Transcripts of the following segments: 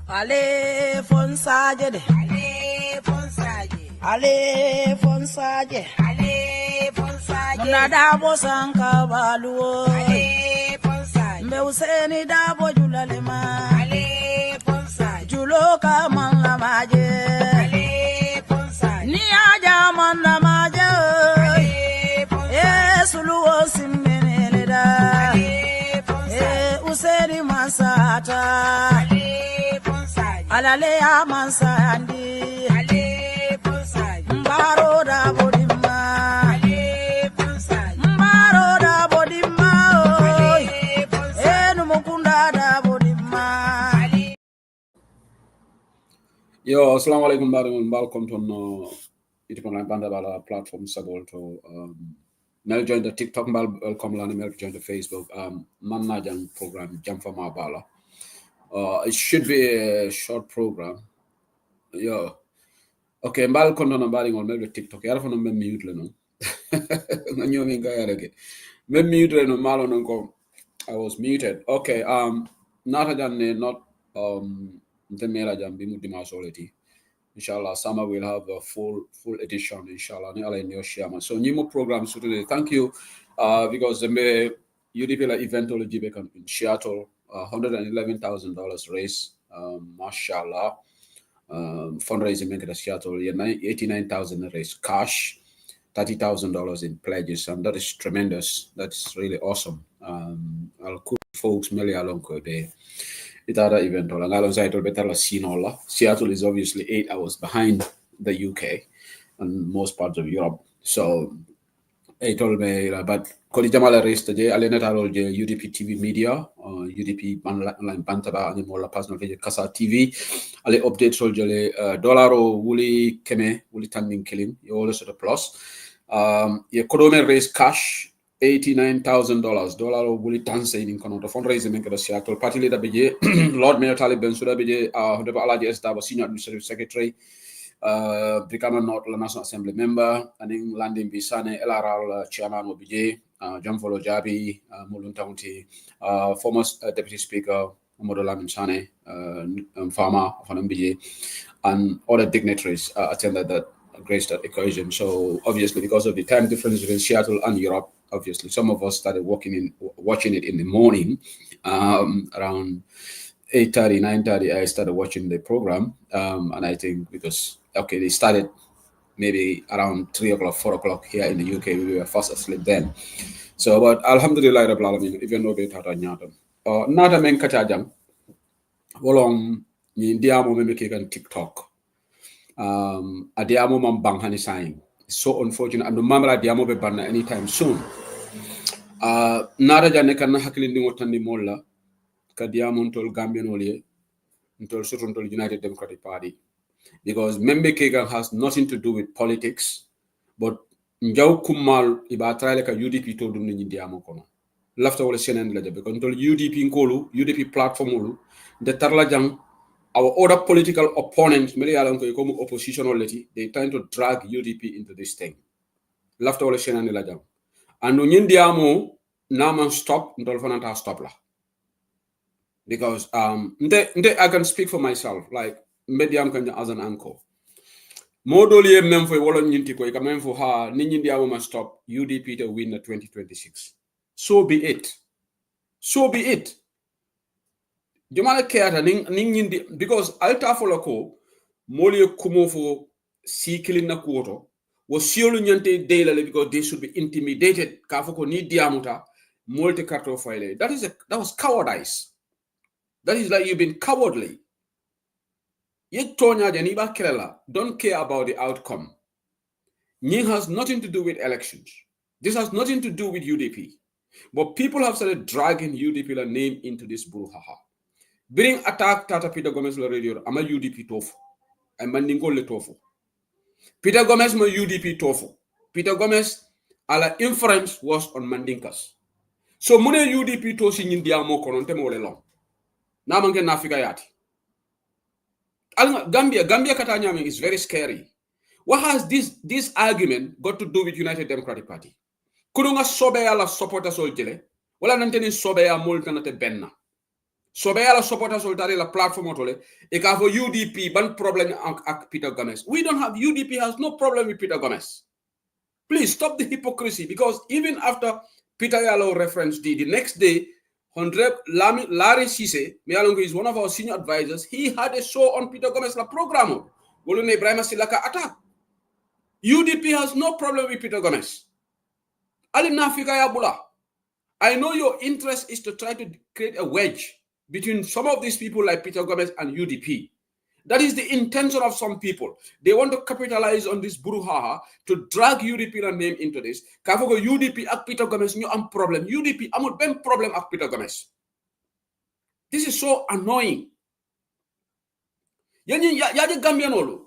Ale fonsaje de. Ale fonsaje. Ale fonsaje. Ale fonsaje. Muna dabo sanka baluo. Ale fonsaje. Mbe useni dabo julalema. Ale fonsaje. Juloka manla maje. Ale fonsaje. Ni aja manla maje. Ale fonsaje. Suluo simbenele da. Ale fonsaje. Useni masata. Alale amansandi ale ponsai mbaro da bodima ale ponsai mbaro da bodima ale ponsai enu mukunda da bodima ale. Yo, assalamu alaikum and welcome to Itipon Banda Bala platform Sabol to Mel join the TikTok welcome Lani Mel join the Facebook Manajang program Jamfa Mabala. It should be a short program. Yo. Okay, mbal kondo na mbali ngol mel TikTok. Yara fono mem mute le no. Nanyo minga yara ke. Mem mute le no malo nko. I was muted. Okay, not the mela jam bi mudima soleti. Inshallah, summer will have a full edition. Inshallah, ni ala nyo share. So new program so today. Thank you. Because the UDP la event in Seattle. $111,000 raise, mashallah. Fundraising in Seattle, $89,000 raise cash, $30,000 in pledges, and that is tremendous. That's really awesome. I'll cook folks many along there. It other event Seattle is obviously 8 hours behind the UK and most parts of Europe. So I told me, but Koli Jamala raised today, Alenatarol UDP TV media, UDP online Bantaba, and more personal video, Kasa TV, Ale update soldier, Dolaro, Wuli Keme, Wuli Tanding killing, you always at a plus. Kodome raised cash, $89,000, Dolaro, Wuli Tansain in Kono, the fundraising in Seattle, party leader BJ, Lord Mayor Talib Bensouda BJ, Honorable Alaji Estaba, Senior Administrative Secretary. Brikama North National Assembly member, and in Landing Bisane, LRL Chairman OBJ, John Folo Jabi, Mulun County, former Deputy Speaker, Modola Minsane, Farmer of MBJ, and other dignitaries attended that graced that occasion. So obviously, because of the time difference between Seattle and Europe, obviously some of us started watching it in the morning, around 8:30, 9:30, I started watching the program, and I think because they started maybe around 3 o'clock, 4 o'clock here in the UK. We were fast asleep then. So, but Alhamdulillah, Rabbil Alamin, even though they thought I knew Nada men katajang, wolong ni diamo me kan TikTok. Adiamo mam bang hani sign. So unfortunate, and the mamra diamo be banna anytime soon. Nada jane kan hakili ndi ngotandi molla. Kadiamo ntol Gambian olie, ntol soto ntol United Democratic Party. Because Membe Kegan has nothing to do with politics, but Njaw Kumal iba try like a UDP to do ni diamo kono. Lafta wala senen la because ntol UDP nkolu, UDP platform olu, the tarla jang our other political opponents, many along ko opposition already, they trying to drag UDP into this thing. Lafta wala senen la jang. And nyin diamo naman stop ntol fananta stop la. Because I can speak for myself, like medium can as an uncle. Modoli mem for wolo nyinti ko ikamen for ha ni nyindi awo stop UDP to win the 2026. So be it. So be it. Jomala keata ning nyindi because alta folako moli kumo for sikili na kuoto was siolu nyante daily because they should be intimidated kafoko ni diamuta multi carto file. That was cowardice. That is like you've been cowardly. Don't care about the outcome. Nying has nothing to do with elections. This has nothing to do with UDP. But people have started dragging UDP name into this brouhaha. Bring attack Tata Peter Gomez radio. I'm a UDP tofu. I'm Mandinka le tofu. Peter Gomez ma UDP tofu. Peter Gomez ala inference was on Mandinkas. So mune UDP tofu nyindia mo kononte mo le long. Na manke na figa yati. Gambia Katanyami is very scary. What has this argument got to do with United Democratic Party? Kununga sobe ala supporters oljele, wala nanteni sobe ya multa nate benna. So be ala supporters soltare la platform otole e ka for UDP ban problem ak Peter Gomez. We don't have UDP has no problem with Peter Gomez. Please stop the hypocrisy, because even after Peter Yalo referenced the next day, Larry Sise, Mialongo is one of our senior advisors, he had a show on Peter Gomez la program. Wolune Ibrahim Silaka attack. UDP has no problem with Peter Gomez. Ali Nafika Yabula. I know your interest is to try to create a wedge between some of these people like Peter Gomez and UDP. That is the intention of some people. They want to capitalize on this brouhaha to drag UDP name into this. Kafogo UDP ak Peter Gomez ñu am problem. UDP amul ben problem ak Peter Gomez. This is so annoying. Yaji Gambian olu.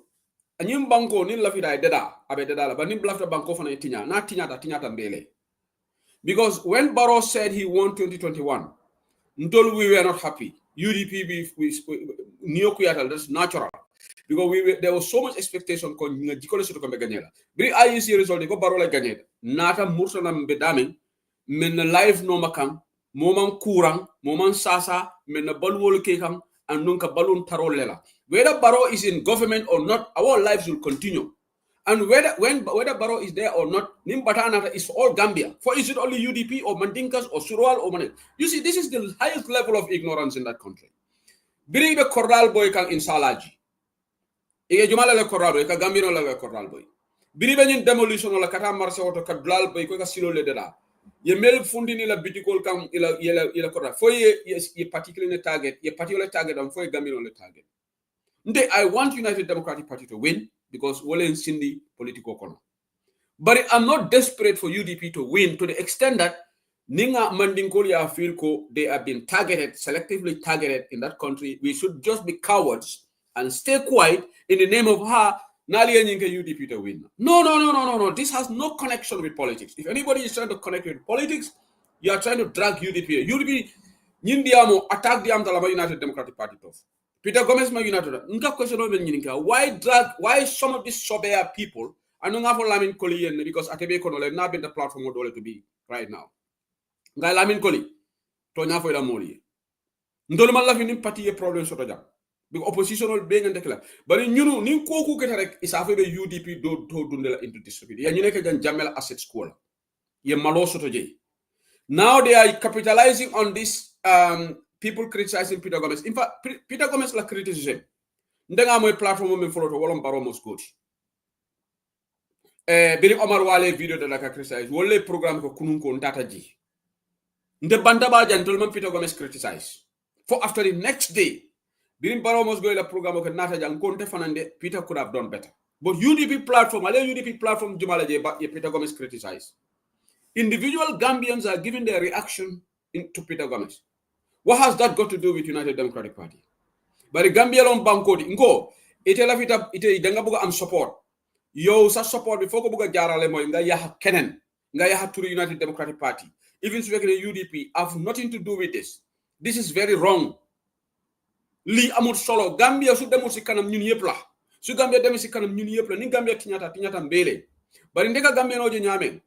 Anyim banko ni lafida deda abe deda la, but nim lafta banko fana tinya na tinya mbele. Because when Barrow said he won 2021, until we were not happy. UDP that's natural. Because there was so much expectation kon nga jikole soto ko be gagner. Bi IEC result ko Barrow la gagner. Nata mursana mbedame men live no makam, momam kurang, momam sasa, men balwol kekam and nunka balun tarolela. Whether Barrow is in government or not, our lives will continue. And whether Barrow is there or not, Nimbatanata is all Gambia. For is it only UDP or Mandinkas or Surual or Manet? You see, this is the highest level of ignorance in that country. Bring the Coral boy in Salaji. Ige Jumala le Coral boy, Gambino le Coral boy. Bring in demolition or Kata Marsa or Kadlal boy, Silo le deda. Ye mel fundini la bitikol kam ila Coral. For ye particular target and for Gambino le target. I want United Democratic Party to win, because Wole and Cindy political corner. But I'm not desperate for UDP to win to the extent that Ninga Mandinkolia Filko, they have been targeted, selectively targeted in that country. We should just be cowards and stay quiet in the name of her, Nali and UDP to win. No. This has no connection with politics. If anybody is trying to connect with politics, you are trying to drag UDP. UDP, Nindiamo attack the Amtalama United Democratic Party. Peter Gomez ma United. Why some of these Sobea people and not for Lamin Koli because Atebe Konole not been the platform to be right now. Guy Lamin Koli, Tonya for the Moli. Ndolma Lavin party a problem sort of jam. Because opposition will bang and declare. But in you know, Ninkoku Ketarek is after the UDP do Dundela into distribute. Yanaka and Jamel Asset School. Ye Malo Sotoje. Now they are capitalizing on this people criticizing Peter Gomez. In fact, Peter Gomez la criticism. Ndenga moy platform mo follow to wolom baro mos coach. Biri Omar Wale video de la criticize. Wole programme ko kunun ko ndata ji. Nde banda ba gentleman Peter Gomez criticize. For after the next day, biri baro mos go la programme ko nata jang konte fanande Peter could have done better. But UDP platform Jumala je ba Peter Gomez criticize. Individual Gambians are giving their reaction to Peter Gomez. What has that got to do with United Democratic Party? But the Gambia long bankodi ngo ite lafita ite danga buga am support. Yo sa support before ko buga jarale moy nga ya kenen nga ya to the United Democratic Party. Even speaking the UDP have nothing to do with this. This is very wrong. Li amul solo Gambia su demul ci kanam ñun yépp la. Su Gambia dem ci kanam ñun yépp la ni Gambia tiñata mbele. Bari ndeka Gambia no je ñame.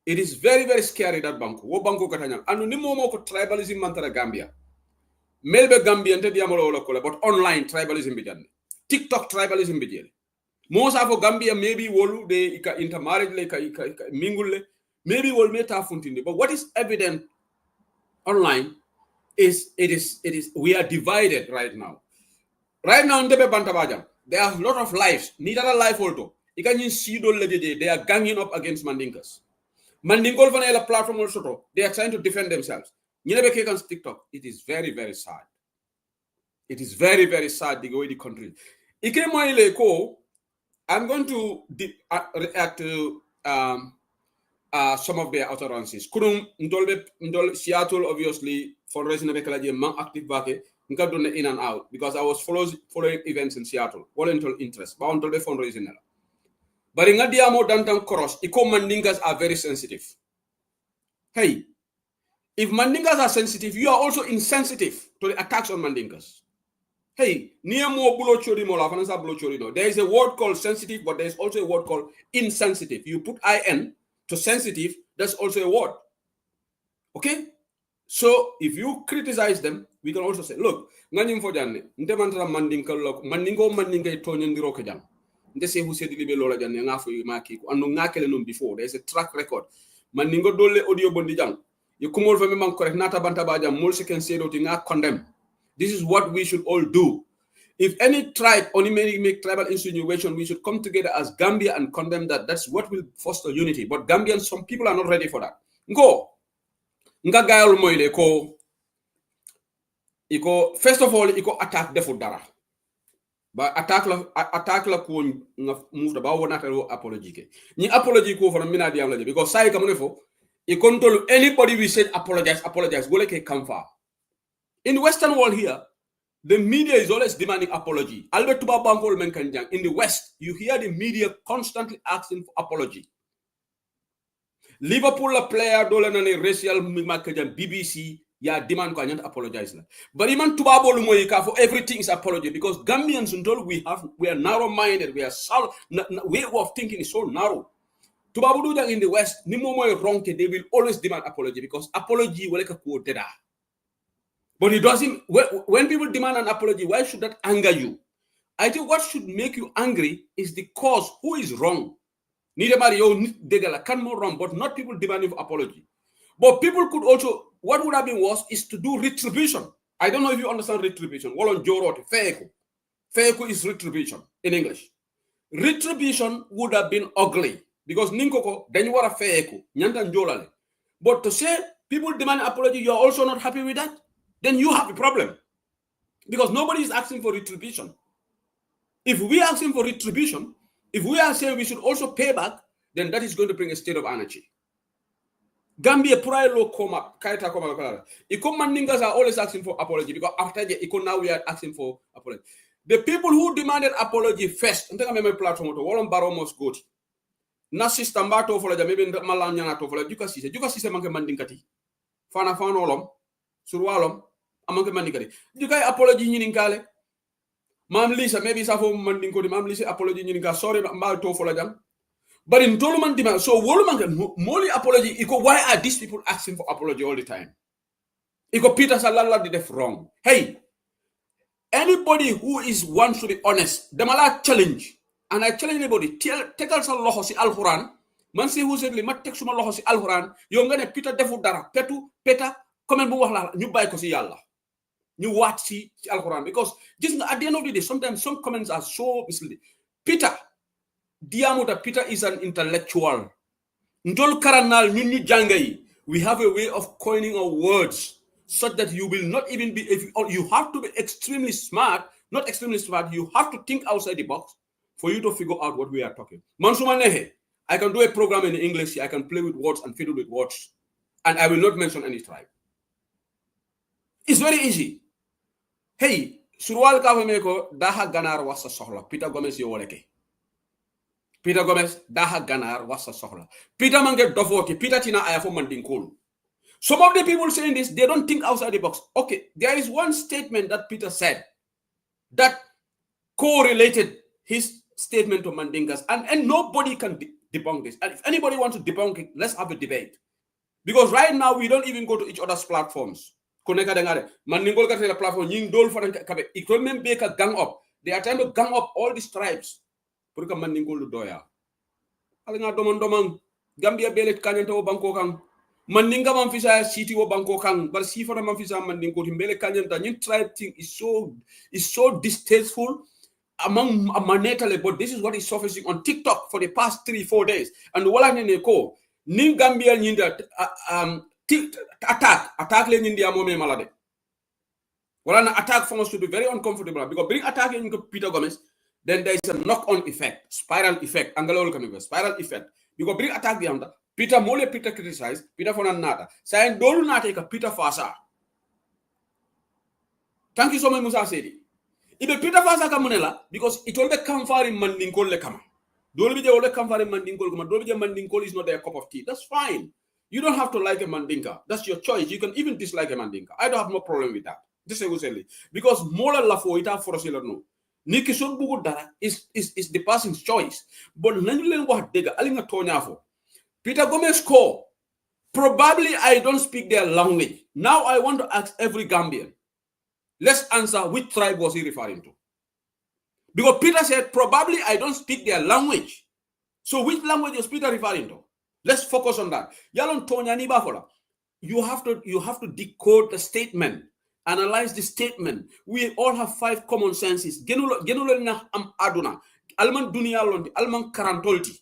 It is very, very scary that banko. Wo banko katanya. Anu ni momo ko tribalism mantara Gambia. Melbe Gambia nte diamolo wala kola, but online tribalism bijanne. TikTok tribalism bijele. Most of Gambia maybe wolu de ika intermarriage le ika mingule. Maybe wol meta funtinde. But what is evident online is it is we are divided right now. Right now ndebe bantabaja. There are a lot of lives. Nidara life also. Ika nyin sido lejeje. They are ganging up against Mandinkas. Mandingol Vanilla platform also, they are trying to defend themselves. TikTok. It is very, very sad. It is very, very sad the way the country. I'm going to react to some of their utterances. Seattle, obviously, fundraising active back in and out because I was following events in Seattle. Volunteer interest, but until the fundraising. But in Adiamo Dantan Cross, Mandinkas are very sensitive. Hey, if Mandinkas are sensitive, you are also insensitive to the attacks on Mandinkas. Hey, there is a word called sensitive, but there is also a word called insensitive. You put IN to sensitive, that's also a word. Okay? So if you criticize them, we can also say, look, nganyim fo janne, nte mantara Mandinka lok, Mandinka tonyandiro ke jam. Nte se who said libe lola janne nga fo maki ko anu ngakele num before. There's a track record. Mandingo dole audio bondi jang. You kumol fa me man correct nata banta ba jam mol se ken say do nga condemn. This is what we should all do. If any tribe only make tribal insinuation, we should come together as Gambia and condemn that. That's what will foster unity. But Gambians, some people are not ready for that. Nga gayal moyle ko iko first of all iko attack defu dara ba attack la ko move da ba wona taro apology ke ni apology ko for mina diam la because sai kam fo e control anybody we said apologize gole ke come far in the western world here the media is always demanding apology albert tuba bankol men kan jang in the west you hear the media constantly asking for apology Liverpool la player dole na ne racial makajam BBC ya demand ko anyant apologize la but man tubabo lu moy ka for everything is apology because Gambians until we are narrow minded we are way of thinking is so narrow tubabo do jang in the west ni mo moy ronke they will always demand apology because apology wala ka ko deda but it doesn't when people demand an apology why should that anger you I think what should make you angry is the cause who is wrong Neither Mario Degala can more wrong, but not people demanding for apology. But people could also, what would have been worse is to do retribution. I don't know if you understand retribution. Well, on Jorot, feeku. Feeku is retribution in English. Retribution would have been ugly because Ninkoko, then you are a feeku. Nyantan Jolale. But to say people demand apology, you're also not happy with that, then you have a problem. Because nobody is asking for retribution. If we are asking for retribution, if we are saying we should also pay back, then that is going to bring a state of anarchy. Gambia prior law come up, Kaita come up. Mandinkas are always asking for apology because after now we are asking for apology. The people who demanded apology first, I think I'm a platform to Wallen Barrow must go to. Nasis Tambato for the maybe Malanyana to follow Jukasi Manka Mandinkati. Fana Fanolom, Surwalom, among the Mandinkati. Jukai apology in Kale. Mam Lisa, maybe Safo Mandinko, Mam Lisa apology in sorry, Mal to follow them. But in Toluman demand, so Woluman Molly apology, why are these people asking for apology all the time? Peter Salala did it wrong. Hey, anybody who is one to be honest, the Mala challenge, and I challenge anybody, take us Lohosi Al Quran, Mansi who said, Mat take Suma Lohosi Al Quran, you're going to Peter Defudara, Peta, come and Buwala, new by Kosi Yalla. You watch Al Quran because just at the end of the day, sometimes some comments are so misleading. Peter is an intellectual. Ntol karanal nyunyu jangai. We have a way of coining our words such that you will not even be. You have to be extremely smart, not extremely smart. You have to think outside the box for you to figure out what we are talking. Mansuma nehe. I can do a program in English. I can play with words and fiddle with words, and I will not mention any tribe. It's very easy. Hey, surwal kavemeko daha ganar wasa sohla. Peter Gomez yowoleke. Peter Gomez daha ganar wasa sohla. Peter mange dofoti. Peter tina ayafo mandinkulu. Some of the people saying this, they don't think outside the box. Okay, there is one statement that Peter said that correlated his statement to Mandinkas, and nobody can debunk this. And if anybody wants to debunk it, let's have a debate. Because right now we don't even go to each other's platforms. Koneka dengare Mandingol ka tele platform nying dol fanan kabe ikol mem be ka gang up. They are trying to gang up all these tribes pour ka Mandingol doya. Ala nga domon Gambia belet kanyanta o banko kang Mandinga man fisa city o banko kang bar sifana man fisa Mandingo timbele kanyanta nyin tribe thing is so distasteful among manetale, but this is what is surfacing on TikTok for the past 3-4 days. And wala nene ko ning Gambia nyinda attack le India mome malade. Well, an attack for us to be very uncomfortable because bring attack into Peter Gomez, then there is a knock-on effect, spiral effect, spiral effect. Because bring attack the under Peter Mole, Peter criticized, Peter for nata. Saying don't not take a Peter Fasa. Thank you so much, Musa Sedi. If Peter Fasa Kamunela, because it will come far in Mandinko le kama. Dolby the come far in Mandinko, Dolby Mandinko is not their cup of tea. That's fine. You don't have to like a Mandinka. That's your choice. You can even dislike a Mandinka. I don't have no problem with that. This is because mola lafo ita forosila no. Niki son bugu dara is the person's choice. But nanjulen wa dega alinga tonyafo. Peter Gomez probably I don't speak their language. Now I want to ask every Gambian. Let's answer which tribe was he referring to. Because Peter said, probably I don't speak their language. So which language is Peter referring to? Let's focus on that. You have to decode the statement, analyze the statement. We all have 5 common senses. Am aduna, alman dunia lonti, alman karantolti,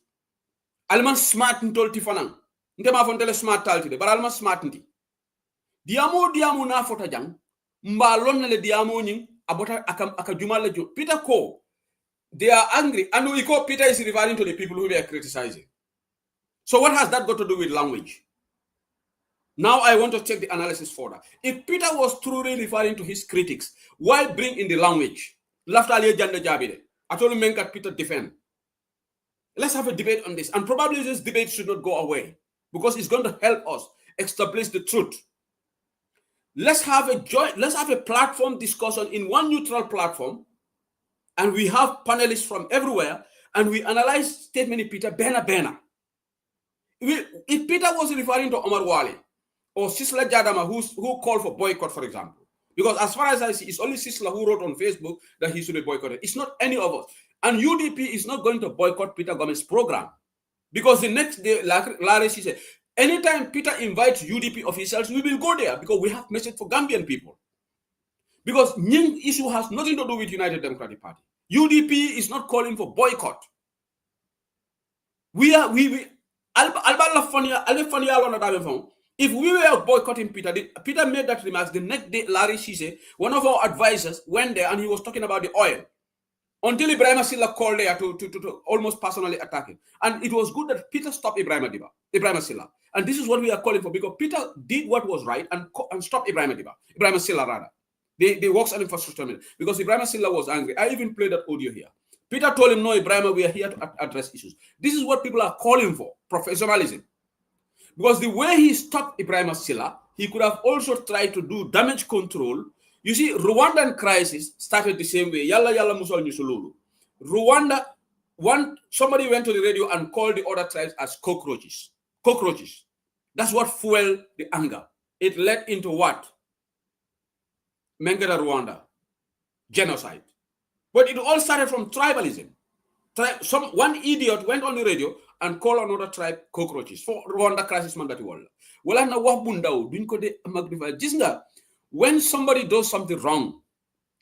alman smart ntolti fanang. Ndema fontele smart talti de, but alman smart nti. Diamo na fota jang, mba lonnele diamo nying, abota akajumala jo. Peter ko, they are angry. And we call Peter is referring to the people who they are criticizing. So what has that got to do with language? Now I want to take the analysis further. If Peter was truly referring to his critics, why bring in the language? I told him that Peter defend. Let's have a debate on this. And probably this debate should not go away because it's going to help us establish the truth. Let's have a platform discussion in one neutral platform, and we have panelists from everywhere, and we analyze statement of Peter Bena. If Peter was referring to Omar Wali or Sisla Jadama, who called for boycott, for example, because as far as I see, it's only Sisla who wrote on Facebook that he should be boycotted. It's not any of us. And UDP is not going to boycott Peter Gomez's program. Because the next day, like Larry said, anytime Peter invites UDP officials, we will go there because we have message for Gambian people. Because Nying issue has nothing to do with United Democratic Party. UDP is not calling for boycott. If we were boycotting Peter, Peter made that remarks the next day. Larry Shise, one of our advisors, went there and he was talking about the oil until Ibrahim Silla called there to almost personally attack him. And it was good that Peter stopped Ibrahim Silla. And this is what we are calling for, because Peter did what was right and stopped Ibrahim Silla rather. They works on infrastructure because Ibrahim Silla was angry. I even played that audio here. Peter told him, no, Ibrahim, we are here to address issues. This is what people are calling for, professionalism. Because the way he stopped Ibrahim Silla, he could have also tried to do damage control. You see, Rwandan crisis started the same way. Yalla musol nyusululu. Rwanda, somebody went to the radio and called the other tribes as cockroaches. Cockroaches. That's what fueled the anger. It led into what? Mengeda Rwanda. Genocide. But it all started from tribalism. One idiot went on the radio and called another tribe cockroaches for Rwanda crisis mandati wala. Wala na wax bu ndaw duñ ko de magnify. Gis nga, when somebody does something wrong,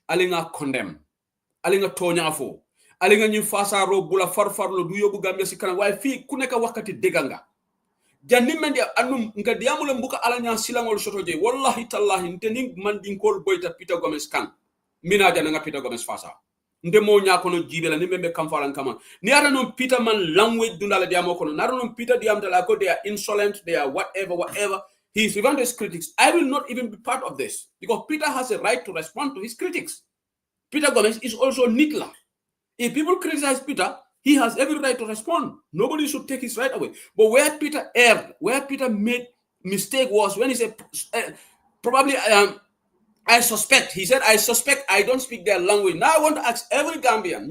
alinga condemn, alinga toñafo, alinga ñu fasaro bula farfarlo du yobu Gambia ci kanam, way fi ku nekk wakati deganga. Janni mendi anum nga diamule mbuka alanya silangol sotoje, wallahi tallahi ntening Mandinkol boyta Peter Gomez kan. Mina jana nga Peter Gomez fasa. Ndemo nyakono jibela nimembe kamfalan kama. Ni ara no Peter man language dundala diamo kono. Nara no Peter diamdala ko, they are insolent, they are whatever. He is referring to his critics. I will not even be part of this because Peter has a right to respond to his critics. Peter Gomez is also Nitla. If people criticize Peter, he has every right to respond. Nobody should take his right away. But where Peter erred, where Peter made mistake was when he said, probably I suspect, he said, I suspect I don't speak their language. Now I want to ask every Gambian,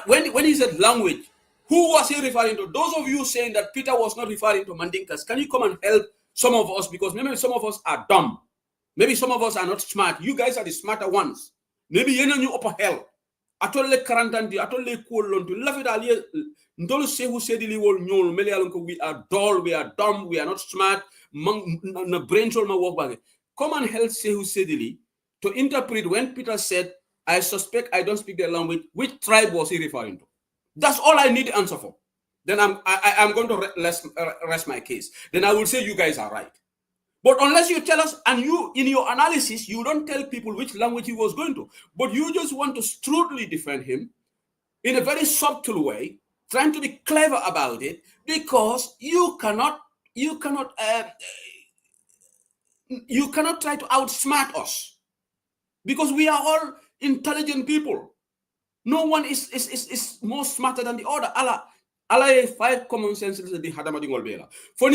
when he said language, who was he referring to? Those of you saying that Peter was not referring to Mandinkas, can you come and help some of us? Because maybe some of us are dumb. Maybe some of us are not smart. You guys are the smarter ones. Maybe you know you upper hell. Atole karantanti, atole kolonto. Lafita ndolo sehu sedili wol nyol mele alonko. We are dull, we are dumb, we are not smart. Na brain soul ma work back. Come and help Sehu Sedili to interpret when Peter said, I suspect I don't speak their language. Which tribe was he referring to? That's all I need the answer for. Then I'm going to rest my case. Then I will say you guys are right. But unless you tell us, and you, in your analysis, you don't tell people which language he was going to, but you just want to shrewdly defend him in a very subtle way, trying to be clever about it, because you cannot try to outsmart us, because we are all intelligent people. No one is more smarter than the other. Allah 5 common senses the Hadamadingol Bela. But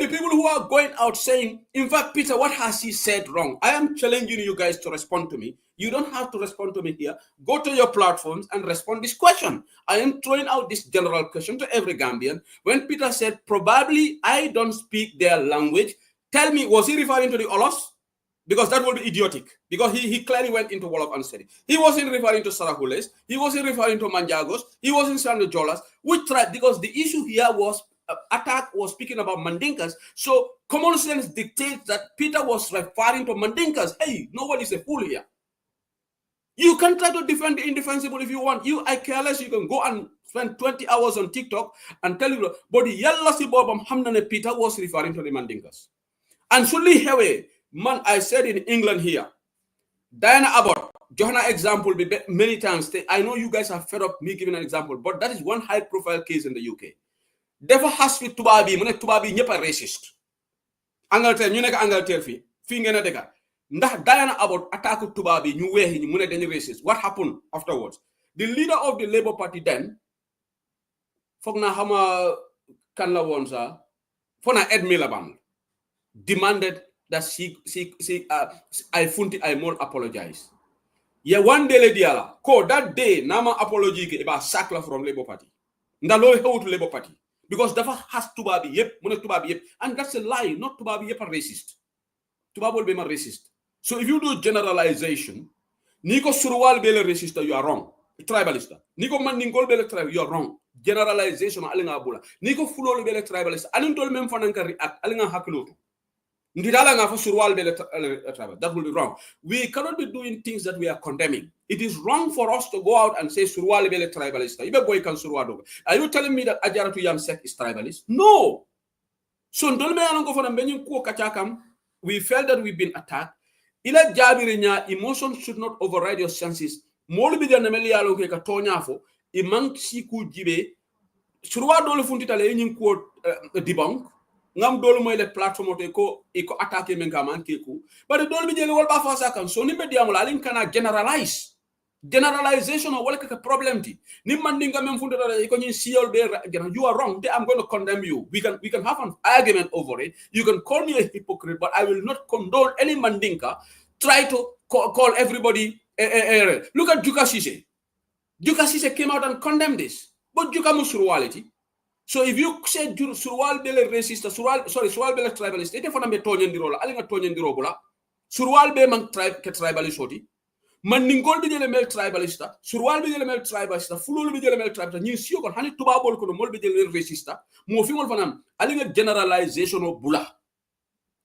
the people who are going out saying, in fact, Peter, what has he said wrong? I am challenging you guys to respond to me. You don't have to respond to me here. Go to your platforms and respond this question. I am throwing out this general question to every Gambian. When Peter said, probably I don't speak their language, tell me, was he referring to the Olos? because that would be idiotic. Because he clearly went into wall of unsteady. He wasn't referring to Sarahules. He wasn't referring to Manjagos. He wasn't saying to Jolas. Which tribe? Because the issue here was attack was speaking about Mandinkas. So common sense dictates that Peter was referring to Mandinkas. Hey, nobody's a fool here. You can try to defend the indefensible if you want. I care less. You can go and spend 20 hours on TikTok and tell you, but the yalla si bobam hamnane Peter was referring to the Mandinkas. And Suli Hewe, man, I said in England here, Diana Abbott, Johanna example many times. I know you guys are fed up me giving an example, but that is one high profile case in the UK. Defa has with Tubabi, Tubabi nyepa racist. Angleterre, ñu nek Angleterre fi ngeen deka. Ndax Diana Abbott attack Tubabi ñu wéxi ñu dañu racist. What happened afterwards? The leader of the Labour Party then, fogna xama kan la won sa, fona Ed Miliband, demanded that I more apologize. Yeah, one day diala ko that day nama apology ke about sackla from Labour Party. Ndalo hewu to Labour Party because dafa has Tubabi yep, Tubabi yep, and that's a lie. Not Tubabi yep are racist. Tubabi will be a racist. So if you do generalization, Niko Surwal bele racist, you are wrong. Tribalist. Niko Mandingol bele tribe, you are wrong. Generalization alinga bula. Niko Fulol bele tribalist. Alintol mem fananka react alinga hakiloto. That will be wrong. We cannot be doing things that we are condemning. It is wrong for us to go out and say Surwal bele tribalist. Are you telling me that Ajaratu Yamsek is tribalist? No. So we felt that we've been attacked. Ila jabirinya emotion should not override your senses. Molu bi dana meli yalo ke ka tonya fo imang siku jibe Surwa dole funtita le nyin ko debunk ngam dole moy le platform to ko attaquer men ka man keku but dole bi jele wol ba fa sa kan so ni be diamul alin kana generalization or wala ka problem ti ni Mandinka men funtita ko nyin siol be you are wrong. I'm going to condemn you. We can have an argument over it. You can call me a hypocrite, but I will not condone any Mandinka try to call everybody look at Juka Sise. Juka Sise came out and condemned this. But Juka Musurwality. So if you say Surwal bele racist, Surwal bele tribalist, ite fana me tonyen dirola, alinga tonyen dirobola. Surwal be man tribalist oti. Mandingol bi jele mel tribalista, Surwal bi jele mel tribalista, Fulol bi jele mel tribalista. Nyi siyo kon hani tubabol kono mol bi jele racista. Mo fi mol fanam alinga generalization of bula.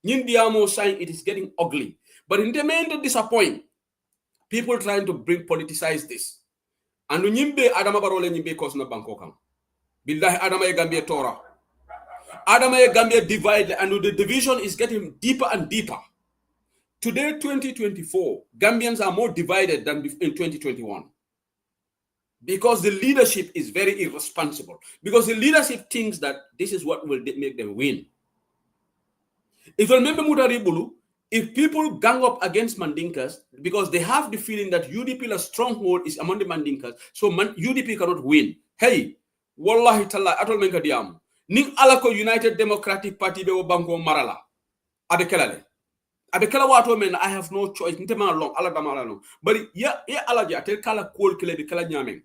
Nyin diamo saying it is getting ugly. But in the main to disappoint, people trying to politicize this. And nyimbe Adama Barole nyimbe kosna bankokan. Billahi Adama e Gambia Torah. Adama e Gambia divide and the division is getting deeper and deeper. Today, 2024, Gambians are more divided than in 2021. Because the leadership is very irresponsible. Because the leadership thinks that this is what will make them win. If you remember Mutaribulu, if people gang up against Mandinkas, because they have the feeling that UDP stronghold is among the Mandinkas, so UDP cannot win. Hey, wallahi talla atol menka diam. Ning alako United Democratic Party be banko marala. Abekelale. Abekela wato men I have no choice. Ntema long ala damala long. But ya ala ja tel kala kol kele be kala nyameng.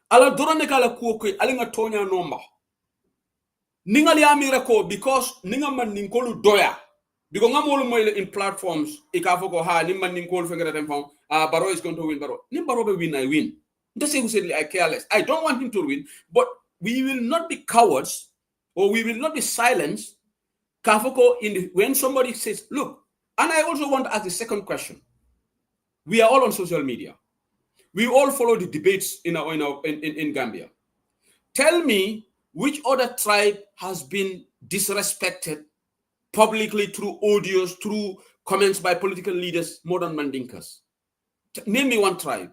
Ala dorone kala ko alinga tonya nomba. Ninga li amira ko because ninga man ninkolu doya. Because ngamolu moyle in platforms ikafoko ha ni man ninkolu fengere tempon Baro is going to win Baro. Nim Baro be win I win. Just say who said I care less. I don't want him to win, but we will not be cowards or we will not be silenced. Kafoko when somebody says, look, and I also want to ask the second question. We are all on social media. We all follow the debates in Gambia. Tell me which other tribe has been disrespected publicly through audios, through comments by political leaders more than Mandinkas. Name me one tribe.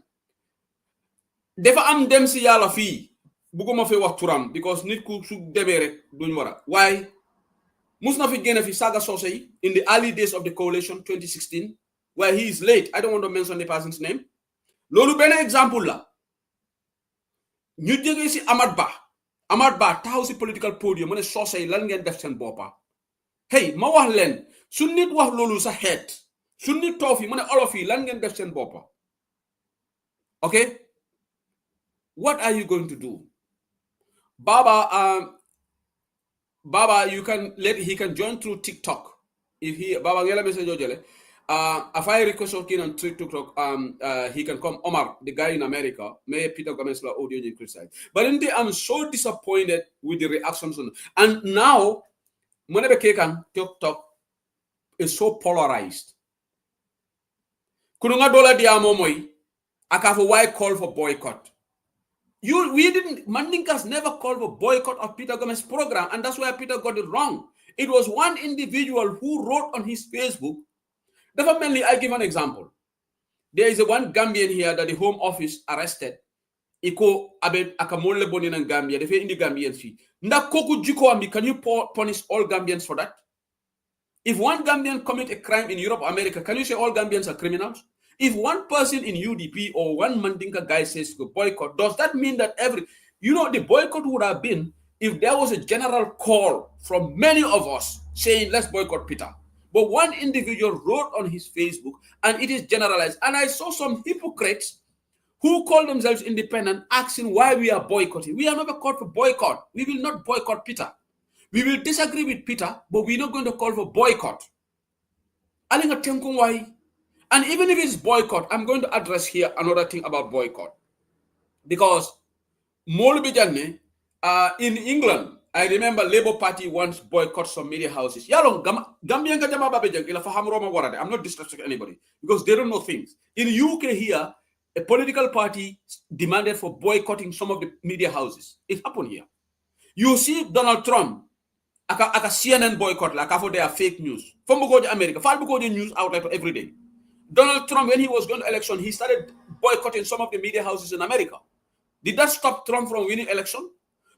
Defa am dem si yala fi buguma fe wax turam because nit ku su deme rek duñ wara. Why? Musna fi gene fi saga sosei in the early days of the coalition 2016 where he is late. I don't want to mention the person's name. Lolu bene example la. Ñu jege si Amad Ba taxaw si political podium mu ne sosei lan ngeen def sen bopa. Hey, ma wax len su nit wax lolu sa xet. Su nit tofi mu ne olof yi lan ngeen def sen bopa. Okay? What are you going to do? Baba, he can join through TikTok. If he Baba ngela message ojele. if I request okay on TikTok, he can come. Omar, the guy in America, may Peter Gomez la audio you criticize. But in the, I'm so disappointed with the reactions on, and now, whenever Kekan TikTok is so polarized. Kununga dola diamo moi, akafu why call for boycott. We didn't. Mandinkas never called for boycott of Peter Gomez's program, and that's why Peter got it wrong. It was one individual who wrote on his Facebook. Definitely, I give an example. There is one Gambian here that the Home Office arrested. Iko abe akamole boni na Gambia. They in the Gambian fee. Nda koku jiko ambi. Can you punish all Gambians for that? If one Gambian commit a crime in Europe or America, can you say all Gambians are criminals? If one person in UDP or one Mandinka guy says to boycott, does that mean that the boycott would have been if there was a general call from many of us saying, let's boycott Peter. But one individual wrote on his Facebook and it is generalized. And I saw some hypocrites who call themselves independent asking why we are boycotting. We are never called for boycott. We will not boycott Peter. We will disagree with Peter, but we're not going to call for boycott. And even if it's boycott, I'm going to address here another thing about boycott. Because in England, I remember Labour Party once boycott some media houses. I'm not disrespecting anybody because they don't know things. In the UK here, a political party demanded for boycotting some of the media houses. It happened here. You see Donald Trump, aka CNN boycott, like after they are fake news. From America, the news outlet every day. Donald Trump, when he was going to election, he started boycotting some of the media houses in America. Did that stop Trump from winning election?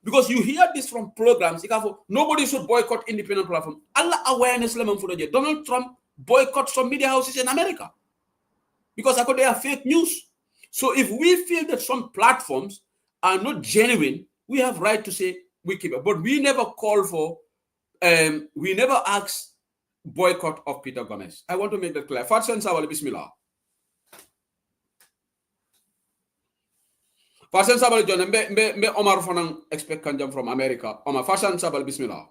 Because you hear this from programs, nobody should boycott independent platform. Allah awareness lemon for the Donald Trump boycott some media houses in America. Because they are fake news. So if we feel that some platforms are not genuine, we have right to say we keep it. But we never call for, we never ask boycott of Peter Gomez. I want to make that clear. Farsan Sabal, Bismillah. Farsan Sabal, John, me Omar Fonang expect kanjam from America. Omar, Farsan Sabal, Bismillah.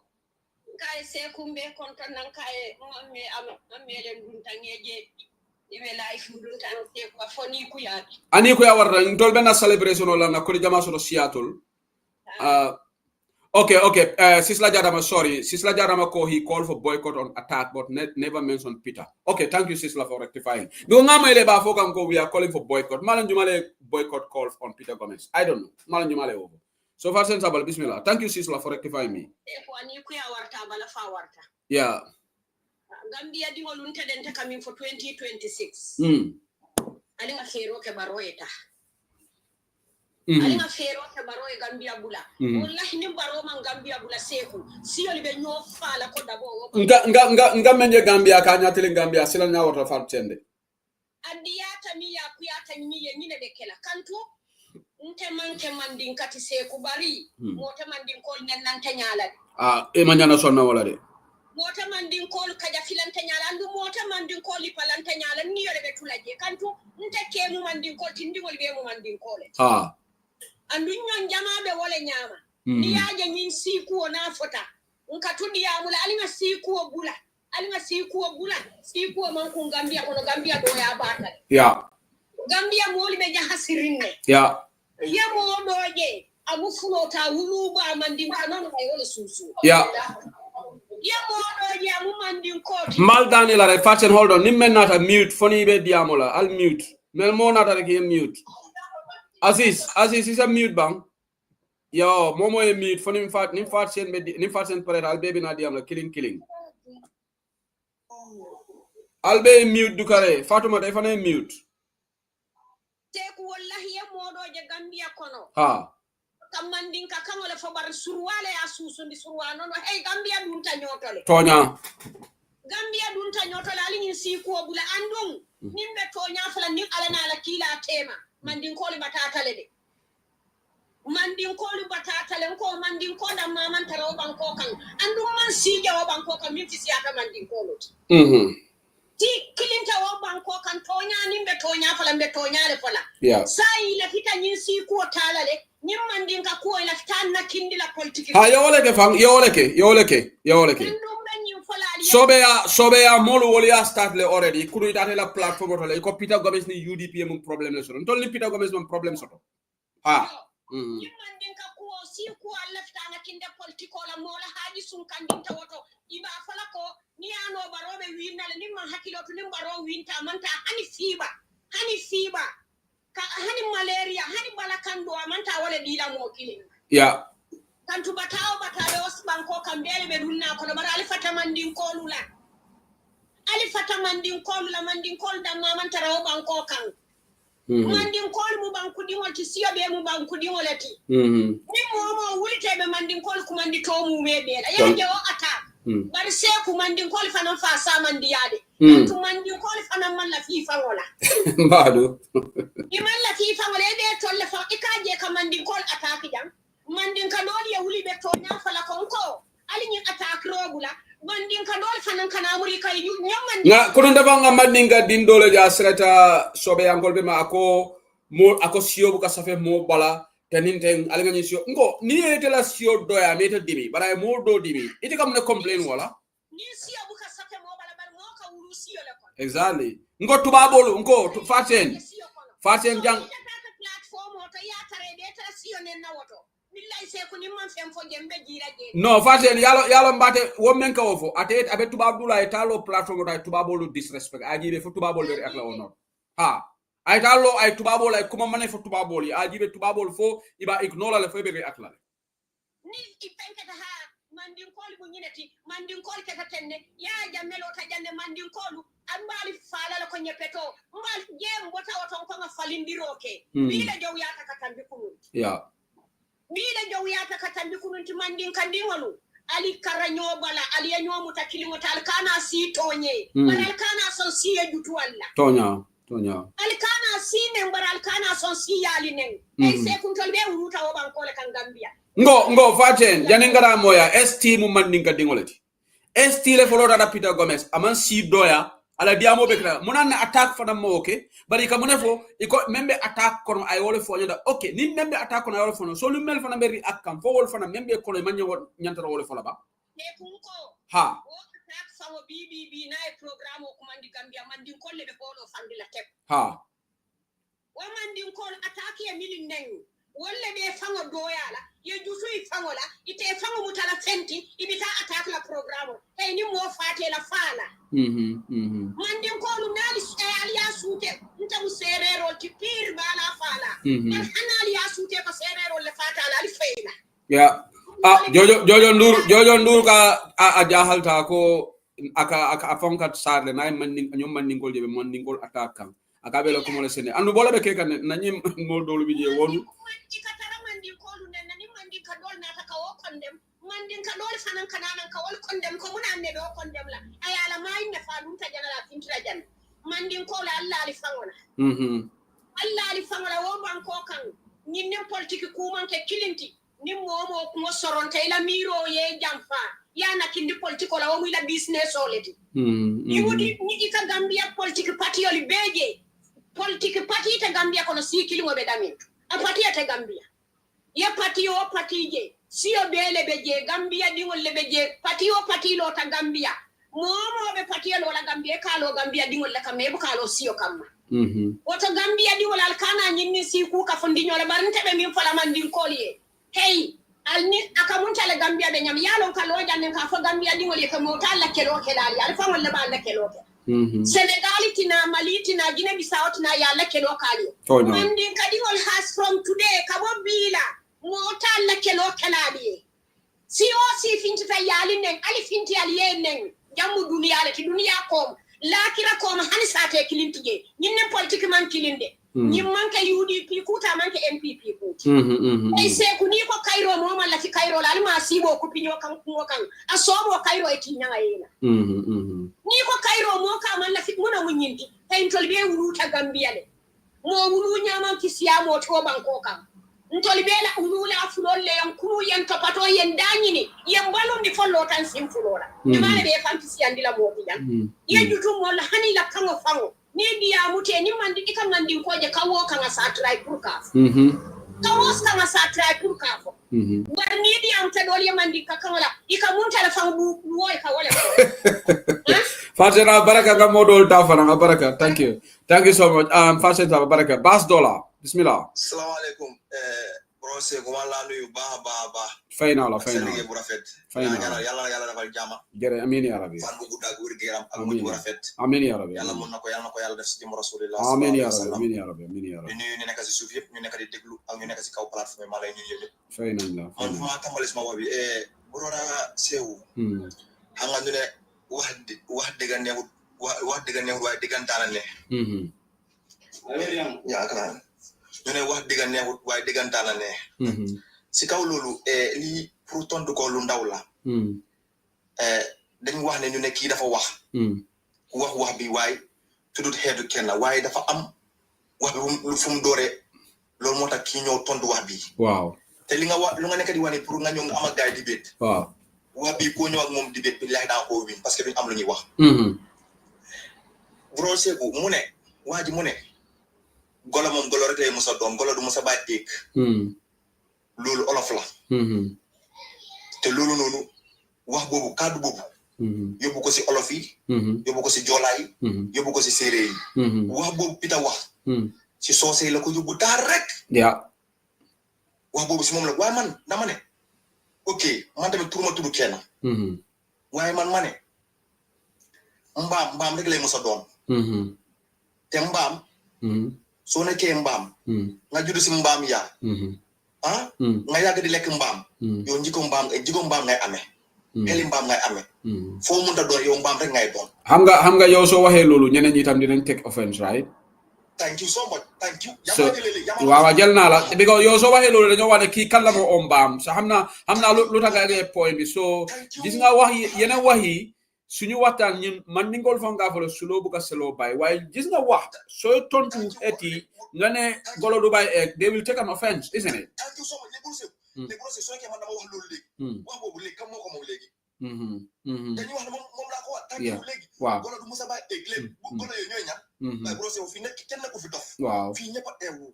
Kai se kumbe kontanan kai me amelen duntangeje ibe life duntan ko foni kuya. Ani kuya warra ndolbe na celebration wala na ko jama so Seattle. Okay. Sisla Jarama, sorry. Sisla Jarama he called for boycott on attack, but never mentioned Peter. Okay, thank you, Sisla, for rectifying. We are calling for boycott. Malan Jumale boycott call on Peter Gomez. I don't know. Malan Jumale over. So far, sensible. Bismillah. Thank you, Sisla, for rectifying me. Yeah. Gambia di volunteer dente coming for 2026. Alinga fero ke baroeta. Alinga fero ke baroe Gambia bula. Wallahi ni baro man Gambia bula seku. Si oli be nyo fala ko dabo. Nga menje Gambia ka nyatele Gambia sila nya wota fa tende. Adiyata mi ya kuyata mi ye nyine de kela kantu. Nte Mandinka ti seku bari. Mote Mandinko nen nante nyala. E manyana sonna wala de. Mota Mandinko kaja filante nyala ndu mota Mandinko li palante nyala ni yore be tulaje kantu nte kemu Mandinko tindi wol be mu Mandinko le. Andu nyon jama be wole nyama. Ni yaje nyin siku na fota. Nkatudi ya mula alinga siku bula. Alinga siku bula. Siku manku Gambia kono Gambia do ya bata. Yeah. Gambia moli be jahasirine. Yeah. Ye mo doje abu fulota wuluba Mandinko non ay wole susu. Yeah. Mal Daniel, I fast and hold on. Nimmen not a mute. Funny be diamola. I'll mute. Melmo not a mute. Aziz is a mute bang. Yo, Momo a mute. Funny nim fast and parade. I'll baby na diamola. Killing. I'll be mute Dukare. Fatuma if I mute. Take wallahi ya modo je Gambia kono. Ha. Mandinka kanole fo bar surwale ya susundi surwano no hey Gambia dunta nyotole tonya Gambia dunta nyotole ali nyin si ko bula andung nimbe tonya fala nim alana la kila tema Mandinkoli batatale de Mandinkoli batatale ko Mandinko da maman taro banko kan andung man si jawo banko kan mimti siata Mandinkolo ti kilinta wo banko kan tonya nimbe tonya fala mbe tonya le fala yeah sai la fita nyin si ko talale nim Mandinka ko ila tanna kindila politiki ha yoleke sobeya molu woli ya start le already kunu ita la platform to le ko Peter Gomez ni UDP mun problem le so ton ni Peter Gomez mun problem so Mandinka ko si ko lefta na kinde politiko la mola haji sun kandinta woto iba fala ko ni ano barobe winna ni man hakilo to ni baro winta manta hani fiba ka hani malaria hani balakando manta wala dila mo kile kantu batao batale osbanko kambele be dunna ko bara alifata mandin ko lula mandin kol da mamanta rawo banko kan mandin kol mu banku dingol ti siyo be mu banku dingolati ni momo wulite be mandin kol ku mandi to mu mebe ya je o ata bar se ku mandin kol fanan fa sa mandi yade to mandin kol fanan man la fifa wala bado iman la fifa wala be tolle fa ikaje ka mandin kol ata kidan mandin ka doli ya wuli be to nya fala konko ali ni ata krogula Mandinka dol fanan kana muri kay nyamman na kono dafa nga mandinka din dole ja sreta sobe angol be ma ako sio bu ka safe mo bala tanin alga ni sio ngo ni ete la sio doya meta dimi bara mo do dimi ite kam ne complain wala ni sio bu ka safe mo bala bar mo ka wulu sio le kon exactly ngo tubabolu ngo faten jang platform to ya tare be ta sio nen na woto no faten yalo mbate women ka wofo ate abe tubabdula e talo platform da tubabolu disrespect ajibe fo tubabol be akla wono ay talo ay tubabol ay kuma mané fo tubabol ajibe tubabol fo iba ignore le fo be akla ni ipenka ta ha mandin kol bu nyinati mandin kol ka tenne ya jamelo ta jande mandin kolu ambali fala ko nyepeto mbal jem bota woton ko nga falindiroke bila jow ya ta katambi kunu bila jow ya ta katambi kunu ti mandin kandingolu ali karanyo bala ali yanyo mutakili motal kana si tonye baral kana son si jutu alla tonya ali kana si ne baral kana son si yali nen e se kun tolbe wuta wo ban kole kan Gambia ngo faten janingara moya ST mu mandinka dingolati ST le folota da Peter Gomez aman si doya ala diamo bekra munan attack fana mo okay bari ka munefo iko membe attack kono ay wole fo nyada okay ni membe attack kono ay wole fo so lu mel fana beri akam fo wol fana membe kono manyo nyantara wole fo la ba e kunko ha o attack sawo BBB na e programme ko mandi Gambia mandi kolle be holo fandi la tek ha o mandi kol attack e milin nen wolle be fango doyala ye jusuy fango la ite fango mutala fenti ibita attack la programme e ni mo fate la fala mandin ko lu nali aliya sute nta mu serero ti pir bala fala man hanali ya sute ko serero le fata la ali feina jojo ndur ka a jahalta ko aka fonkat sarle nay mandin nyom mandin ko jebe mandin ko attack kan aka belo ko mo le sene andu bola be ke kan nanyim mo dolu bi je wonu ikatara mandin ko lu nen ni mandin ka dol na ta ka o kondem mandin ka dol fanan kananan ka wol kondem ko muna ne do kondem la ayala may ne fa dum ta janala fintira jan mandin ko la Allah li fangona Allah li fangona wo ban ko kan ni ne politique ku man ke kilinti ni momo ko soronte ila miro ye jamfa ya na kindi politique la wo ila business oleti ni wodi ni ka Gambia politique party oli beje politique party ta Gambia kono sikili mo be damin a party ta Gambia ya party o party je siyo bele beje Gambia dingol le beje party o party lo ta Gambia momo be party lo la Gambia ka lo Gambia dingol le kam e bu ka lo siyo kam woto Gambia dingol al kana nyinni si ku ka fondinyo le barnte be min fala mandin kolye hey alni akamunta le Gambia be nyam yalo ka lo janne ka fo Gambia dingol e ka mo ta la kelo kelali al fa wala ba la kelo Senegal tina Mali tina Guinea Bissau tina ya la kelo kali mandin kadingol has from today ka bo bila mota la kelo kelali si o si finti ta yali nen ali finti ali nen jamu dunia le ti dunia kom la kira kom hani sate kilintige nyinne politique man kilinde nyim manke UDP kuta manke MPP kuta ay se kuni ko Cairo mo man la fi Cairo la ma sibo ko pinyo kan ko kan asobo Cairo e tinya yena ni ko Cairo mo ka man la fi muna munyindi tay tol be wuruta Gambia le mo wuru nyama ki siamo to banko kan ntol be la wurula fulol le yan kunu yan topato yan danyini yan balondi follo tan simfulola ni male be fantisi andila mo bidan ye jutu mo la hani la kango fango ni dia mute ni mandi ikam nandi ko je kawo kan sa try kurka kawas kama sa try pour kafo warni di am te dol Mandinka kamala ika mun telefon bu woy ka wala Fasena baraka ga modol tafana baraka. Thank you so much. Fasena baraka bas dollar bismillah. Assalamu alaikum. Brose ko wala nuyu ba fayna la liggéey bu rafet yalla defal jama jere amin ya rabbi fan bu gudda gur geram ak mu bu rafet amin ya rabbi yalla mën nako yalla def ci rasulillah amin ya rabbi ñu nekk ci suuf yépp ñu nekk di déglu ak ñu nekk ci kaw plateforme ma lay ñuy yépp fayna la man ma tambali sama wabi broda sew hanga ñu ne wax dëgg neexut waaye dëggantaana ne ya kana ñu ne wax dëgg neexut waaye dëggantaana ne si kaw loolu li pour tontu ko lu ndaw la dañ wax ne ñu ne kii dafa wax bi waaye tudut xeetu kenn waaye dafa am wax bi fu mu dooree loolu moo tax kii ñëw tontu wax bi waaw te li nga wax lu nga nekk di wane pour nga ñëw nga am ak gaay debate waaw wax bi koo ñëw ak moom debate bi laaj daa koo win parce que duñ am lu ñuy wax bro Seku mu ne waa ji mu ne golo moom golo rek lay musa doom golo du musa bàyyi dégg loolu olof la te loolu noonu wax boobu kàddu boobu yóbbu ko si olof yi yóbbu ko si joolaa yi yóbbu ko si séeréer yi wax boobu pita wax si soose yi la ko yóbbu daar rek wax boobu si moom la waaye man dama ne ok man tamit turuma tudd kenn waaye man ma ne mbaam rek lay musa doon te mbaam soo nekkee mbaam nga judd si mbaam yaa nga yàgg di lekk mbaam yow jikko mbaam ngay amee xeli mbaam ngay amee foo mënta doon yow mbaam rek ngay doon xam nga yow soo waxee loolu ñeneen ñi tam dinañ take offense right thank you so much thank you waaw jël naa la because yow soo waxee loolu dañoo wax ne kii kan la moo mbaam so xam naa lu tax nga point bi so gis nga wax yi yeneen wax yi suñu waxtaan ñun man ni ngol fonga folo sulo bu ka selo bay waaye gis nga wax soo tontu eti nga ne golo du bay egg they will take an offense isn't it thank you so much les procès soo nekkee man dama wax loolu léegi wax boobu léegi kam moo ko moom léegi dañuy wax ne moom laa ko wax thank you léegi golo du musa bay egg léegi golo yooyu ñooy ñan waaye procès wu fii nekk kenn ku fi dof fii ñëpp a eewu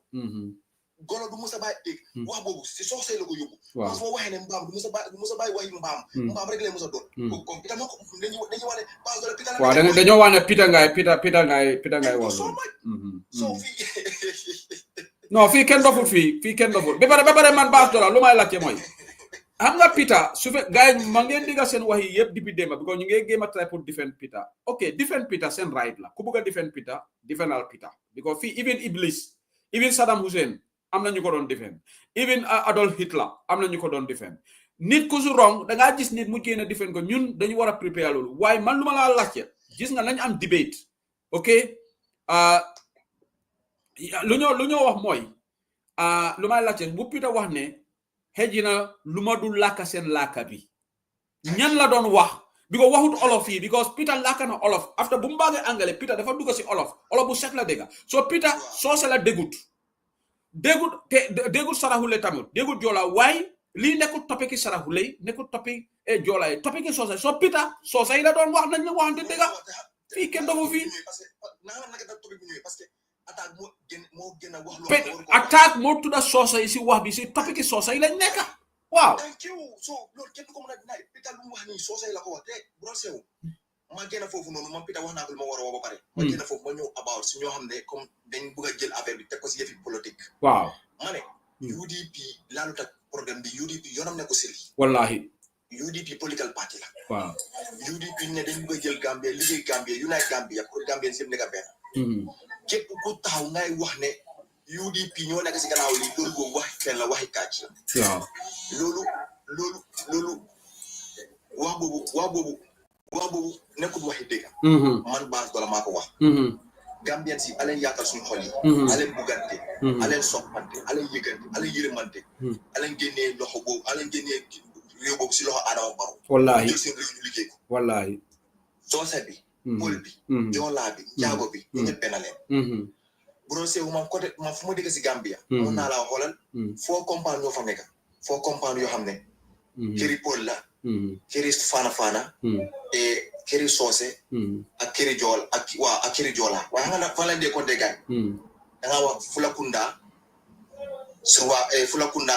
golo du musa bay egg wax boobu si soo see la ko yóbbu parce que waxee ne mbaam du musa bay waxi mbaam rek lay musa doon comme pita moo ko dañuy wax ne baa golo pita waaw dañoo wax ne pita ngay wax so fii non fii kenn doful ba pare man baas dola lu may laajte mooy xam nga pita su fe gars yi ma ngeen digga seen wax yi yëpp depuis démb because ñu ngi géem a try pour defend pita ok defend pita seen right la ku bëgg a defend pita defendal pita because fii even Iblis even Saddam Hussein am na ñu ko doon defend even Adolf Hitler am na ñu ko doon defend nit ku su wrong da ngaa gis nit mu génn defend ko ñun dañu war a prepare loolu waaye man lu ma laa laajte gis nga nañ am debate ok lu ñoo wax mooy lu may laajte bu pita wax ne xëj na lu ma dul làkka seen làkka bi ñan la doon wax because waxut olof yi because pita làkka na olof after bu mu baagee anglais pita dafa dugg si olof bu set la dégga so pita soose la déggut saraxule tamit déggut joola waaye lii nekkul topiki saraxule nekkul topic joola yi topiki soose so pita soose yi la doon wax nañ la waxante dégga fii kenn dofu fii attaque moo tudda soosa yi si wax bi si topiki soosa yi lañ nekk waaw thank you so loolu kenn ko mën a dinaay pita lu mu wax nii soosa yi la ko wax te bro sew ma génn foofu noonu man pita wax naa ko li ma war a wax ba pare ma génn foofu ma ñëw about si ñoo xam ne comme dañ bëgg a jël affaire bi teg ko si yëfi politique waaw ma ne UDP laalu tak programme bi UDP yoonam ne ko siri wallahi UDP political party la waaw UDP ne dañ bëgg a jël Gambia liggéey Gambia unite Gambia pour Gambien si nekk benn képp ku taxaw ngay wax ne UDP ñoo nekk si gannaaw lii loolu boobu waxi fenn la waxi kàcc la waaw loolu wax boobu nekkul waxi dëgg man baas dola maa ko wax Gambien si aleen yaatal suñu xol yi aleen buggante aleen soppante aleen yëgante aleen yërëmante aleen génnee loxo boobu aleen génnee réew boobu si loxo Adama Barrow wallahi jël seen réew ñu liggéey ko wallahi soose bi pël bi joolaa bi jaago bi ñëpp benn leen bu doon seewu man côté man fu ma dëkk si Gambia mën naa laa xoolal foo compagnie ñoo fa nekk foo compagnie yoo xam ne këri pël la këri faana et këri soose ak këri jool ak këri joolaa waaye xam nga nag fan lañ dee compté gaay da ngaa wax Fulakunda suwa fula kunda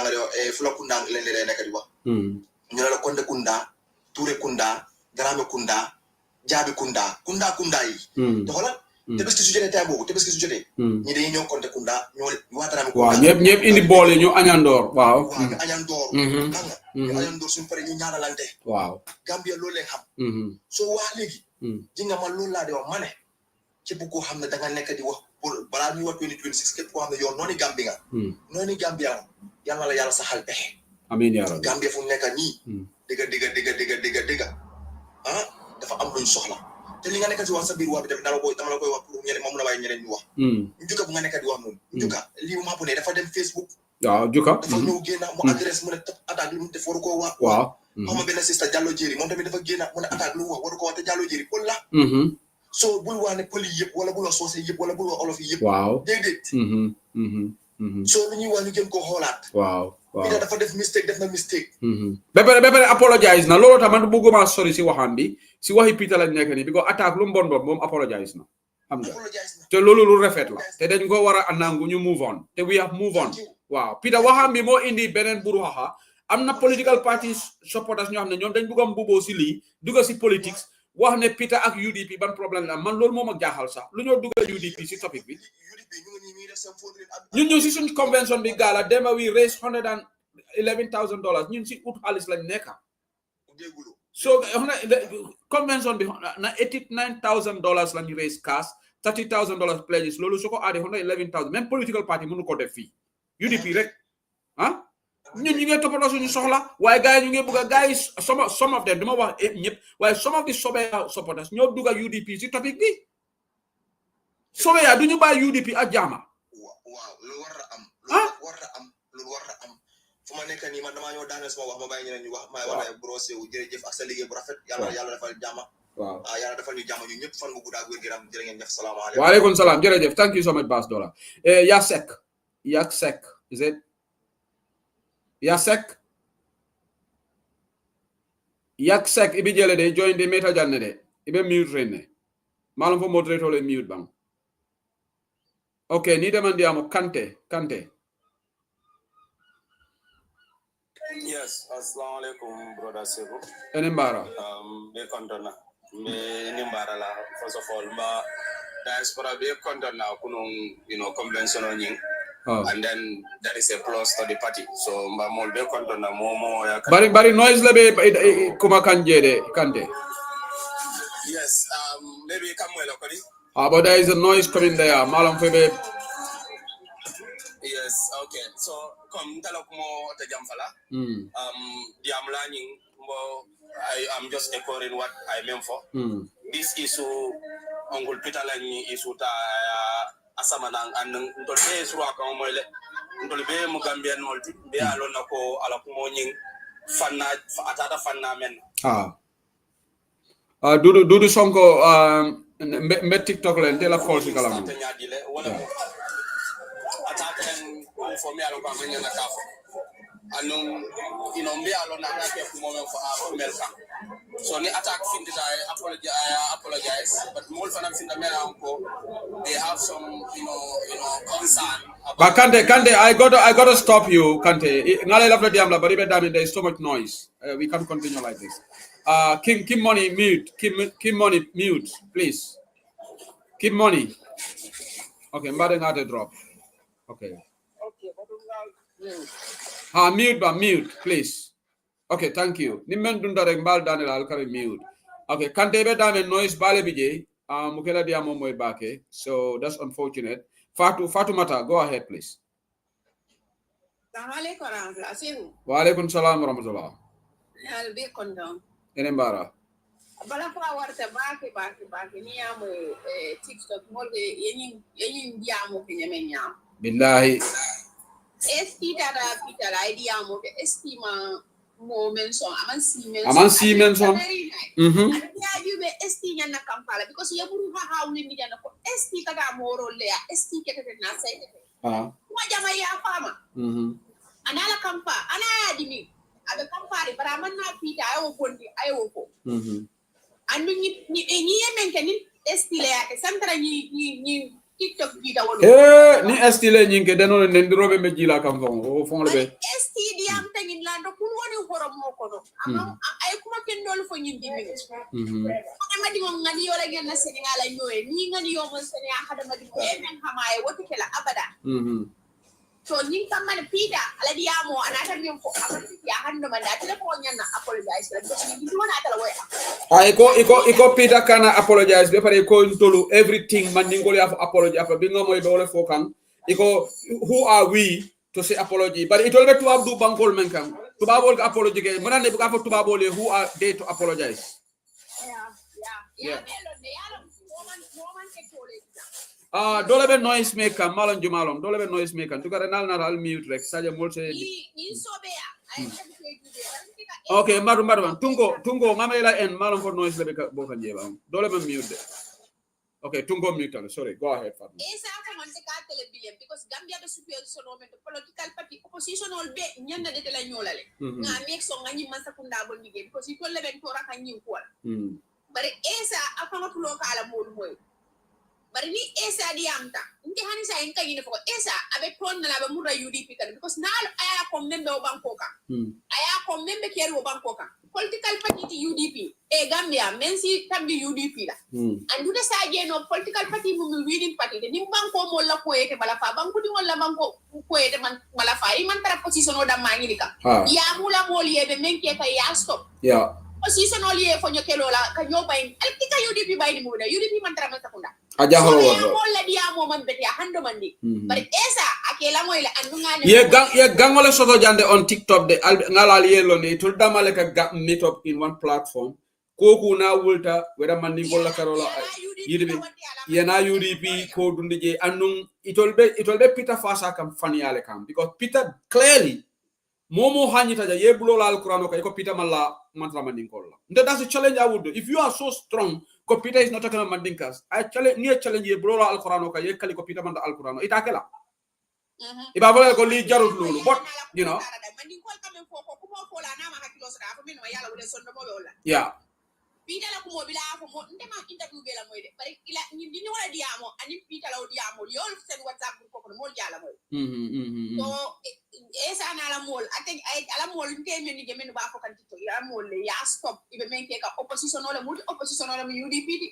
lele nek di wax ñu la konde kunda touré kunda drame kunda jaabi kunda yi to xola Tabaski su jotee tay boobu Tabaski su jotee ñi dañuy ñëw konte kunda ñoo waataraam ko waaw ñëpp indi boole ñu añandoor waaw ñu añandoor ñu añandoor suñu pare ñu ñaanalante waaw Gambia loolu leen xam soo wax léegi ji nga man loolu laa di wax ma ne képp koo xam ne da nga nekk di wax pour balaa ñuy wax 2026 képp koo xam ne yow noonu Gambia yàlla la yàlla saxal pexe amiin yaa rabbi Gambia fu mu nekk nii dëgg dafa am luñ soxla te li nga nekk di wax sa biir wax bi tamit dama la koy wax pour ñeneen moom la waaye ñeneen ñu wax njuka bu nga nekk di wax noonu njuka lii maa bu ne dafa dem Facebook waaw juka dafa ñëw génn mu adresse mu ne attaque lu mu def waru koo wax waaw xam nga benn sista Jallo Jéeri moom tamit dafa génn mu ne attaque lu mu wax waru koo wax te Jallo Jéeri pël la soo bul wax ne pël yi yëpp wala bul wax soose yëpp wala bul wax olof yi yëpp waaw déedéet soo lu ñuy wax ñu gën koo xoolaat waaw Peter dafa def na mistake ba pare apologize na loolu tax man bëgguma sori si waxam bi si waxi Peter lañ nekk nii bi ko attaque lu mu bon moom apologize na xam nga te loolu lu rafet la te dañ ko war a nangu ñu move on te we have move on waaw Peter waxam bi moo indi beneen buru xaxa am na political parties supporters ñoo xam ne ñoom dañ bëgg a mbuboo si lii dugga si politics wax ne Peter ak UDP ban problème la man loolu moom ak jaaxal sax lu ñoo dugga UDP si topic bi ñun ñu si suñ convention bi gaala demba we raise $111,000 ñun si ut xaalis lañ nekk so convention bi na $89,000 lañ raise cash $30,000 pledges loolu su ko addee $111,000 même political party mënu ko def fii UDP rek ñun ñu ngi toppatoo suñu soxla waaye gars yi ñu ngi bëgg a gars yi some of them duma wax ñëpp waaye some of the Sobeya supporters ñoo dugg ak UDP si topic bi Sobeya du ñu bàyyi UDP ak jaama waaw loolu war na am fu ma nekk nii man damaa ñëw daaneel sama wax ma bàyyi ñeneen ñu wax may wax ne brosé wu jërëjëf ak sa liggéey bu rafet yàlla defal jàmm waaw yàlla defal ñu jàmm ñu ñëpp fan bu gudd ak wér gu yaram jërë ngeen jëf salaamaaleykum waaleykum salaam jërëjëf thank you so much Bass Dollar Yasek is it Yasek ibi jele de join de meta janne de ibe mute renne malum fo moderator le mute bang okay ni demandiamo Kante Yes, assalamu alaikum, brother Sebu. Enembara. Be kontona. Me nimbara la. First of all, ma diaspora be kontona kunung, conventional nying. And then there is a plus to the party. So ma mol be kontona momo ya. Bari noise lebe kuma kanjede Kante. Yes, maybe Kamwelo kodi. But there is a noise coming there. Malam febe. Yes, okay. So come talk more to Jamfala. The learning more. I am just echoing what I meant for. This issue, Uncle Peter Lani issue ta Asamanang and Ntolbe Sruaka Moile, Ntolbe Mugambian multi, be alonako alakumoning fanna atata fanna men. Do the song met TikTok and tell a false kalam. For me, I don't come in the cafe. And me alone, I have a moment for America. So the attack fin I apologize, but more than in the America, they have some, concern. But Kante, I gotta stop you, Kante. Ngale love the diamla, but even there is so much noise. We can't continue like this. Kim Money mute. Kim Money mute, please. Kim Money. Okay, I'm about to drop. Okay. Mute, please. Okay, thank you. Nimmen dundare mbal Daniel Alkari mute. Okay, Kante be dame noise bale bije. Mukela dia momo ibake. So that's unfortunate. Fatumata, go ahead, please. Wa alaikum salam wa rahmatullah. Albe kondom. Enembara. Bala fa warta baki ni amu TikTok molbe yenin diamo kenyamenya. Billahi. Esti dada pitala idea mo ke estima moments on aman Siemens on ya you be esti nyana kampala because ya buru ha hawli mi jana ko esti kada moro le esti kete na sai wa jama ya fama anala kampa ana adimi abe kampari bara man na pita ayo bondi ayo ko andu ni yemen kenin esti le ya santra ni TikTok video wala ni estile nyinge deno nendirobe mejila kam fon be esti diam tangin lando kun woni horom moko do ay kuma ken dol fo nyindi mi ma di ngam ngadi wala gen na Senegal ay ñoy ni ngadi yo mo Senegal hada ma di ko en hamaye wotu kala abada so ni kam man pida ala diamo anata mi ko amati ya hando man da telephone nyana apologize la ni wona atala way iko pida kana apologize be pare ko tolu everything man ni ngoli apology afa bi ngamoy be wala fokan iko who are we to say apology but it will be to abdu bankol men kam to babol apology ke man ne bu ka fa to babol who are they to apologize dole be noise maker malon jumalon dole be noise maker to gara nal al mute rek saja molse okay maru tungo ngamela en malon for noise lebe bo kan jeba dole be mute okay tungo mute sorry go ahead Fatma esa ko man se ka television because Gambia be situation o men political party opposition ol be nyanda de la nyolale nga mek so nga nyim man sakunda bol nige because ko lebe to raka nyim ko bare esa afama tulo kala mod moy bari ni esa diamta ndi hani sa en kayine fo esa abe ton na ba mura UDP kan because na aya ko membe o banko kan aya ko membe kero o banko kan political party ti UDP e Gambia mensi tambi UDP la andu de sa je no political party mu winning party de nim banko mo la ko ete bala fa banko di wala banko ko ete man bala fa I man tara position o da mangini ka ya mula mo liebe menke ka ya stop position o liye fo nyokelo la ka nyobay altika UDP bayni mu da UDP man tara man sakunda aja holo la dia mo man beti hando mandi bari esa akela moy la andu ngane ye gangole soto jande on TikTok de ngalal yelo ne tul damale ka meet up in one platform koku na wulta weda mandi bolla karola yidbe yena UDP ko dundije annun itolbe Peter Fasa kam faniyale kam because Peter clearly momo hanyita ja yebulo la alquran ko Peter malla mantra mandin kolla that's a challenge I would do if you are so strong ko Peter is not talking about Mandinkas I challenge ye bro alquran ko ye kali ko Peter manda alquran ita kala iba bole ko li jarut lulu but you know mandin kol kam fo ko ko ko la na ma hakilo sa ko min ma yalla wala sonno mo wala yeah Peter la ko mo bila ko mo ndema interview be la moy de bari ila ni ni wala diamo ani Peter la diamo yol sen WhatsApp ko ko mo jala moy so esa na la mol ate ay ala mol ngeme ni gemen ba ko kan tito ya mol le ya stop ibe menke ka opposition wala multi opposition wala UDP di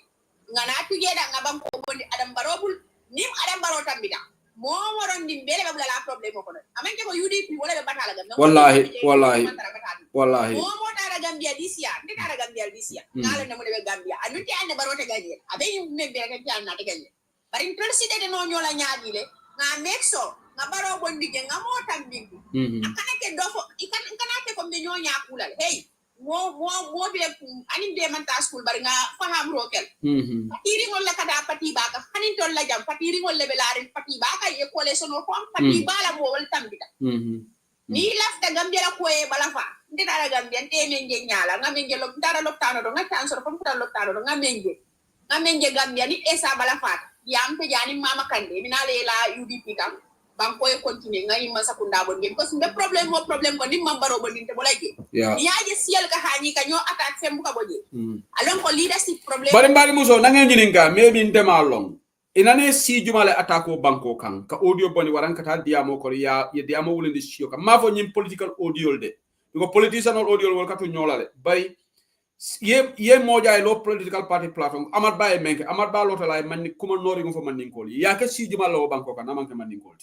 ngana tugeda ngabam ko bondi adam barobul nim adam baro tambida mo waron dim bele babula la problème ko amenke ko UDP wala be batala gam wallahi mo tara Gambia disia ndi tara Gambia disia ngala ne mo de Gambia anu ti ande baro te gagne abe yum membe ga janna te gagne bari intensité de no nyola nyaadi le nga mexo nga baro bondi ge nga mo tambingu akana ke dofo ikana ke ko me nyonya kulal hey mo bile ani de man ta school bari nga faham rokel patiri ngol la kada pati baka hanin tol la jam patiri ngol le belare pati baka e ko le sono ko pati bala mo wal tambita ni lafta Gambia la ko e bala fa ndara Gambia teme nge nyala nga menje lo ndara lo tano do nga chansor ko futa lo tano do nga menje Gambia ni esa bala fa yampe jani mama kande minale la UDP kam banko e continue ngani masa kunda bon ngem ko sumbe problème ko nim mambaro bon inte bolake yaaje siel ka hani ka nyo attaque fem ka boje alon ko leadership problème bari mbari muso na ngeen jininga maybe ndema long inane si jumale attaque banko kan ka audio boni waran kata diamo ko ya diamo wulindi sio ka mafo nyim political audio de ko politician audio wol ka to nyolale bari ye moja lo political party platform amad baye menke amad ba lota lay man kuma nori ngo fo man ninkol ya ka si juma lo banko kan amanke man ninkol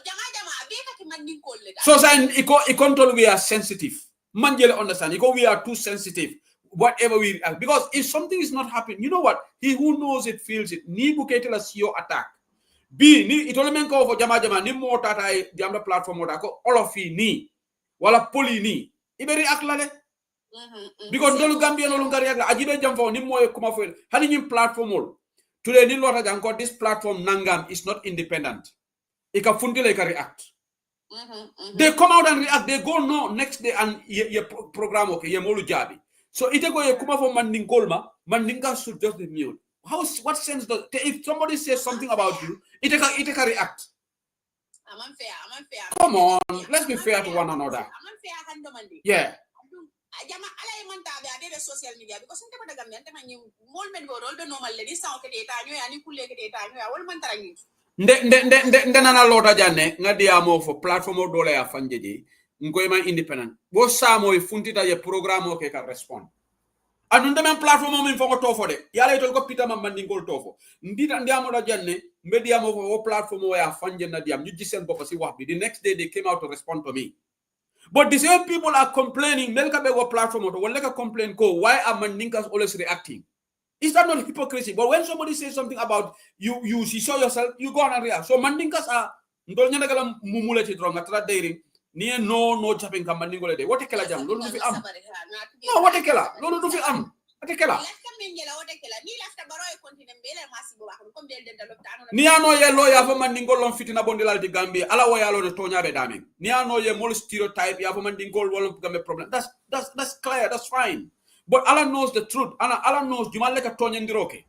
jama be ka ke man ninkol le so say control we are sensitive man jele understand we are too sensitive whatever we because if something is not happening you know what he who knows it feels it ni bukete la sio attack bi ni itole men ko fo jama ni mo tata ay jamda platform mo da ko olofi ni wala poli ni iberi aklale because dolu Gambia no ngari ak ajibe jam fo ni moy kuma fo hani nyim platform ol today ni lota jang ko this platform nangam is not independent e ka fundile ka react they come out and react they go no next day and ye program okay ye molu jabi so ite go ye kuma fo mandinka should just be mute what sense does if somebody says something about you ite ka react I'm unfair come on let's be fair to one another I'm unfair hando mandi yeah jama ala e man tabe ade social media because nte ko daga men tema nyi mol men bo rol be normal le di saw ke ta nyo ani kulle ke ta nyo wol man tarangi nde nana lota janne ngadi amo fo platform dole ya fanjeje ngoy man independent bo samo e funtita ye programme ke ka respond anunde men platform min fongo tofo de yala itol ko pita man mandingol tofo ndita ndiamo da janne mbedi amo fo platform ya fanje na diam ñu gisen bop ci wax bi the next day they came out to respond to me. But the same people are complaining, Melka Bego platform, or like complain, why are Mandinkas always reacting? Is that not hypocrisy? But when somebody says something about you show yourself, you go on and react. So Mandinkas are, no chopping Mandingo. What a killer jam? No, what a killer? No, do am. What a killer? Niano ye lawyer for Mandingo long fit in a bondal de Gambia, Alawayalo de Tonya Bedaming. Niano ye more stereotype, you have a Mandingo won't become a problem. That's clear, that's fine. But Alan knows the truth. Alan knows Jumaleka Tonya Ndiroke.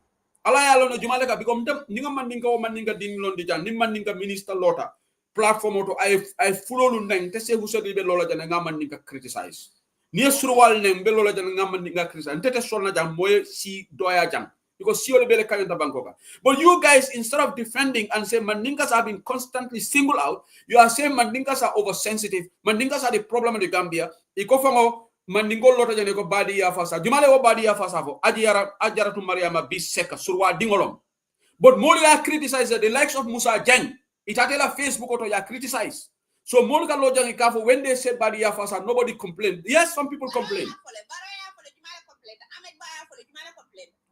Alayalo no Jumaleka become them Ninga Mandinga Ding Londijan, Nimandinga Minister Lota. Platform to I follow Nang, Tesse who said the Lola and Mandinga criticize. Near Surwal Nang, Belola and Mandinga criticize, and Tete Sona Jam Moye si Doya Jam. Because she only be the kind of Bangkok. But you guys, instead of defending and say Mandinkas have been constantly singled out, you are saying Mandinkas are oversensitive. Mandinkas are the problem of the Gambia. Ikofango Mandingo Lota Janeko Badi Yafasa. Jumale o Badi Yafasa. Ajara to Mariama Biseka Surwa Dingolom. But Molia criticized the likes of Musa Jan. It atela Facebook or ya criticize. So Monica Lojang Ikafo, when they said Badi Yafasa, nobody complained. Yes, some people complain.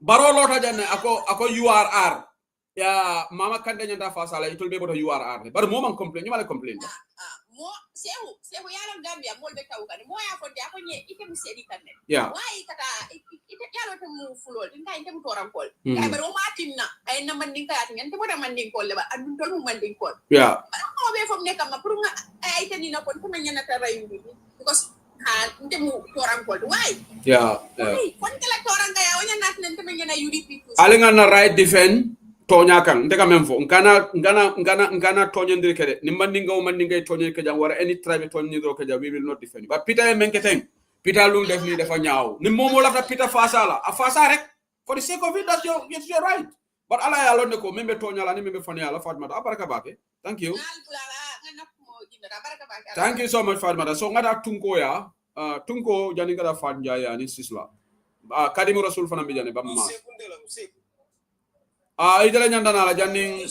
Baro lota janne ako URR ya mama kande nyanda fasala it will be about URR but mo man complain you mala complain mo sehu yala Gambia mo be tawkan mo ya ko de ako nye ite mu sedi kanne yeah why kata ite yalo te mu fulol dinga inte mu toran kol kay baro matinna ay na Mandinka yat ngente mo da Mandinka kol ba andun tol mu Mandinka kol yeah mo be fam nekam ma pour nga ay ite ni na ko ko nyana ta rayu because inte mu toran kol why yeah kon kala toran ga ya wonya nat nente me ngena UDP alinga na right defend tonya kan ndeka memfo ngana tonyendir kede ni mandinga tonyen ke jam wara any tribe tonyendir ke jam we will not defend but Peter menketen Peter lu def ni dafa ñaaw ni momo la Peter fasala a fasa rek for the sake of it that's your right but ala ya londe ko membe tonya la ni membe fone ala Fatmata abaraka bake thank you so much Fatmata so ngada tunko ya tunko jani ngada Fatja ya ni sisla kadimu rasul fana be jani bamma idala nyandana la janning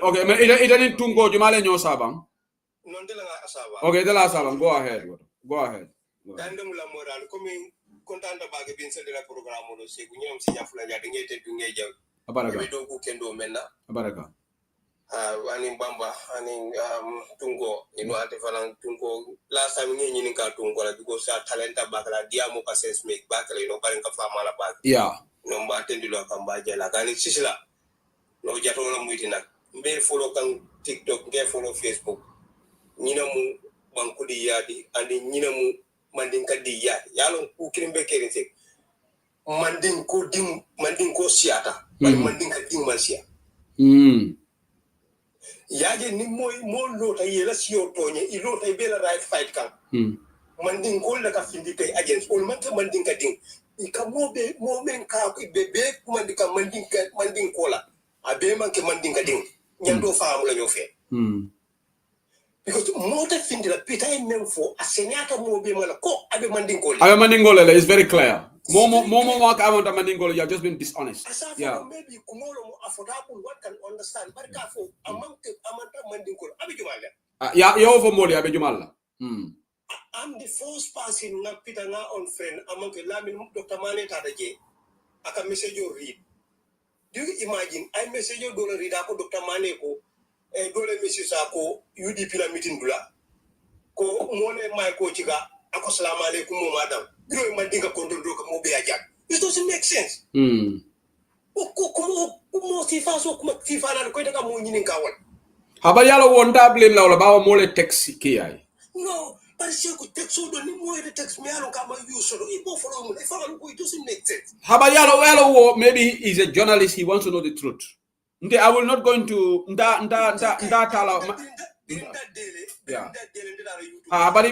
okay mais idani tungo jumale nyo sabang non de la asaba okay de la sabang go ahead dandam la moral comme contanda baage bin se de la programme no se ñom si yafula ja de ngete du ngay jaw abaraka do ko kendo menna abaraka ani bamba ani tungo ino ate falan tungo last time ngi ni ka tungo la because sa talenta bakala diamo ka sense make bakala ino baren ka fama la bak yeah no mba tendilo ka mbaje la kani sisila no jato la muiti nak mbe follow kan TikTok nge follow Facebook ñina mu banku di yadi andi ñina mu Mandinka di yadi yalo ku kirimbe kere sek Mandinko siata bal Mandinka ding man sia yaje ni moy mo lota yela siyo toñe i lota bela right fight kan Mandinko la ka findi tay agents ol man ka Mandinka ding i ka mo men ka be Mandinka Mandinko la abe man ke Mandinka ding ñando faamu la ñoo fe because mo ta findi la pita même fo asenyata mo be mala ko abe Mandinko la is very clear Momo walk out of Mandingo, you have just been dishonest. Yeah. Maybe Kumolo affordable one can understand, but for among Mandingo, Abijumala. Yeah, you're over Moli, Abijumala. I'm the first person na Peter na on friend among the Lamin Dr. Mane Tadaje. I can message you read. Do you imagine? I message you don't read ako Dr. Mane ko, dole message ako UDP la meeting dula. Ko mone my coachiga, ako salam alaikum madam. Mandinka control ka mo be ajak. It doesn't make sense. Kumo sifa so kuma sifa na ko daga mo nyinin kawal. Haba yalo wonda blame la bawa mole taxi kiyai. No, but she could take so do ni mo e text me alon kama use so ibo follow mo. If it doesn't make sense. Haba yalo maybe he's a journalist, he wants to know the truth. I will not go into nda tala Yeah. But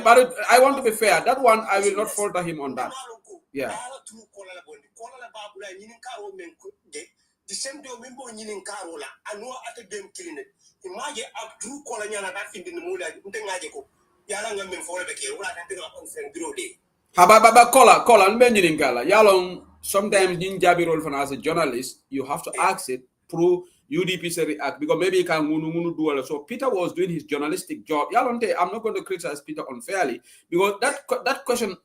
I want to be fair. That one, I will not falter him on that. Yeah. The same day, we go in Carola, and no other game killing it. Imagine up through Colonial that in the mood like Untengago. Yalang and for the care, what I think upon St. Grody. Hababa call and Benjamin Gala. Yalong, sometimes Ninjabi role for as a journalist, you have to ask it through UDP react because maybe he can do all. So Peter was doing his journalistic job. Yalonte, I'm not going to criticize Peter unfairly because that question,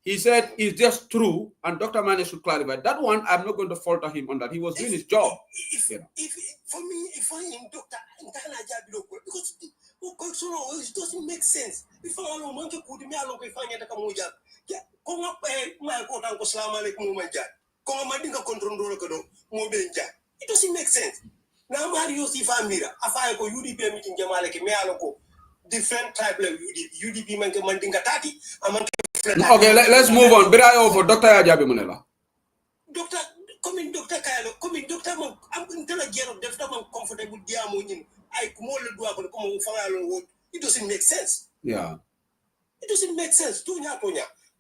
he said is just true, and Dr. Mane should clarify that one. I'm not going to falter him on that. He was doing his job. If for me, if I am Doctor because it doesn't make sense. If I don't want to put me along with Fanya Kamuja, come up my quote uncle Slam Alaikum Manja, come Mandinka control Mobenja. It doesn't make sense. Now Mario Sifamira, I go UDP meeting Jamalek Mealoko, different type of UDP Mandinka Tati, among. Okay, let's move on. Birayo for Dr. Ajabi Munela. Doctor, come in, Dr. Kailo, come in, Doctor Monk. I'm going to tell you, Dr. Monk, comfortable diamonin. I come all the way come on fire. It doesn't make sense. Yeah. It doesn't make sense. Tonya.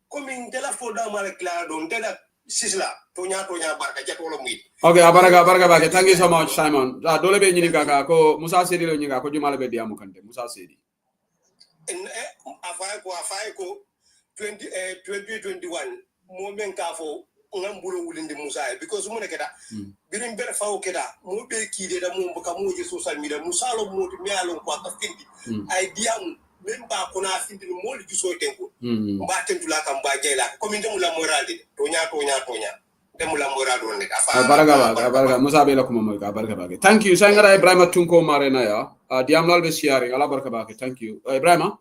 Come in, tell us for Damalekla, don't tell us Sisla, Tonya, Barka, Jatolomi. Okay, Baraka, thank you so much, Simon. Dole be Ninika, ko Musa Sedi Nika, ko Jumalabe Diamukante, Musa Sedi. And Afako. 2021 moment kafo ngamburo wulinde musa because mo nekeda birim ber fawo keda mo be kide da mo ka mo je social media musalo mo to mialo ko ka findi idea même ba ko na findi mo li juso tenko mba tentula kam ba jela ko min demula moral de tonya demula moral don ne baraka musa be la ko mo ka baraka ba thank you sangara Ibrahima Tunko Marena ya diamlal be siari ala baraka ba thank you Ibrahima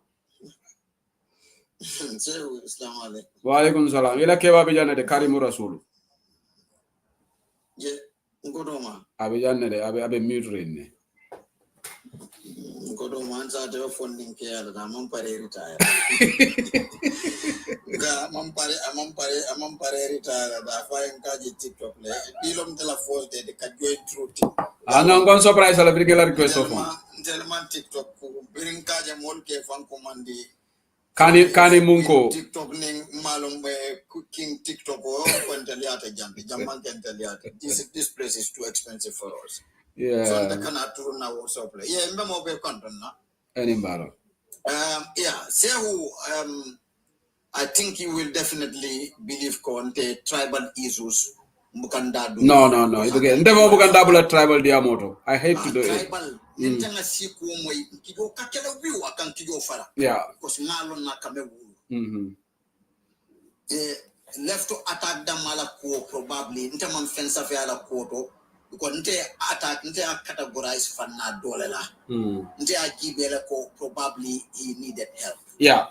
wa alaikum salam ila keba be janade karimu rasul je ngodoma abe janade abe mutren ngodoma anza de funding ke ala da man pare retire ga man pare retire da fa en kaji TikTok le bilom de la force de ka join through ana ngon surprise ala bi la request of man TikTok ko birin kaje mon ke fan commandi Kani munko TikTok ning malum cooking TikTok or kwenteliata jamman kwenteliata. This place is too expensive for us. Yeah. So the cannot run now also play. Yeah, mbemo be content na. Anybaro. Yeah, so I think you will definitely believe conte tribal issues mukanda do. No. Ndemo mukanda bula tribal diamoto. I hate to do it. Tribal Nintanga siku mo kigo kakela wiwa kan kigo fara. Yeah. Because malo na kame wulu. Left to attack them ala ko probably nte man fensa fe ala ko to because nte attack nte categorize fanna dole la. Nte agibele ko probably he needed help. Yeah.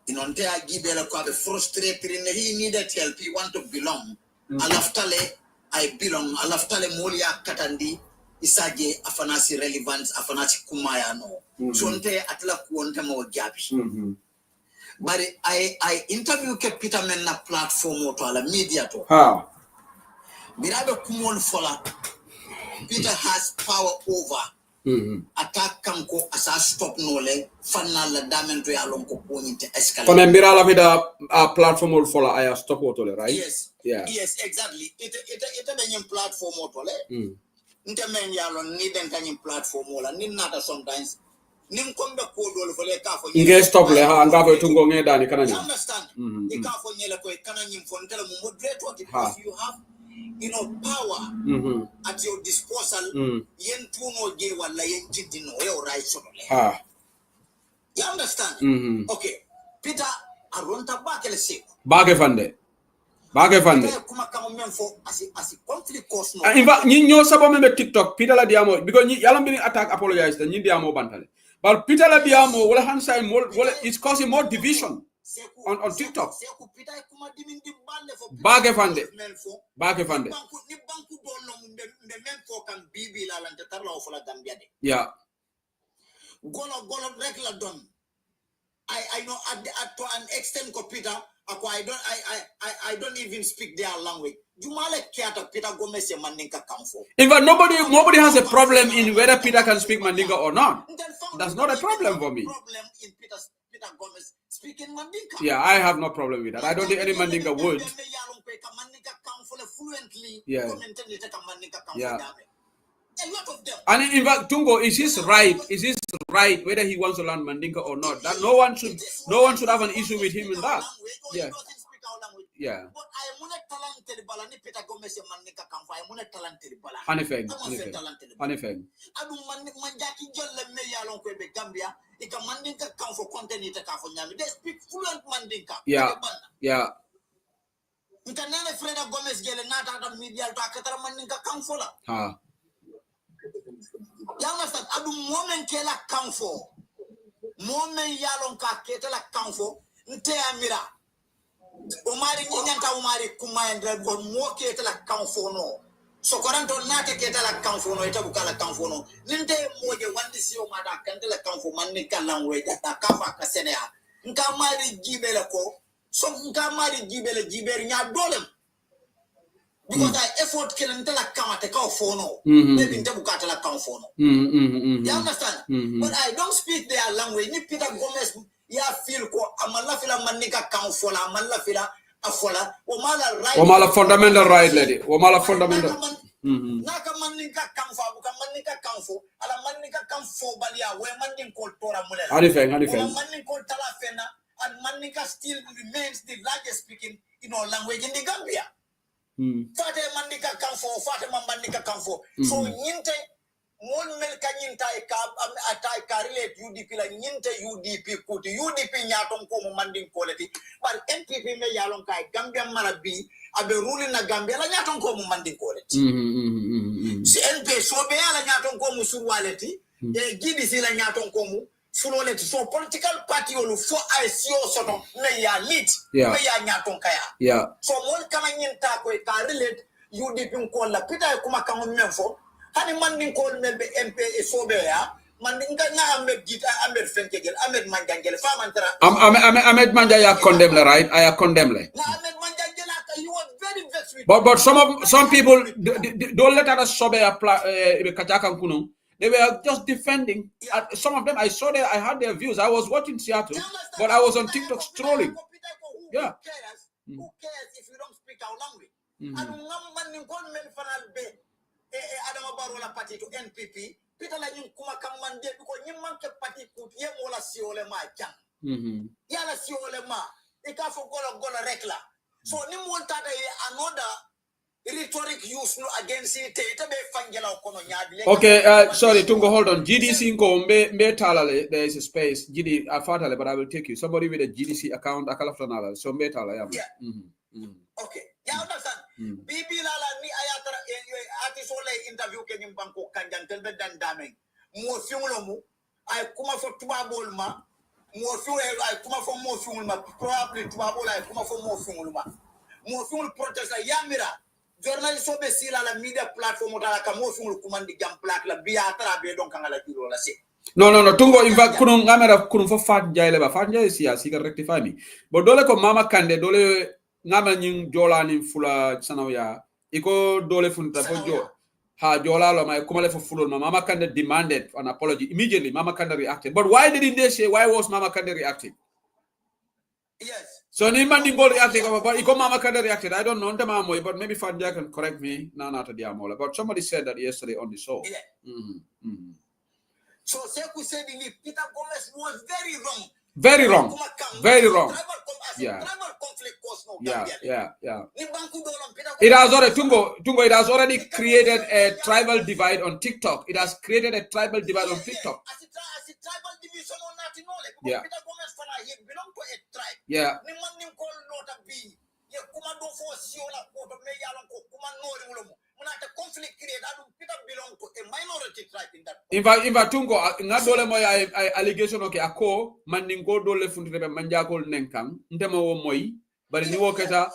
Nte agibele ko be frustrated he needed help. He want to belong. Alaftale I belong. Alaftale molia katandi. Isaje afanasi relevance afanasi kumaya no so nte atla kuonte mo gabi but I interview ke Peter men na platform to ala media to birabe kumol fola Peter has power over attack kanko asa stop no le fanna la damento ya lonko ponite escalate comme birala vida platform ol fola aya stop otole right yes exactly it a platform otole Ntemen yalo ni den kany platform wala ni nata sometimes nim kombe ko dol fele ka fo nge stop le ha nga fo tungo nge dani kana you understand e ka fo nyele ko kana nyim fo ntela mo moderator because you have power at your disposal yen tuno je wala yen jidino e right so le you understand okay Peter aronta bakele se Bage fande. Kuma kama memfo asi conflict cause no. In fact, ñi sabo meme TikTok Peter la diamo because ñi yalla mbiri attack apologize ñi diamo bantale. But Peter la diamo wala hansa more wala it's causing more division on TikTok. Bage fande. Ni banku do no mbe memfo kan bibi la lante tarla o fola Gambia de. Yeah. Golo rek la don. I know at to an extent ko Peter I don't even speak their language. In fact, nobody has a problem in whether Peter can speak Mandinka or not. That's not a problem for me. Peter Gomez speaking Mandinka. Yeah, I have no problem with that. I don't think any Mandinka would. Yeah. Yeah. A lot of them. And in fact, Tungo, is this right? Is this right whether he wants to learn Mandinka or not? That no one should have an issue with him in that. Yeah. Yeah. But I am not talented balani Peter Gomez Mandinka kamfo. I am not talented bala. Anything. Adu manjaki jolle me yalon ko be Gambia. Ika Mandinka kamfo content ita kafo nyami. They speak fluent Mandinka. Yeah. Yeah. Ntanene Freda Gomez gele nata da media to akatara Mandinka kamfo la. Ha. You understand? Adu moment kela kamfo. Moment yalon ka ketela kamfo. Nte amira. Umari nyanta umari kumaendra go mo ketela kamfo no. So koranto nate ketela kamfo no ita bukala kamfo no. Ninte moje wandi sio mada kantela kamfo Mandinka language ta kafa kasenea. Nka mari jibele ko. So nka mari jibele nya dolem. Because I effort killing the kamate ka fono. Maybe nte bukata la kamfo no. You understand? But I don't speak their language. Ni Peter Gomez ya feel ko amala fila Mandinka kamfo la amala fila afola omala right. Omala fundamental right lady. Omala fundamental. Naka Mandinka kamfo buka Mandinka kamfo ala Mandinka kamfo balia we Mandinka tora mulela. Anything. Mandinka tala fena and Mandinka still remains the largest speaking language in the Gambia. Fate Mandinka kamfo, Fatima Mandinka kamfo. So nyinte mon melka nyinta atai ka relate UDP la nyinte UDP kuti UDP nyaton ko mo Mandinka koleti but MPP me yalon kai Gambia marabi abe ruling na Gambia la nyaton ko mo Mandinka koleti. Si NP so be ala nyaton ko mo surwaleti GDC la nyaton ko mo fuloleti. So political party olu fo ICO soto me ya lit me ya nyaton kaya. Yeah. So mon kama nyinta ko ka relate UDP ko la pita kuma kama memfo hani Mandinka ko melbe MP so be ya Mandinka na Ahmed Gita Ahmed Fenkegel Ahmed Manjangel famantara Ahmed Manja condemn le right? I condemn le. na Ahmed Manjangel you are very vexed with But some people don't let us sobe kachaka kuno. They were just defending. Some of them I saw there. I had their views. I was watching Seattle, but I was on TikTok strolling. Yeah. Who cares if you don't speak our language? And Mandinka men fanal be Adama Barola party to NPP. Peter la nyum kuma kamande because nyum manke party put ye mola siole ma jam. Yala siole ma. Ika fo gola rekla. So ni mo tada another rhetoric used against it. Okay, sorry, Tungo, hold on. GDC inko mbe talale. There is a space. GD fatale, but I will take you. Somebody with a GDC account, akala so mbe talale. Yeah. Okay. Yeah, understand. Bibi lala ni ayatra artist ole interview kenyum banko kanjan telbe dan dameng. Mo fiulo mu ay kuma fo tubabol ma. Mo fiulo ay kuma fo mo fiulo ma. Probably tubabol ay kuma fo mo fiulo ma. Mo fiulo protest yamira. Journalist obe sila la media platform otala kamo fungul kumandi jam plak la biya tara be don kangala juro la se. No. Tungo in fact kunun ngamera kunun fo fat jayle ba fat jayle siya sika rectify me. But dole ko mama kande dole ngama nying jola ni fula sanoya iko dole funta fo jo ha jola lo ma kuma le fo fulo mama kande demanded an apology immediately. Mama kande reacted. But why didn't they say why was Mama Kande reacting? Yes. So ni Mandinka reacted, but iko Mama Kande reacted. I don't know, but maybe Fanja can correct me. But somebody said that yesterday on the show. Yeah. So Seku said Peter Gomez was very wrong. Very wrong. Yeah. It has already Tungo. It has already created a tribal divide on TikTok. It has created a tribal divide on TikTok. Yeah. Yeah. In fact, Tungo, ngadole mo ya allegation okay ako Mandinka dole fundire manjakol nenkang ndema wo moy but ni woketa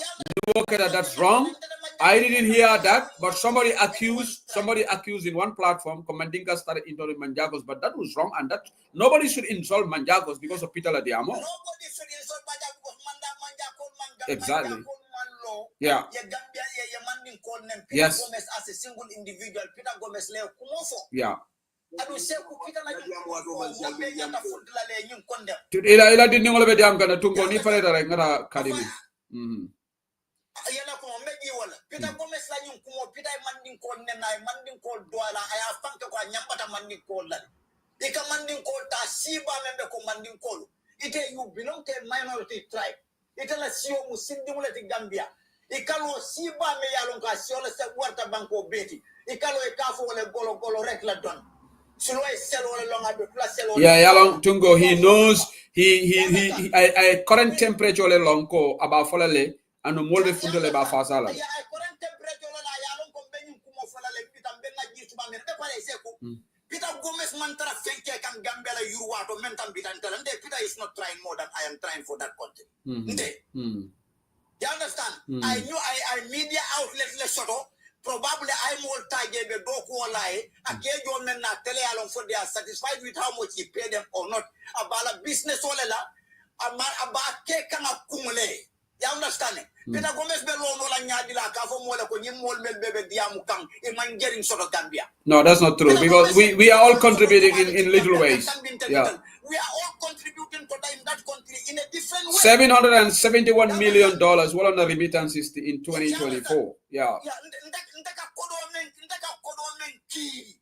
that's wrong. I didn't hear that, but somebody accused in one platform Mandinka started insulting Manjagos, but that was wrong, and that nobody should insult Manjagos because of Peter Ladiamo. Nobody should insult Manjagos because Manjagos exactly. Yeah. Yes. As a single individual, Peter Gomez leo kumofo. Yeah. Ila di ngolo be diam kana tungo ni fare dara ngara kadimi. Yana ko meji wala Peter Gomez la nyum kumo Peter mandin ko nenna mandin ko doala aya fanke ko nyambata mandin ko la ika mandin ko ta siba membe ko mandin ko ite you belong to a minority tribe ite la sio musindi mulati Gambia ikalo siba me yalon ka sio la se warta banko beti ikalo e kafo le golo rek la don silo e selo le longa be plus selo yeah yalon tungo he knows he I current temperature le lonko about folale anu molbe fundele ba fasala ya current temperature la yalon ko benyum kumo folale pitam benna jitu ba men be pare seko Peter Gomez mantara fenke kan Gambia la yurwato mentam bitantala nde Peter is not trying more than I am trying for that country you understand I knew I media outlet le soto probably I'm all target be doku online akejo men na tele alon for they are satisfied with how much he pay them or not abala business olela about ke kan akumule you understand Peter Gomez be lo la nyaadi la ka fo mole ko nyim mol mel bebe diamu kan e man getting sort of Gambia. No, that's not true because we are all contributing in little ways. Yeah. We are all contributing to that in that country in a different way. $771 million what on the remittances in 2024. Yeah. Ndaka kodo men ki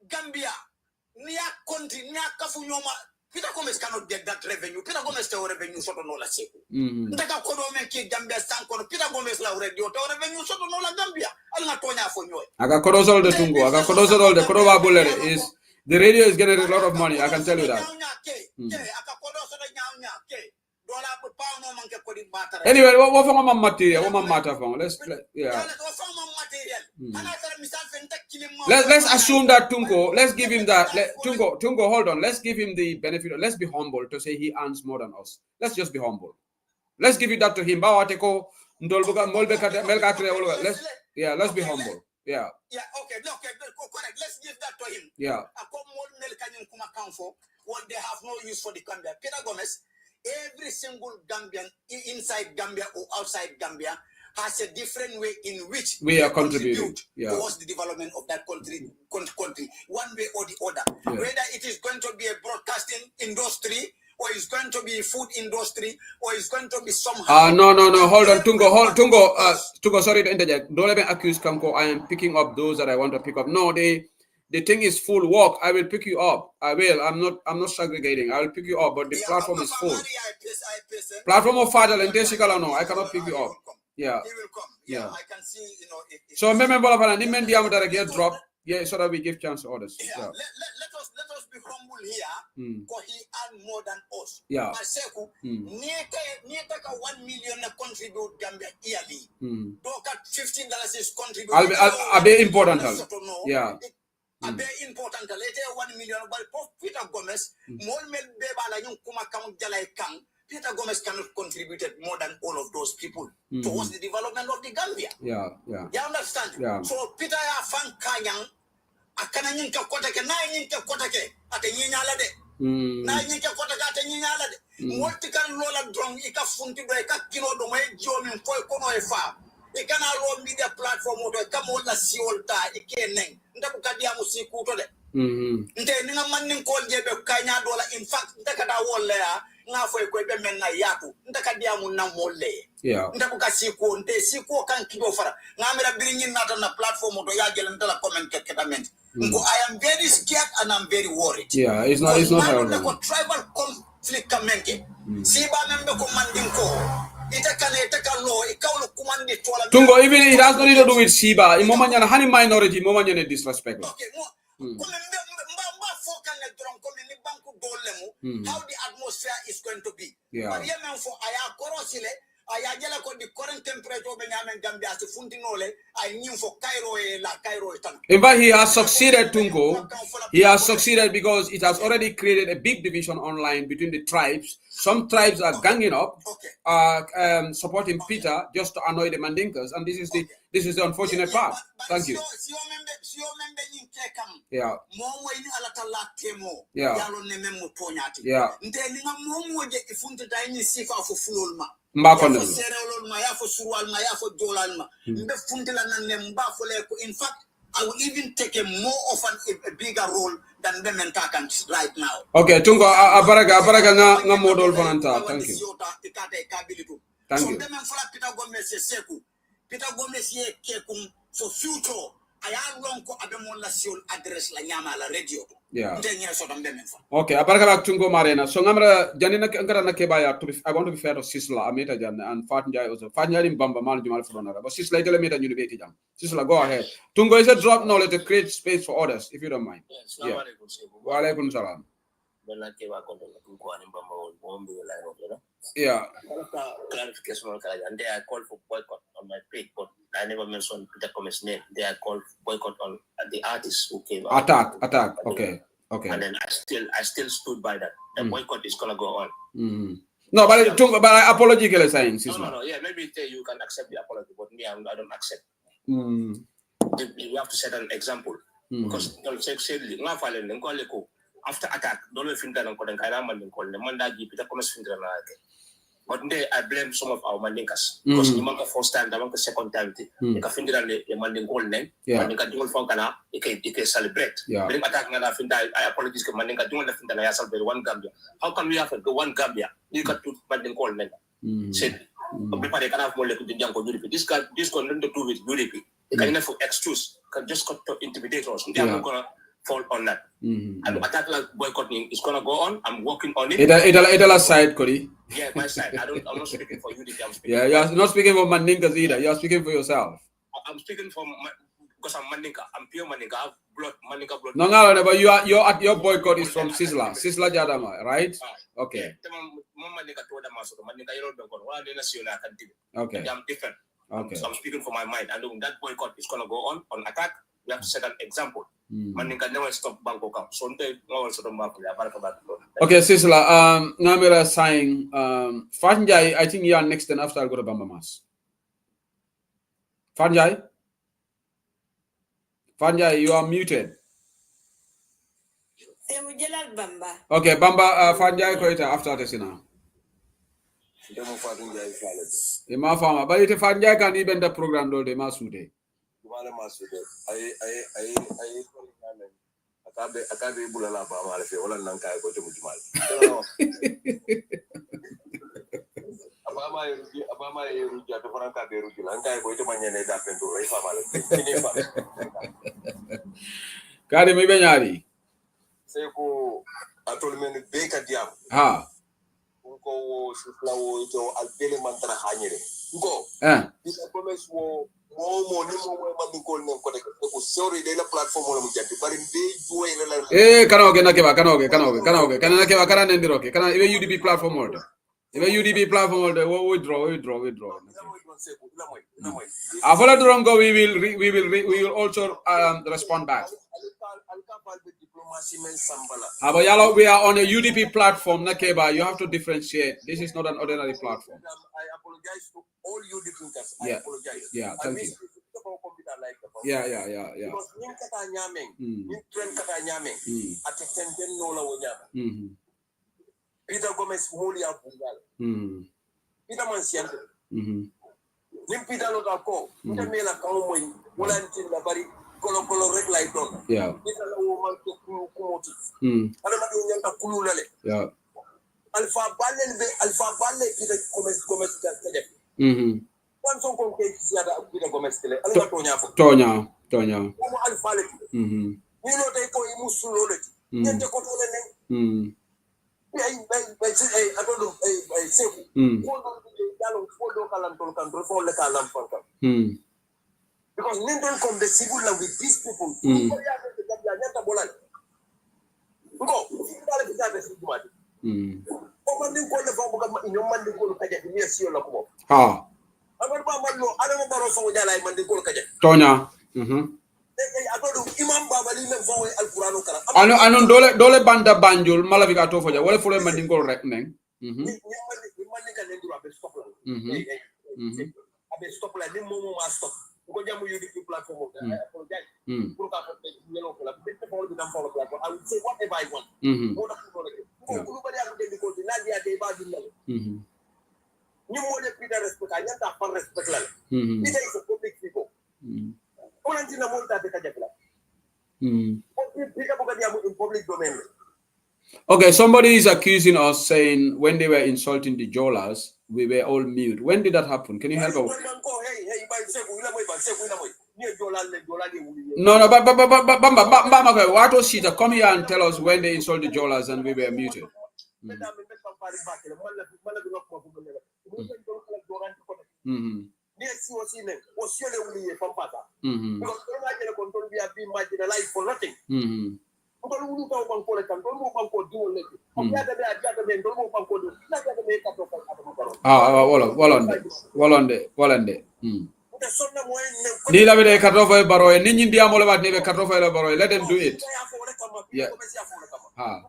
Gambia niya country niya kafu nyoma Peter Gomez cannot get that revenue. Peter Gomez te revenue soto no la seku. Ndaka kodo men ki Gambia sankono Peter Gomez la radio te revenue soto no la Gambia. Alna tonya fo nyoy. Aga kodo sol de tungo, aga kodo sol de kodo ba bulere is the radio is getting a lot of money. I can tell you that. Anyway, what from my material? What my matter from? Let's assume that Tungo. Let's give him that. Tungo, hold on. Let's give him the benefit. Let's be humble to say he earns more than us. Let's just be humble. Let's give it that to him. Let's be humble. Yeah. Yeah, okay, correct. Let's give that to him. Yeah. When they have no use for the Gambia. Peter Gomez, every single Gambian inside Gambia or outside Gambia has a different way in which we are contributing towards the development of that country, one way or the other. Yeah. Whether it is going to be a broadcasting industry, or it's going to be food industry, or it's going to be somehow. No. Hold on, Tungo. Sorry to interject. Don't let me accuse Kanko. I am picking up those that I want to pick up. No, the thing is full work. I will pick you up. I will. I'm not segregating. I will pick you up, but the platform is full. Platform of Fadal and Desikala, no, I cannot pick you up. Yeah. He will come. Yeah. I can see. So remember, that get dropped. Yeah, so that we give chance to others. Yeah. Let us be humble here, because he earned more than us. Yeah. Maseku, Nietaka 1 million contribute Gambia yearly. Doka $15 is contribute. I'll be important. Yeah. A very important. Later 1 million, but Peter Gomez, more beba la yung kumakang jalay kang. Peter Gomez cannot contribute more than all of those people towards the development of the Gambia. Yeah. You understand? Yeah. So Peter ya fan kanyang akana nyinka kotake na nyinka kotake ate nyinyala de. Na nyinka kotake ate nyinyala de. Multi kan lola drong ika funti do ika kino do mai jomi foi kono e fa. Ika na lo media platform do kamo la siolta ikeneng. Ndaku kadia musiku to de. Nte ninga manin kol jebe kanya dola in fact ndakada wolle ya nga foi ko be men na yatu ndakadia mun na molle. Yeah. Ndabuka siko nte siko kan kido fara ngamira biringi nata na platform to yagel ndala comment ketament. I am very scared and I'm very worried. Yeah, it's not tribal conflict kamenke. Siba membe ko mandinko. Tungo, even it has nothing to do with Siba. In Momanyana, honey minority, Momanyana disrespect. Okay, how the atmosphere is going to be. Yeah. But yeah, for Aya Korosile, Ayajala could the current temperature Benjamin Gambia as a Funtinole, I knew for Cairo. In fact, he has succeeded, Tungo. He has succeeded because it has already created a big division online between the tribes. Some tribes are ganging up, supporting Peter just to annoy the Mandinkas, and this is the unfortunate part. Thank you. Yeah. Yeah. mba ko non serewol ma ya fo surwal ma ya fo jolal ma mbe funtila nan ne mba fo le ko in fact I will even take a more of a bigger role than women can right now. Okay, tungo abaraga nga modol fananta. Thank you. Thank you. So women for Peter Gomez seku. Peter Gomez ye kekum for future. I am long ko abemon nation address la nyama la radio. Yeah. Okay, abaraga bak tungo marena. So ngamra janina ngara na kebaya to be, I want to be fair to Sisla Ameta Jan and Fatnjai also. Fatnjai Bamba mal Jumal Fronara. But Sisla tell me that you be jam. Sisla, go ahead. Tungo is a drop knowledge to create space for others, if you don't mind. Yes, yeah. Wa alaikum salam. Yeah. Clarification and they are called for boycott on my page, but I never mentioned Peter Gomez's name. They are called boycott on the artists who came out. Attack. Okay. And then I still stood by that. The boycott is gonna go on. No, but I apologically saying. No. Yeah, maybe you can accept the apology, but me, I don't accept. You have to set an example because after attack, don't think that I'm going to Peter Gomez. But today I blame some of our Mandinkas because the first time, the second time, the Kafindra the Mandinka name, Mandinka do for Ghana, it can celebrate. Bring attack I apologize to Mandinka doing the thing that I celebrate one Gambia. How can we have the one Gambia? You got to Mandinka name. Said, everybody can have more like the Janko UDP. This guy nothing to do with UDP. They can enough for excuse, can just cut to intimidate us. They are not gonna fall on that. And attack like boycotting is gonna go on. I'm working on it. It'll aside, Cody. Yeah, my side. I'm not speaking for UDP. I'm speaking. Yeah, you're not speaking for Mandinkas either. You're speaking for yourself. I'm speaking for because I'm Mandinka. I'm pure Mandinka. I have blood, Mandinka blood. No, but your boycott is from Sisla Jadama, right? Okay. Okay. I'm different. Okay. So I'm speaking for my mind. And that boycott is gonna go on attack. We have to set an example. Mandinka never stop Bangkok. So okay, Sisla, Namira saying Fanjai, I think you are next and after I'll go to Bambamas. Fanjai, you are muted. Okay, Bamba, Fanjai Koita after this now. Ima fama, but it Fanjai can even the program do the Masude. Akabe bulala ba ma lefe wala nan kay ko to mujumal abama e ruja to franka be ruja nan kay ko to manyane da pendo ray fa male kadi mi benyari se ko atol men be ka diam ko sifla wo to albele mantra hanyere ko bisa promise wo mo ni mo Mandinka ne ko de ko sorry de la platform mo jatti bari be joy la kanoge nakeba kana nakeba kana nendiroke kana ibe UDP platform mo ibe UDP platform mo withdraw afola durongo we will also respond back. We are on a UDP platform, Nakeba. You have to differentiate. This is not an ordinary platform. I apologize to all UDPers. Yeah. I apologize. Yeah, thank you. Yeah. Peter Gomez Molia Bungal. Peter Mansiante. Peter Logako. Peter Mela Kamoy. Volantin Labari. Kolo rek lay don. Yeah. Peter la woman to kumoti. Ana ma nyanta kululale. Yeah. Alpha Balle Peter Gomez Tele. One song ko ke siada Peter Gomez Tele. Ala tonya fo. Tonya. Mo Alpha le. Ni no tay ko imu sulo le. Nyente ko to le adodo seku. Ko do dalo ko do kalan to kan do fo le kalan fanka. Because Nindon come the civil with these people. Tonya. Anon dole banda banjul malaviga to foja wala fule Mandinka rek neng. Stop like the momo stop. Go jamu UDP platform. I apologize. I will say whatever I want. Peter respect I nyanta fan respect la Peter is a public figure ona dina mo ta ka jakla Peter buga dia in public domain. Okay, somebody is accusing us saying when they were insulting the Jolas, we were all mute. When did that happen? Can you help us? No, but what was she? Come here and tell us when they insulted the Jolas and we were muted. Ni la vede katofo baro ni nyindi amole wat ni be katofo la baro let them do it. Yeah. Ha.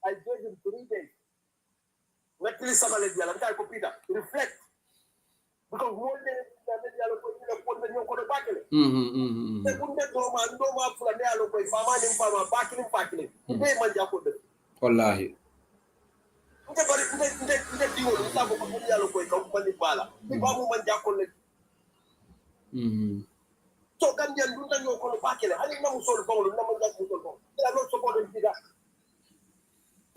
I gave him 3 days. Let me reflect. Because one day Wallahi. So Gambian do not know kono bakele. I didn't know so bolo na mo just so. They are not supporting Peter.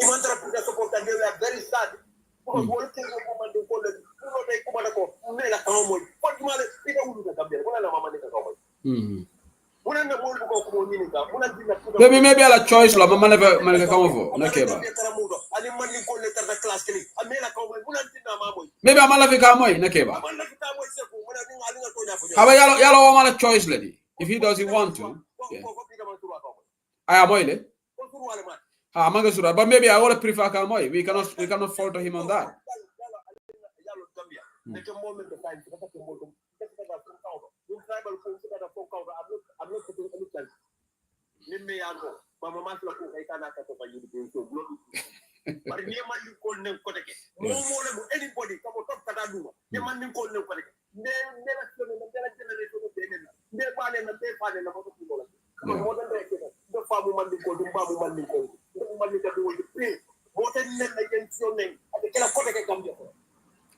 Even the Peter support and they were very sad. Because one thing the woman do call it, you know they come and go, "Mela kamo." What male Peter will do Gambia. Wala na mama nika kamo. Wala na mo ko ko ni nika. Wala dina. Maybe a choice la mama na kamo fo. Na keba. Ali man ni ko letter da class kini. Amela kamo wala dina mama. Maybe amala fi kamo na keba. Yalo want a choice lady. If he doesn't want to, yeah. I am oily. But maybe I would prefer Kamoy. We cannot fault him on that.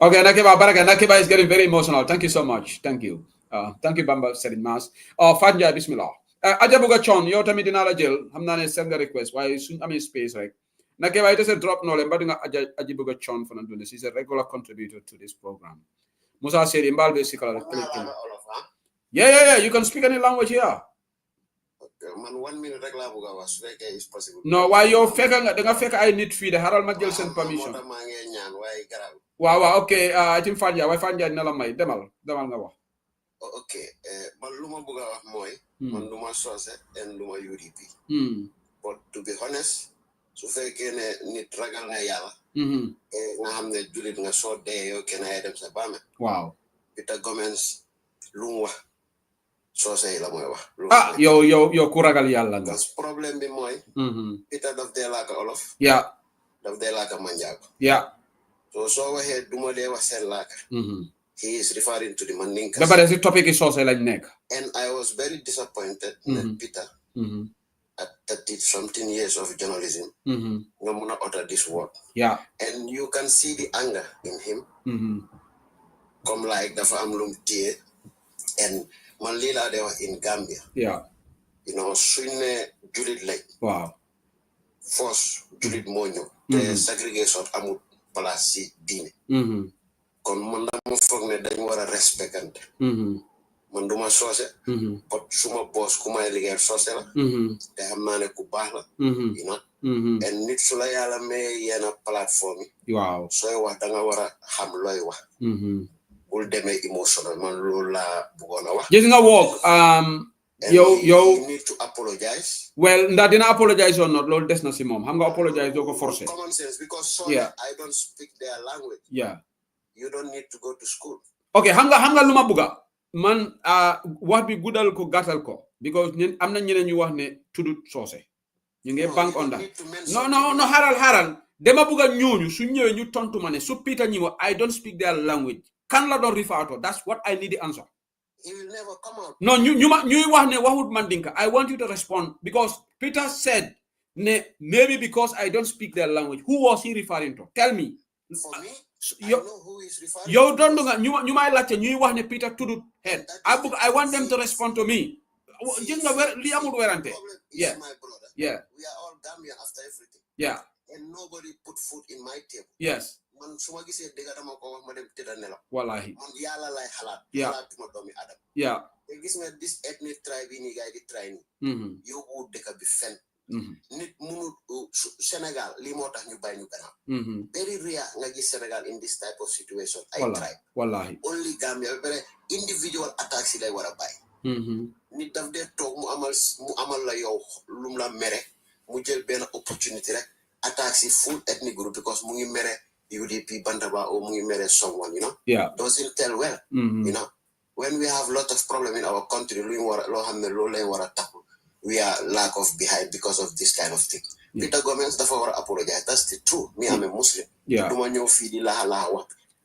Okay, Nakiba is getting very emotional. Thank you so much. Thank you. Thank you, Bamba said in mass. Fanja, bismillah. Ajabuga Chon, yo tami dinala jail. Hamnane send the request. Why soon I'm in space, right? Nakiba, it is a drop no but Ajabuga Chon for Nandunis. He's a regular contributor to this program. Musa said in Balbe Sikala. Yeah. You can speak any language here. Man, 1 minute is possible. No, why you're fake? I need feed. Haral Majel send permission. Wow, okay. I think Fanja. Why Fanja Nalamai? Demal Nawa. Okay. Man, Luma Buga Moy, man, Luma Source, and Luma UDP. But to be honest, so fake ni tragal na yala. Na hamne julit na so day yo can I them sabame. Wow. Peter Gomez Lungwa. So say la moy yo kuragal yalla. That's problem be moy. Peter daf de la ka olof. Yeah. Daf de la ka manjago. Yeah. So we had Duma de was la ka. He is referring to the Mandinka. But the topic is also like neck. And I was very disappointed that Peter, at 30-something years of journalism, no more utter this word. Yeah. And you can see the anger in him. Come like the family tear and Manlila they were in Gambia. Yeah. You know, swing Judith Lake. Wow. Force Judith Monyo. The segregation amut palasi dine. Kon man dama fogg ne dañ wara respectante man duma sosé but suma boss ku may liggéey sosé la té xam na né ku baax la you know and nit su la yalla may yena plateforme wow soy wax da nga wara xam loy wax bul démé emotional man lool la bëggona wax gis nga wok you need to apologize. Well, that didn't apologize or not. Lord, that's not Simon. I'm gonna apologize. Don't go force it. Common sense, because I don't speak their language. Yeah. You don't need to go to school. Okay, hanga luma buga. Man, what be goodal ko gatal ko because am na ñeneen ñu wax ne tudut sosé. ñu ngi bank on that. No, haral. Dema buga ñooñu su ñëwé ñu tontu mané su Peter ñi I don't speak their language. Kan la doon refer to? That's what I need the answer. he will never come out. No, you wax ne waxut Mandinka. I want you to respond because Peter said maybe because I don't speak their language. Who was he referring to? Tell me. For me, I know who is referring to. You don't know. You might like you wax ne Peter to head. I want them to respond to me. Yeah, my brother. Yeah. We are all Gambian after everything. Yeah. And nobody put food in my table. Yes. Man suma gisee dega dama ko wax ma dem tëdda nelaw. Wallahi. Man yàlla lay xalaat. Yeah. Xalaatuma doomi Adam. Yeah. Te gis nga this ethnic tribe yi ni gaay di try ni. Yóbbu dëkk bi fen. Nit mënul Sénégal lii moo tax ñu bàyyi ñu gannaaw. Very rare nga gis Sénégal in this type of situation. I tribe. Wallahi. Only Gambia ba individual attacks yi lay war a bàyyi. Nit daf dee toog mu amal la yow lum la mere mu jël benn opportunity rek attack si full ethnic group because mu ngi mere UDP Bantaba or mu ngi mere someone, you know. Yeah. Doesn't tell well. You know. When we have a lot of problem in our country, we are lack of behind because of this kind of thing. Yeah. Peter Gomez therefore apologize. That's the truth. Me, I'm a Muslim. Yeah.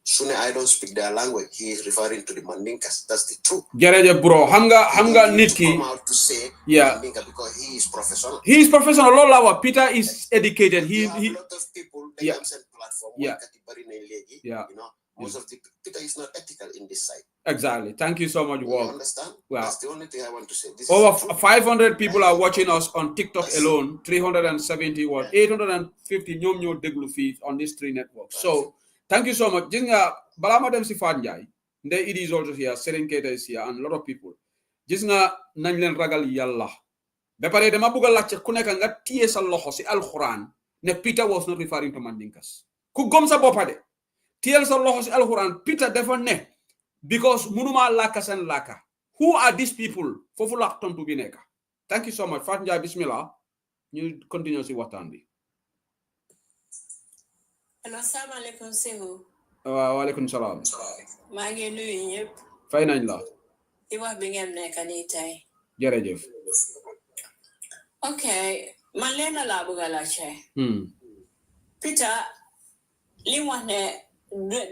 Soon I don't speak their language. He is referring to the Mandinkas. That's the truth. Jërëjëf bro. Hanga nit ki. Come out to say yeah. Mandinka because he is professional. He is professional. Lola Peter is educated. He have a lot of people they have sent platform. Yeah. Yeah. You know, most of the Peter is not ethical in this side. Exactly. Thank you so much, Walt. You understand? Wow. That's the only thing I want to say. This over 500 people are watching us on TikTok alone. 370 what? 850 ñoo déglu fii on these three networks. So thank you so much. Gis nga balaa ma dem si Fat Njie, Ndeye Idi is also here, Seren Keita is here, and a lot of people. Gis nga nañ leen ragal Yàlla. Ba pare dama bëgg a laajte ku nekk nga téye sa loxo si Alquran ne Peter was not referring to Mandinkas. Ku gom sa boppa de. Téyel sa loxo si Alquran Peter dafa ne because munuma laka sen laka. Who are these people? Fofu la tontu bi nekk. Thank you so much. Fat Njie bismillah. Ñu continue si waxtaan bi. Hello, assalamu alaikum Sehu. Wa alaikum salam. Maa ngi nuyu ñëpp. Fay nañ la. Di wax bi ngeen nekk nii tey. Jërëjëf. Okay, man leena laa bëgg a laajte. Peter, li wax ne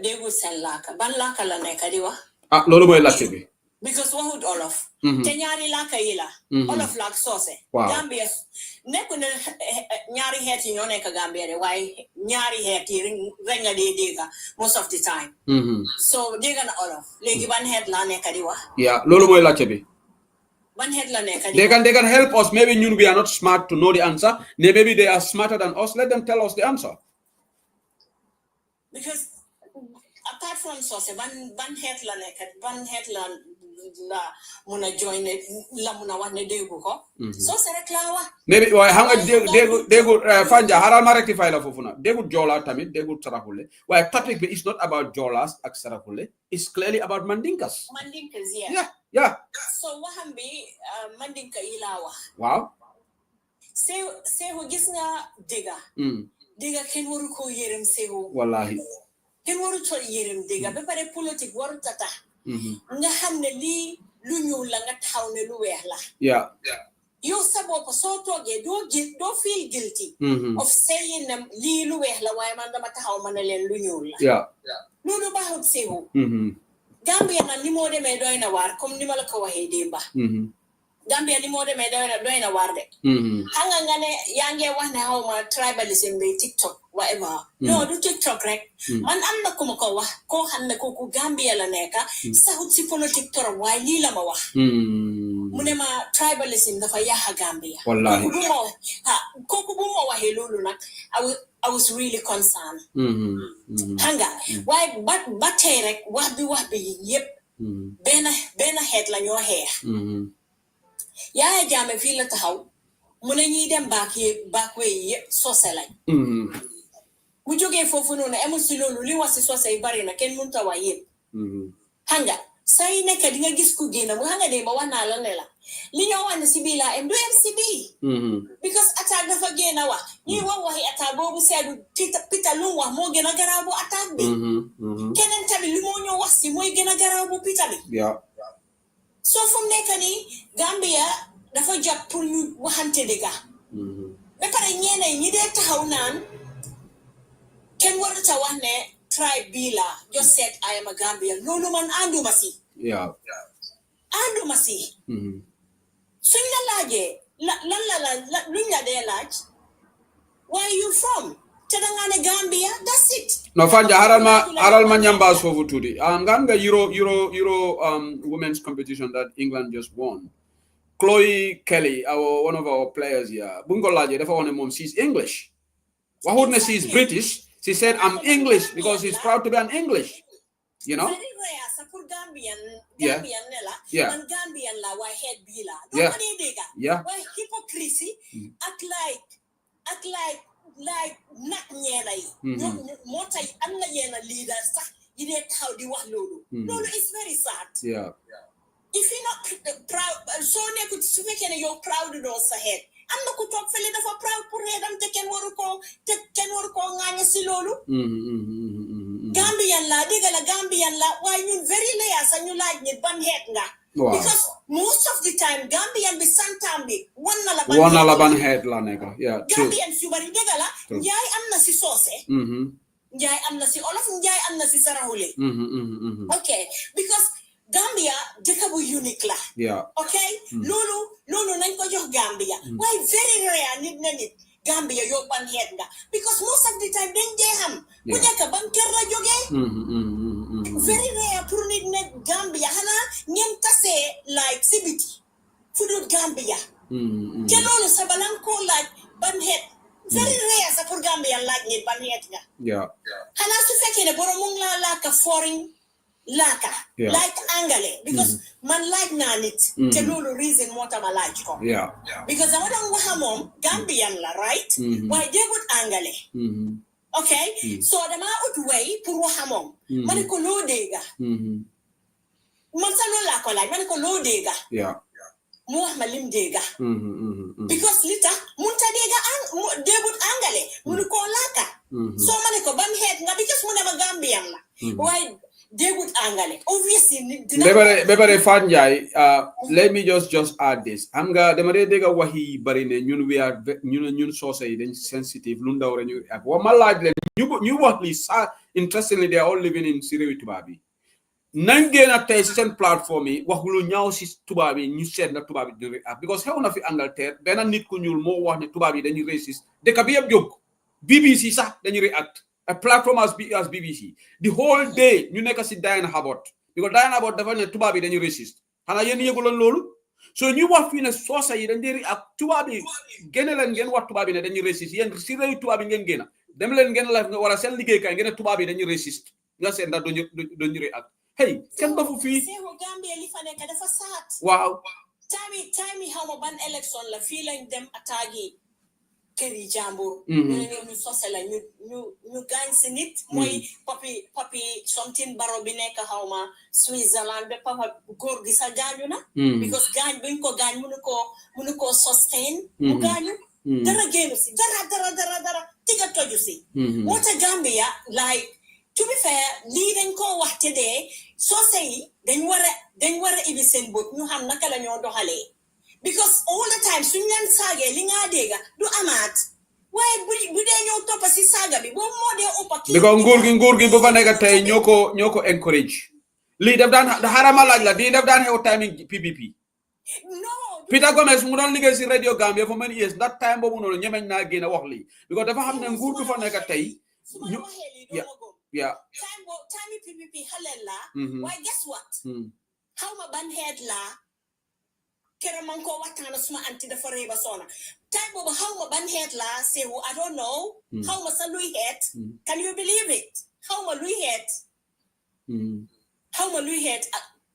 déggu seen laaka. Ban laaka la nekk di wax? Ah, loolu mooy laajte bi. Because waxut Olof. Te ñaari laaka yi la. Olof la ak soose. Gambia nekku ne ñaari xeet yi ñoo nekk Gambia de waaye ñaari xeet yi rek nga dee dégga most of the time. So dégga na Olof. Léegi ban xeet la nekk di wax? Yeah, loolu mooy laajte bi. Ban xeet la nekk di They can help us. Maybe ñun we are not smart to know the answer. Maybe they are smarter than us. Let them tell us the answer. Because apart from source, ban head la nekk, ban head la muna join la muna wax ne déggu ko. Source rek la wax. Maybe waaye xam nga déggu Fanja haral ma rectify la foofu na déggu Jola tamit déggu Sarakule. Waaye topic bi is not about Jolas ak Sarakule. It's clearly about Mandinkas. Mandinkas, yeah. So waxam bi Mandinka yi la wax. Wow. Sehu gis nga diga kenn waru ko yërëm Sehu. Wallahi. Kenn waru to yërëm diga ba pare politique waru tata. Nga xam ne lii lu ñuul la nga taxaw ne lu weex la. Yeah. Yow sa bopp soo toogee doo feel guilty of saying ne lii lu weex la waaye man dama taxaw ma ne leen lu ñuul la. Yeah. Loolu baaxut Sehu. Gambia na ni moo demee doy na waar comme ni ma la ko waxee démba. Gambia ni moo demee doy na waar de. Hanga nga ne yaa ngi wax ne xaw ma tribalism bi TikTok whatever. No du TikTok rek. Man am na ku ma ko wax koo xam ne kooku Gambia la nekka saxut si politique torop waaye lii la ma wax. Mu ne ma tribalism dafa yaaxa Gambia. Wallahi. Kooku bu ma waxee loolu nag I was really concerned. Hanga waaye ba tey rek wax bi yëpp benn xeet la ñoo xeex. Yaya Jammeh fii la taxaw mu ne ñuy dem baakwee yi yëpp soose lañ. Bu jógee foofu noonu amul si loolu li wax si soose yi bari na kenn mënut a wax yëpp. Xam nga saa yi nekk di nga gis ku génn mu xam nga de ma wax naa la ne la li ñoo wax ne si bii laa am du am si bii. Because attaque dafa génn wax ñuy waxi attaque boobu seedu Peter lu mu wax moo gën a garaaw bu attaque bi. Keneen tamit li moo ñoo wax si mooy gën a garaaw bu Peter bi. So fu mu nekk nii Gambia dafa jot pour ñu waxante dëgga. Ba pare ñeneen ñi dee taxaw naan kenn warut a wax ne tribe bii la just said I am a Gambian loolu man ànduma si. anduma si suñ la laajee luñ la dee laaj where you from te da nga ne Gambia that's it no fanja haral ma nyamba sofu tudi nganga Euro women's competition that England just won. Chloe Kelly, one of our players here, Bungolaje, dafa wone mom she's English. Wahudne she's British. She said I'm English because she's proud to be an English. You know? Very rare sa pour Gambian nela. Yeah. Man Gambian la wa head bila. Yeah. Yeah. Why hypocrisy act like nak ñena yi. Motay amna yena leader sax yi nek xaw di wax lolu. Lolu is very sad. Yeah. If you're not proud, so you're proud of those ahead. I'm not going to talk for proud for head. I'm taking what we call nganya silolu. Gambian la, digala Gambian la. Why you very layers and you like the ban head nga? Because most of the time Gambian be santambi one la ban head la nega. Yeah. Gambian subari digala. Njai amna si sauce. Njai amna si olaf. Njai amna si sarahule. Okay, because Gambia dekabu unique la. Yeah. Okay? Lulu nañ ko jox Gambia. Why very rare nit Gambia yo ban head nga because most of the time dañ dé xam bu nekk ban kër la joggé. Very rare pour nit ne Gambia hana ngeen tassé like sibiti fudu Gambia. Té lolu sa balan ko laaj ban head. Very rare sa pour Gambia laaj nit ban head nga. Yeah. Hana su fekkee ne borom mu ngi la ka foreign laka like angale because man like nanit te lolu reason mota ma like ko because I don't know how mom Gambian la right why they would angale okay so the ma out way pour wa hamom man ko lo dega man sa lo la ko like man ko lo dega mo wax ma lim dega because lita munta dega they would angale mun ko laka so man ko ban head nga because mo na Gambian la why they would angale obviously bebere Fanjai let me just add this amga demare dega wahi bari ne ñun we are ñun society dañ sensitive lu ndaw reñu ak wa ma laaj len ñu wax li sa interestingly they are all living in Syria tubabi nangena tay ci sen plateforme yi wax lu ñaaw ci tubabi ñu sét na tubabi di ak because xew na fi Angleterre ben nit ku ñuul mo wax ne tubabi dañuy racist de ka bi yeb jog BBC sax dañuy react a platform as BBC the whole day ñu nekk ci Diana Abbott because Diana Abbott dafa ne tubaab yi dañu raciste xanaa yéen yëguloon loolu so ñu wax fii ne soosa yi dañ di ak tubaab yi génne leen ngeen wax tubaab yi ne dañu raciste yéen si réew tubaab yi ngeen génn dem leen ngeen la wala seen liggéeykaay ngeen ne tubaab yi dañu raciste nga seen ndax duñu ak hey kenn ba fu fii Gambia li fa nekk dafa saat waaw time xaw ma ban élection la fii lañ dem attaque Keri Jambur ñu sosé la ñu gañ ci nit moy papi something baro bi nek xawma Switzerland be papa góor gi sa gañu na because gañ buñ ko gañ mënu ko sustain mu gañu dara gënu ci dara tiga toju ci wota Gambia like to be fair li dañ ko waxte de sosé yi dañ wara ibi sen bot ñu xam naka la ñoo doxale because all the time suñu leen saagee li nga dégga du amaat waaye bu dee ñëw toppa si saaga bi boobu moo dee ëppa kii because nguur gi bu fa nekk tey ñoo ko encourage lii def daan xarama laaj la di def daan xew timing PPP no Peter Gomez mu doon liggéey si radio Gambia for many years that time boobu noonu ñemeñ naa génn wax lii because dafa xam ne nguur du fa nekk tey ñu time PPP xaleel la waaye guess what xaw ma ban head la kera man ko watana suma anti da foreba sona time bobo how ma ban head la say I don't know how ma sa lui head can you believe it how ma lui head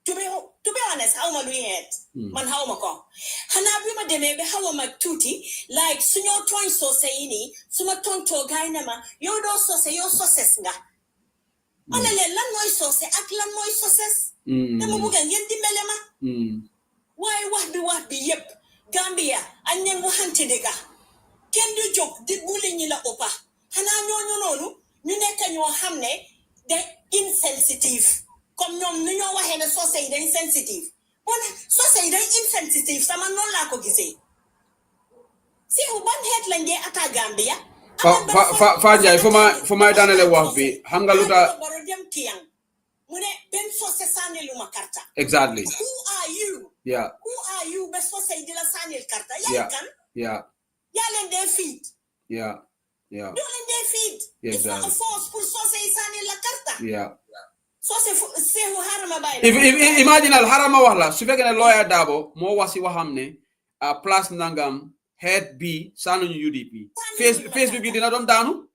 to be honest how ma lui head man how ma ko hana bi ma deme be how ma tuti like sunyo ton so say ni suma tonto gaina ma yo do so say yo success nga alale lan moy so say ak lan moy success dama buga ngeen dimbale ma why wax bi yep Gambia ak ñen waxante dega kenn du jóg di bulé ñi la opa xana ñooñu noonu ñu nekk ñoo xamné de insensitive comme ñoom ñu ñoo waxé ne société dañ sensitive bon société dañ insensitive sama non la ko gisé si u ban het lañ dé ata Gambia fa jaay fu may daanale wax bi xam nga luta Exactly. Who are you? Yeah. Who are you? Yeah. Yeah. Yeah. Yeah. It's not a force for la carta. Yeah. If imagine al harama wahla su fekkene lawyer Dabo mo wasi wahamne plus nangam head B sanu UDP Facebook bi dina don daanu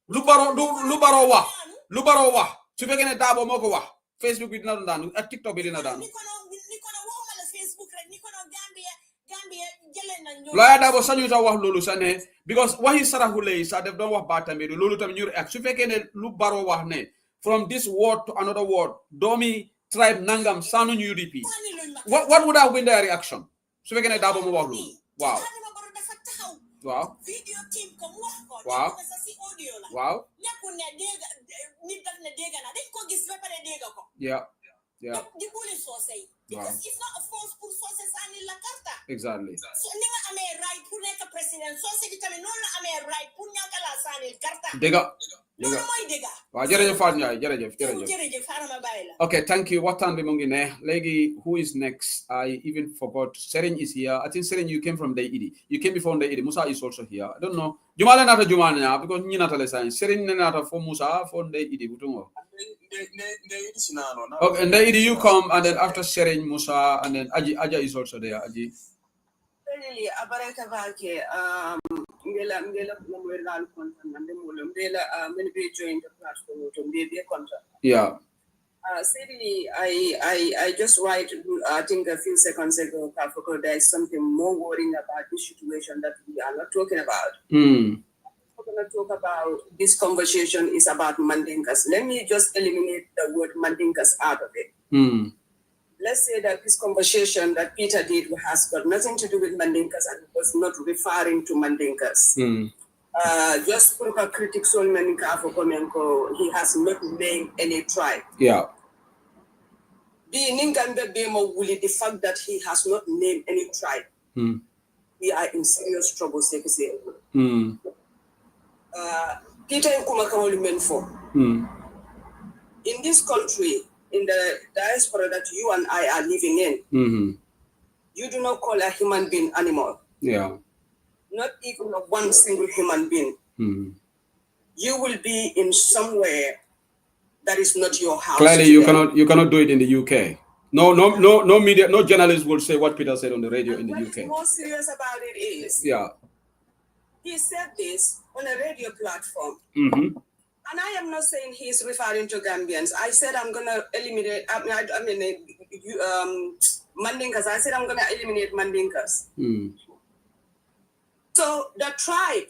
lu baro wax su fekkene Dabo moko wax Facebook bi dina don daanu ak TikTok bi dina daanu lawyer Dabo sañu ta wax lolu sané because wahi sarahulay sa def don wax batambe lolu tam ñu ak su fekkene lu baro wax ne from this word to another word, Domi tribe Nangam Sanu UDP. What would have been their reaction? So we can double move. Wow. Wow. Wow. Wow. Yeah. Yeah. Because it's not a force for sources and la carta. Exactly. So ninga ame right pour nek president so se ditami non la ame right pour ñaka la sanil carta. Dega. Wow, okay, thank you. What time Mungine? Legi, who is next? I even forgot. Seren is here. I think Seren, you came from Deidi. You came before Deidi. Musa is also here. I don't know. Jumala nata Jumana because you not a sign. Seren nata for Musa for Deidi. Okay, and Deidi you come and then after Seren Musa and then Aja is also there. Aji. Really, abaraka vake ngela mwergal kontan nande mulum dela many be join the platform to be a contract. Yeah. Certainly, I just write. I think a few seconds ago, there is something more worrying about this situation that we are not talking about. We're going to talk about this conversation is about Mandinkas. Let me just eliminate the word Mandinkas out of it. Let's say that this conversation that Peter did has got nothing to do with Mandinkas and was not referring to Mandinkas. Just for a critic Sol Mandinka for Komenko, he has not named any tribe. Yeah. The fact that he has not named any tribe, we are in serious trouble. Peter Nkumakawoli meant for. In this country, in the diaspora that you and I are living in, you do not call a human being animal. Yeah. Not even one single human being. You will be in somewhere that is not your house. Clearly, you cannot do it in the UK. No media, no journalist will say what Peter said on the radio in the UK. What's more serious about it is, he said this on a radio platform. And I am not saying he's referring to Gambians. I said I'm going to eliminate, Mandinkas. I said I'm going to eliminate Mandinkas. So the tribe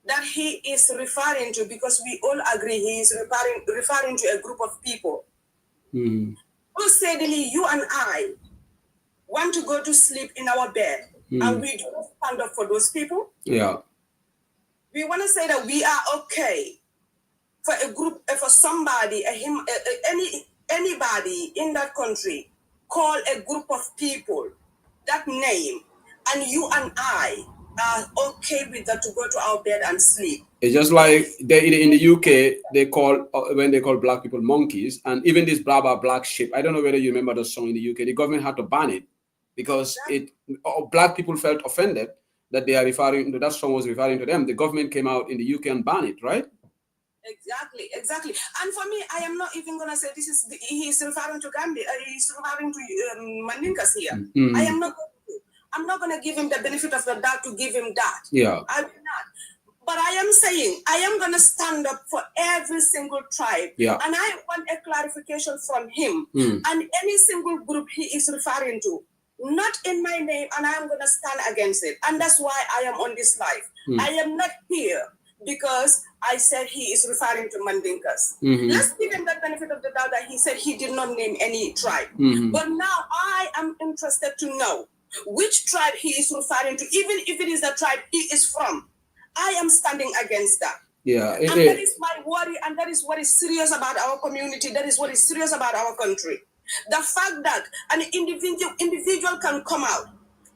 that he is referring to, because we all agree he is referring to a group of people. Who steadily, you and I want to go to sleep in our bed, and we don't stand up for those people. Yeah. We want to say that we are okay for a group, for somebody, anybody in that country, call a group of people that name, and you and I are okay with that to go to our bed and sleep. It's just like in the UK, they call when they call black people monkeys, and even this blah blah black sheep. I don't know whether you remember the song in the UK. The government had to ban it because black people felt offended that they are referring to that song was referring to them. The government came out in the UK and banned it, right? Exactly. And for me, I am not even gonna say this is he's referring to Gambia. He's referring to Mandinkas here. I'm not gonna give him the benefit of the doubt to give him that. Yeah. I will not. But I am saying I am gonna stand up for every single tribe. Yeah. And I want a clarification from him and any single group he is referring to. Not in my name, and I am gonna stand against it. And that's why I am on this live. I am not here because I said he is referring to Mandinkas. Let's give him the benefit of the doubt that he said he did not name any tribe. But now I am interested to know which tribe he is referring to, even if it is the tribe he is from. I am standing against that. Yeah. And that is my worry, and that is what is serious about our community. That is what is serious about our country. The fact that an individual can come out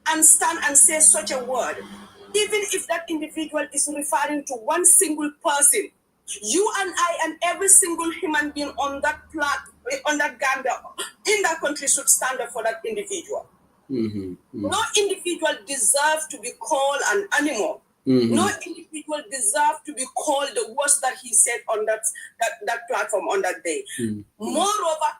and stand and say such a word, even if that individual is referring to one single person, You and I and every single human being on that Gambia, in that country should stand up for that individual. No individual deserves to be called an animal. No individual deserves to be called the words that he said on that platform on that day. Moreover,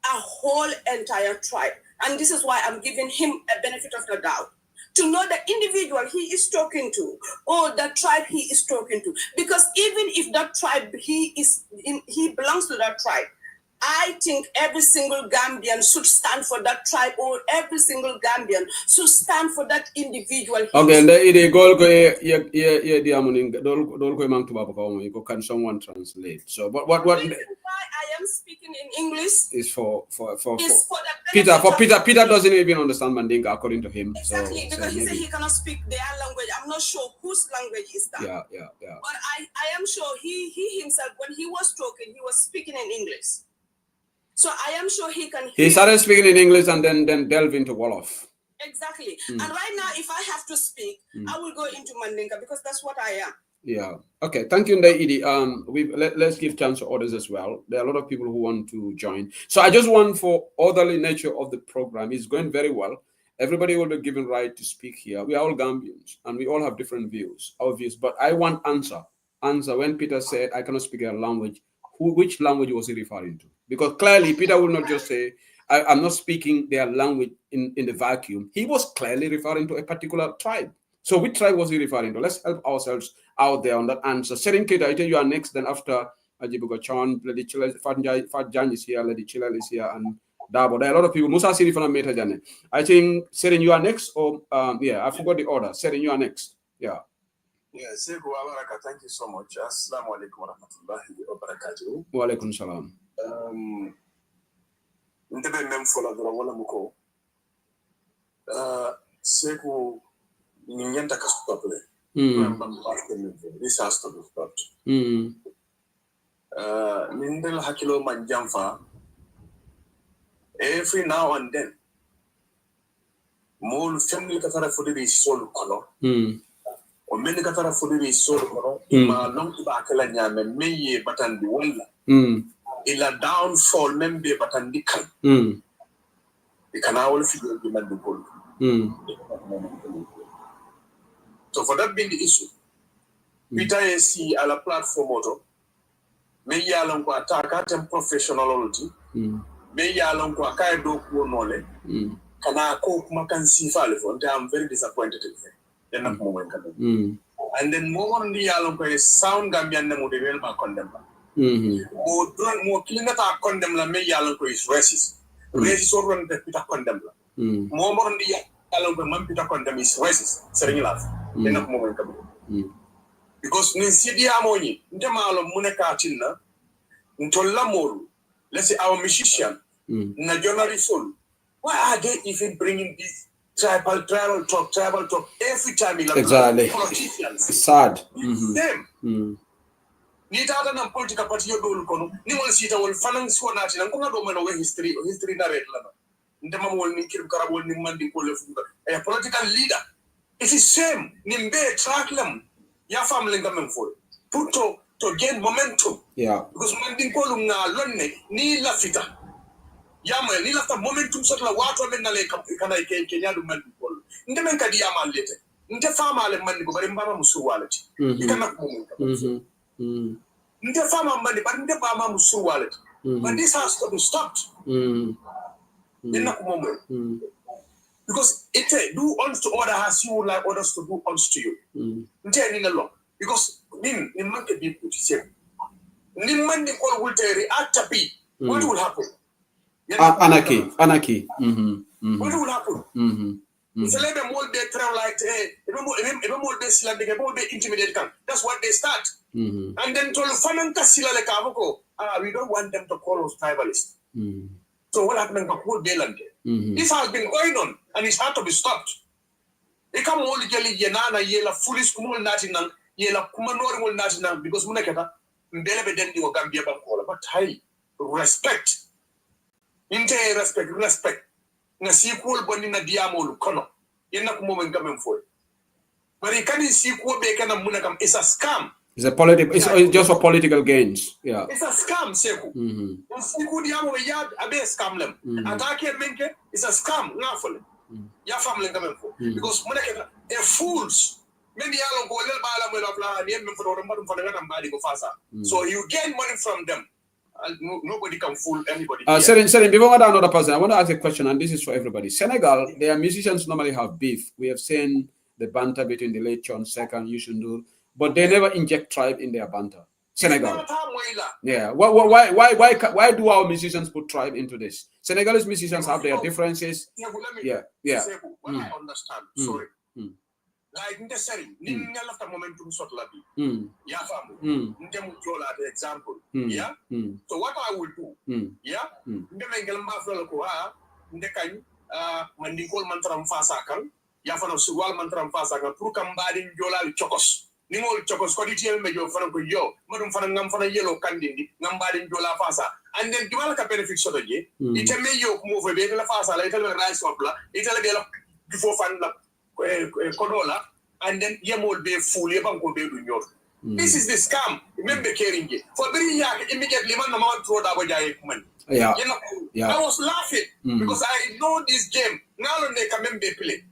a whole entire tribe. And this is why I'm giving him a benefit of the doubt. To know the individual he is talking to, or the tribe he is talking to. Because even if that tribe, he belongs to that tribe, I think every single Gambian should stand for that tribe, or every single Gambian should stand for that individual. Okay, the goal can someone translate? So what why I am speaking in English is for Peter. Peter doesn't even understand Mandinka according to him. Exactly, because he said he cannot speak their language. I'm not sure whose language is that. Yeah. But I am sure he himself, when he was talking, he was speaking in English. So I am sure he can hear. He started speaking in English and then delve into Wolof. Exactly. And right now, if I have to speak, I will go into Mandinka because that's what I am. Yeah. Okay. Thank you, Ndaidi. Let's give chance to others as well. There are a lot of people who want to join. So I just want, for orderly nature of the program, it's going very well. Everybody will be given right to speak here. We are all Gambians and we all have different views, our views. But I want answer. When Peter said I cannot speak a language, which language was he referring to? Because clearly Peter will not just say I'm not speaking their language in the vacuum. He was clearly referring to a particular tribe. So which tribe was he referring to? Let's help ourselves out there on that answer. Setting Kate, I tell you are next. Then after Ajibuga Chan, Lady Chilla, Fat Jan is here, Lady Chilla is here, and Dabo. There are a lot of people. Musa Siri from Meta Jane. I think Setting, you are next. Or I forgot the order. Setting, you are next. Yeah. Yeah, thank you so much. Assalamu alaikum wa rahmatullahi wa barakatuh. Wa alaikum salam. Ndebe memfola dora wala muko. Seku ninyanta kasupaple. This has to be stopped. Nindel hakilo manjamfa. Every now and then, more family katara fudiri sol kono. O men katara fudiri sol kono. Ima long tiba akela nyame meye batandi wala. Ila downfall membe batandi kan. Ikana wala figure di mandukol. So for that being the issue, Peter is a la platform auto. Me yalon ko ataka tem professionality. Me yalon ko akay do ko nole. Kana ko kuma kan sifale fo. I'm very disappointed in him. Then na mo kan. And then more on the yalon ko is sound Gambian na mo de wel ma condemn. Mo kilinata condemn la me yalon ko is racist. Racist or run Peter condemn la. More on the yalon ko man Peter condemn is racist. Sering laugh. Then na mo kan. Because Ninsidi Amoni, Ndemalo Muneka Tina, Ntola Moru, let's say our musician, Najonari Soul. Why are they even bringing this tribal talk every time? Exactly. Politicians. It's sad. Them. Nita na political party yodo kono. Ni wol sita wol finance ko nati na ko ngado meno we history narrate lana. Ndema wol ni kirib karabol ni mandi ko le fuga. A political leader. It is same. Nimbe track them. Ya family ngamen for put to gain momentum. Yeah. Because Mandinka nga lonne ni la fita. Ya man ni la momentum sotla watu men na le kana Kenya do Mandinka. Nde men kadi ya man lete. Nde fama le Mandinka bari mbama musu walati. Ikana ko Nde fama mandi bari nde bama musu walati. But this has to be stopped. Ina ko because it do unto order as you would like others to do unto you. Because nin man can be put same. Nin man the call will react to be. What will happen? Anarchy. What will happen? If let them all they travel like all they sila they all they intimidate can. That's what they start. And then to Fananka sila le kavoko. We don't want them to call us tribalists. So what happened to whole Bayland? This has been going on and it's hard to be stopped. They come all the yenana yela foolish kumul natinang yela kumanori natinang because munaketa mbele dendi wa Gambia bankola. But hey, respect. Inte respect. Na sequel boni na diamolu kono. Yena kumo men kamen for. But you can't sequel be kana munakam. It's a scam. It's a political. It's just for political gains. Yeah. It's a scam, Seku. Seku diamo yad abe scam lem. Atake menke is a scam. Ngafole. Ya family ngamen for because moneke a fools. Maybe I don't go little bala mo la name for the madam for the body go faster. So you gain money from them. Nobody can fool anybody. Serin, before another person, I want to ask a question, and this is for everybody. Senegal, their musicians normally have beef. We have seen the banter between the late John Second, Yusundur, but they never inject tribe in their banter. Senegal. Yeah. Why do our musicians put tribe into this? Senegalese musicians have their differences. Yeah. What I understand. Sorry. Like necessary, ninja lafta momentum sort labi. Yeah, famu. Ndemu jola the example. Yeah. So what I will do? Yeah. Ndemengel mbafla ko ha. Ndekany mandikol mantram fasakal. Ya fana suwal mantram fasakal. Pour kambadi jola chokos. Ningol chokos ko ditiel mejo fana ko yo. Madum fana ngam fana yelo kandindi. Ngambadi jola fasa. And then dimala ka benefit soto je. Ite meyo move be la fasa la itala rice up la. Itala be la before fan la. Kodola, and then Yemol be fully banko be do yor. This is the scam. Remember caring it. For very young, immediately man amount throw that way man. Yeah. You know, I was laughing because I know this game. Now they can be play.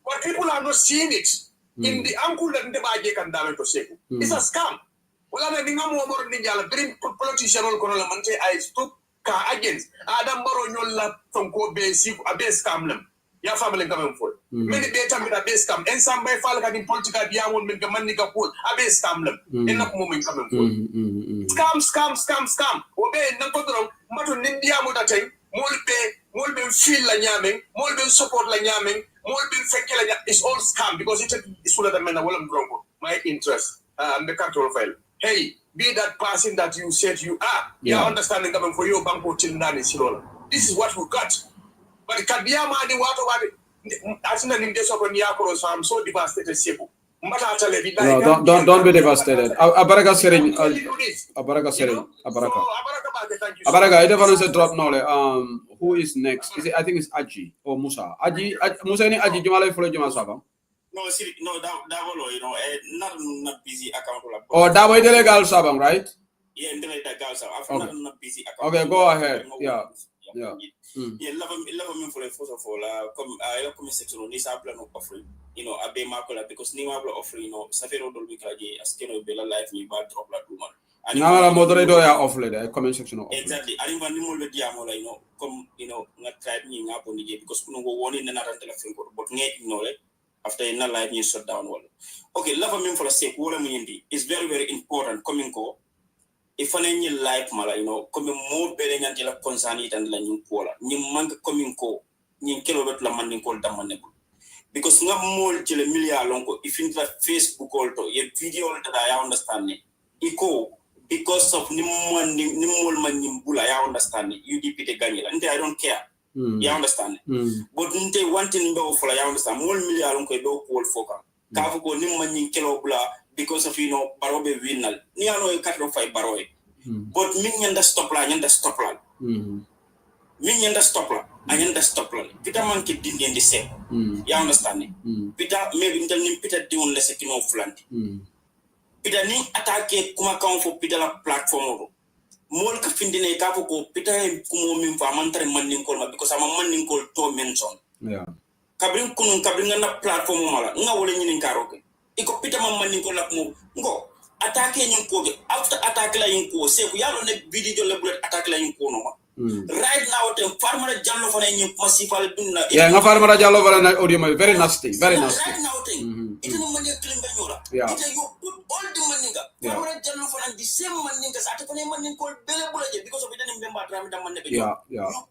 But people are not seeing it. In the uncle and the baje can damage to say. It's a scam. Well, I think I'm more ninja, very politician or colonelmente. I stood against Adam Baronyola from Kobe, a base scam them. Your family coming for many better with a base scam. And some by fall in political diamond make the Mandinka pool, a base scam them. Enough moment coming for scam. Obey Nakotro, Matu Nindia Mutating, Molbe feel la yamming, Molbe support la yamming, Molbe fekela. It's all scam because it's full of the men of William Bronco. My interest, the control file. Hey, be that person that you said you are. You're understanding coming for your bank till Nani Sirola. This is what we got. But Kabiyama ni watu wadi asina ni mdeso kwa niyako so I'm so devastated Seku. No, don't be devastated. Abaraka Sering. Abaraka Sering. Abaraka. Abaraka, I don't want to drop knowledge. Who is next? I think it's Aji or Musa. Musa ni Aji Jumala follow Juma Saba. No, Davo, you know, not busy account. Oh, Davo is legal Sabang, right? Yeah, illegal Sabang. I'm not busy account. Okay, go ahead. Yeah. Yeah, love me for first of all. I comment section on this plan of offering. You know, I be makola because ni mablo offering. You know, safero dolbi kaje askeno bela life ni bad drop la duman. Now moderator ya offle the comment section. Exactly. I didn't want ni molbe diamola. You know, come you know ngat tribe ni ngapo ni because kuno go warning na naran telephone ko but nge ignore it after in life ni shut down wall. Okay, love me for the sake. Wala muyindi is very important. Coming ko. If I any life mala, you know, come more better than the concern it and la new pola. Ni manga coming ko, ni kelo bet la manding call damanebo. Because nga more jele milia longo, if in the Facebook alto, ye video that I understand it. Iko, because of ni mol man nimbula, I understand it. UDP te ganyela, and I don't care. You understand it. But nte one thing about for I understand, more milia longo do call foka. Kafu ko ni man kelo bula. Because of you know barobe winal ni ano e katro fay baroy but min nyanda stop la min nyanda stop la pita man ke dindi se you understand it pita maybe ndal nim pita di on lese kino flanti pita ni attaque kuma kan fo pita la platform mol ka findine ka fo ko pita kumo min fa man tare man nin kol ma because am man nin kol to mention kabrin na platform mala nga wole nyinin karoke iko pita mamani ko lakmo ngo attaque nyum ko after attaque la yinko se ko yalo ne video le bullet attaque la yinko no right now the farmer jallo fana nyum masifal dunna nga farmer jallo fana audio very nasty right now it no money clean benyora it you put all the money ga farmer jallo fana the same money ga sata fana money ko bele bulaje because of it nem bemba drama da money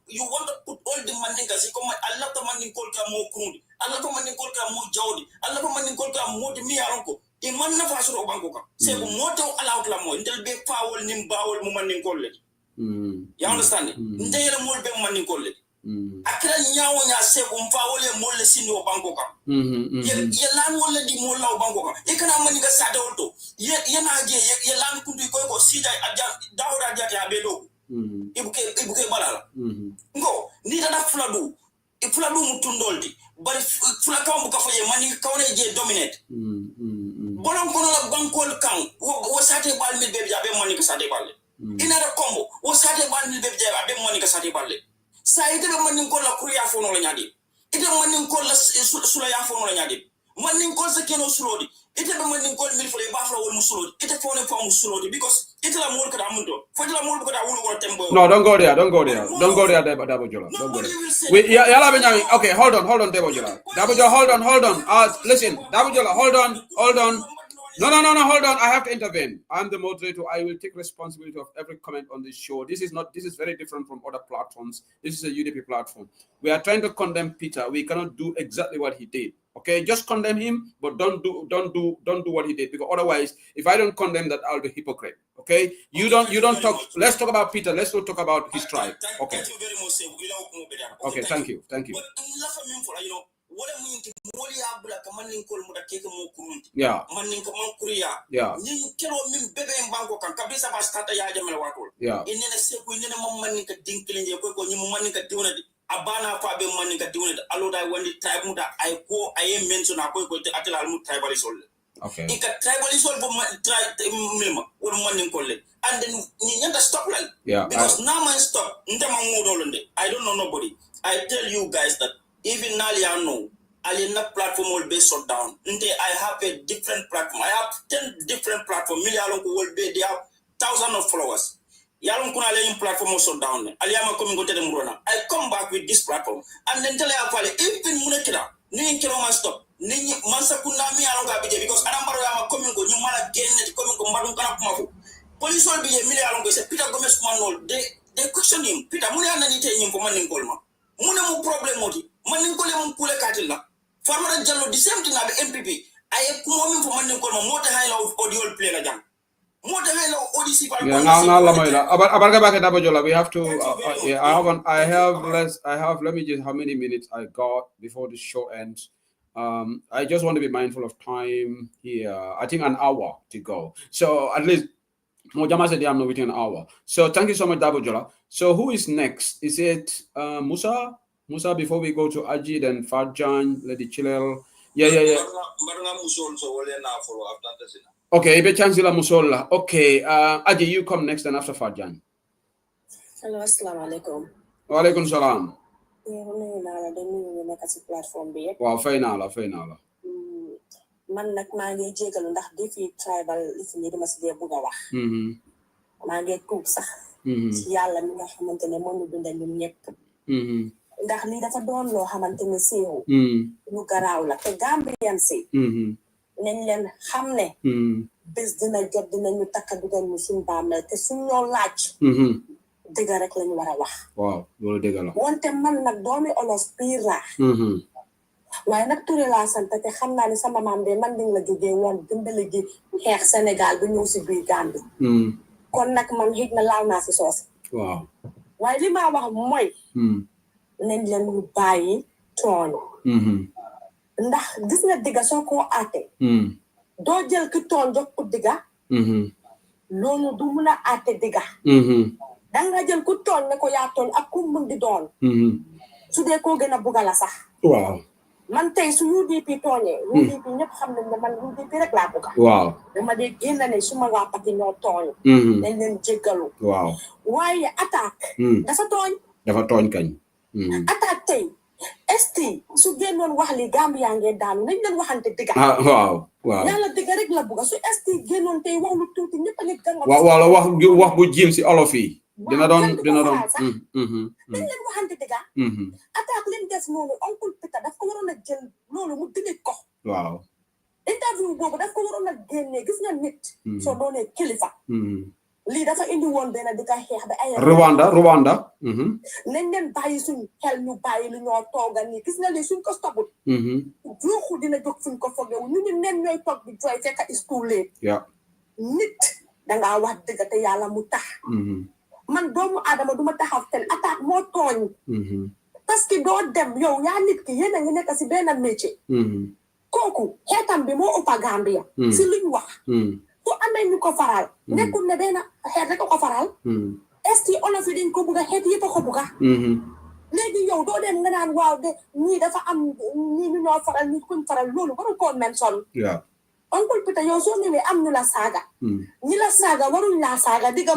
you want to put all the money ga si comme Allah to money ko ka mo kundi Allah to money ko ka mo jawdi Allah to money ko ka mo de mi aronko e man na fa so banko ka se ko moto ala outla mo ndel be pawol nim bawol mo money ko le you understand ndeyele mol be money ko le akra nyaawo nya se ko pawol e mol le sino banko ka ye lan wala di mol law banko ka e kana money ga sada wolto ye na je ye lan kundu ko sida adja dawra jata be do ibuke balala ngo ni dada fladu ifladu mutundoldi bari fulaka mbuka foye mani kawne je dominate bolon kono la bankol kan wo sate bal mi be jabe moni ko sate balle inara combo wo sate bal mi be jabe moni ko sate balle sa ite be moni ko la kuriya fo no la nyadi ite moni ko la sula ya fo no la nyadi moni ko sa keno sulodi ite be moni ko mil fo e ba fo wol musulodi ite fo ne fo musulodi because ite la mol ko da mundo fo la mol ko da wulo ko tembo no don't go there Dabo Jola don't go there yala be nyami okay hold on Dabo Jola hold on listen Dabo Jola hold on no hold on I have to intervene. I'm the moderator. I will take responsibility of every comment on this show. This is very different from other platforms. This is a UDP platform. We are trying to condemn Peter. We cannot do exactly what he did. Okay, just condemn him, but don't do what he did, because otherwise, if I don't condemn that, I'll be hypocrite. Okay, you don't talk. Let's talk about Peter. Let's not talk about his tribe. Okay. Okay, thank you. Yeah. Yeah. Abana fa be maninka diwne aloda wandi tribe muda ay ko ay mention akoy ko te atela mu tribalisol okay ika tribalisol bo tribe milma won maninko le and then ni nyanda stop like because now man stop ndema ngudo londe I don't know nobody. I tell you guys that even Nalia know alina platform will be shut down nde I have a different platform. I have 10 different platform million ko will be they have thousands of followers. Yalum kuna le platform so down. Aliyama coming go to the Murona. I come back with this platform and then tell you even munekira ni nkiro man stop. Ni mansa kuna mi alonga bije because anambaro yama coming go nyumala gene coming go madun kana kumafu. Police will be a million alonga say Peter Gomez Manol they question him. Peter muni anani te nyim ko manin kolma. Muni mu problem moti. Manin kole mun kule katilla. Farmara jallo the same thing at MPP. I kuma min for manin kolma mota hayla audio play na jam. We have to I have let me just how many minutes I got before the show ends. I just want to be mindful of time here. I think an hour to go, so at least Mojama said I'm not within an hour. So thank you so much, Dabo Jola. So who is next? Is it Musa before we go to Aji, then Farjan, Lady Chilel? Yeah. Okay, Ibe Chancellor Musola. Okay, Aji, you come next and after Farjan. Hello, assalamu alaikum. Wa alaikum salam. Wow, fay naa la. Man nak maa ngi jégalu ndax defi tribalism yi dama si dee bugg a wax. Maa ngi tuub sax. ci yàlla mi nga xamante ne moo ñu dundal ñun ñëpp. Ndax lii dafa doon loo xamante ne siiw. lu garaaw la te Gambian si. nañ leen xam ne bés dina jot dinañu takka dugal ñu suñ bàmmeel te suñ ñoo laaj dëgg rek lañu war a wax waaw loolu dëgg la wante man nag doomi olof piir laa waaye nag Touré laa sant te xam naa ne sama maam de Mandinka la jógee woon dimbali ji xeex Sénégal bi ñëw si biir Gambie kon nag man xëj na laal naa si soos waaw waaye li ma wax mooy nañ leen ñu bàyyi tooñ ndax gis nga digga soo ko aate doo jël ki toon jox ko digga loolu du mun a aate digga danga jël ku toon ne ko yaa toon ak ku mun di doon su dee koo gën a bugga la sax waaw man tey su UDP tooñee UDP ñëpp xam nañ ne man UDP rek laa bugga waaw dama dee génn ne suma waa pati ñoo tooñ dañ leen jéggalu waaw waaye attaque dafa tooñ kañ attaque tey esti su génnoon wax li Gambia ngeen daanu nañ leen waxante digga waaw yàlla digga rek la bugga su esti génnoon tey wax lu tuuti ñëpp a ngi gën wala wax bu jim si olof yi dina doon dañ leen waxante digga attaque leen def noonu oncle Peter daf ko waroon a jël loolu mu digg ko waaw interview boobu daf ko waroon a génnee gis nga nit soo doonee kilifa lii dafa indi woon benn di ka xeex ba ay Rwanda nañ leen bàyyi suñ xel ñu bàyyi lu ñoo tooga nii gis nga lii suñ ko stoput juuxu dina jóg fuñ ko fogewu ñu nen ñooy toog di jooy fekk is too late nit dangaa wax dëgg te yàlla mu tax man doomu aadama duma taxaw tel attaque moo tooñ parce que doo dem yow yaa nit ki yéen a ngi nekk si benn métier kooku xeetam bi moo ëppa Gambia si luñ wax su amee ñu ko faral nekkul ne benn xeet rek ko faral est-ce que olof yi dañ ko bugga xeet yëpp a ko bugga léegi yow doo dem nga naan waaw de ñii dafa am ñii ñu ñoo faral ñii kuñ faral loolu waru koo mention Uncle Peter, you're so many amnula saga. Nila saga, warun la saga, diga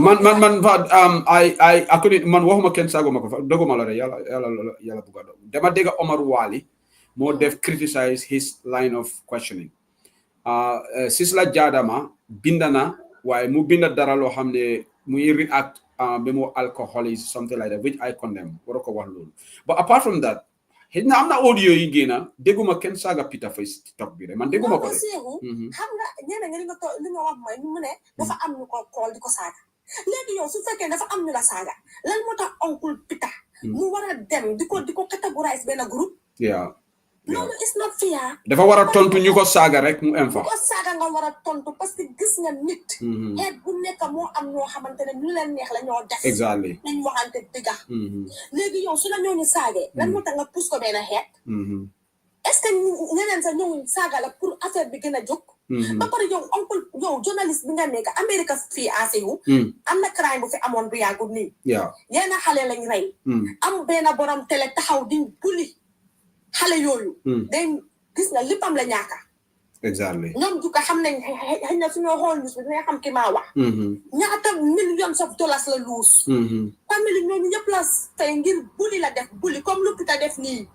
I couldn't man wahuma ken sago mako dogo malare yala bugado. Dema dega Omar Wali more def criticize his line of questioning. Sisla Jadama bindana why mu binda dara lo xamne muy react bemo alcoholism something like that which I condemn waroko wax lolu. But apart from that hidna amna audio yi gena deguma ken saga Peter face TikTok bi man deguma ko de xam nga ñene nga nga to li nga wax moy mu ne dafa am ñu ko call diko saga legi yow su fekke dafa am ñu la saga lan motax Uncle Peter mu wara dem diko categorize ben groupe no it's not fair dafa wara tontu ñuko saga rek mu em fa ko saga nga wara tontu parce que gis nga nit et bu nekk mo am ñoo xamantene ñu leen neex la ñoo def exactly nañ waxante dëgga legi yow su la ñoo saga lan motax nga pousse ko ben xet est-ce que ñeneen sa ñëw saga la pour affaire bi gëna jóg ba pare yow Uncle yow journaliste bi nga nekk America fii ACU am na crime bu fi amoon bu yàggul nii yenn xale lañ rey am benn borom télé taxaw di bulli xale yooyu day gis nga léppam la ñaaka exactly ñoom du ko xam nañ xëy na suñoo xool news bi dina xam ki maa wax ñaata millions of dollars la luus famille ñooñu yëpp la tey ngir bulli la def bulli comme lu Peter def nii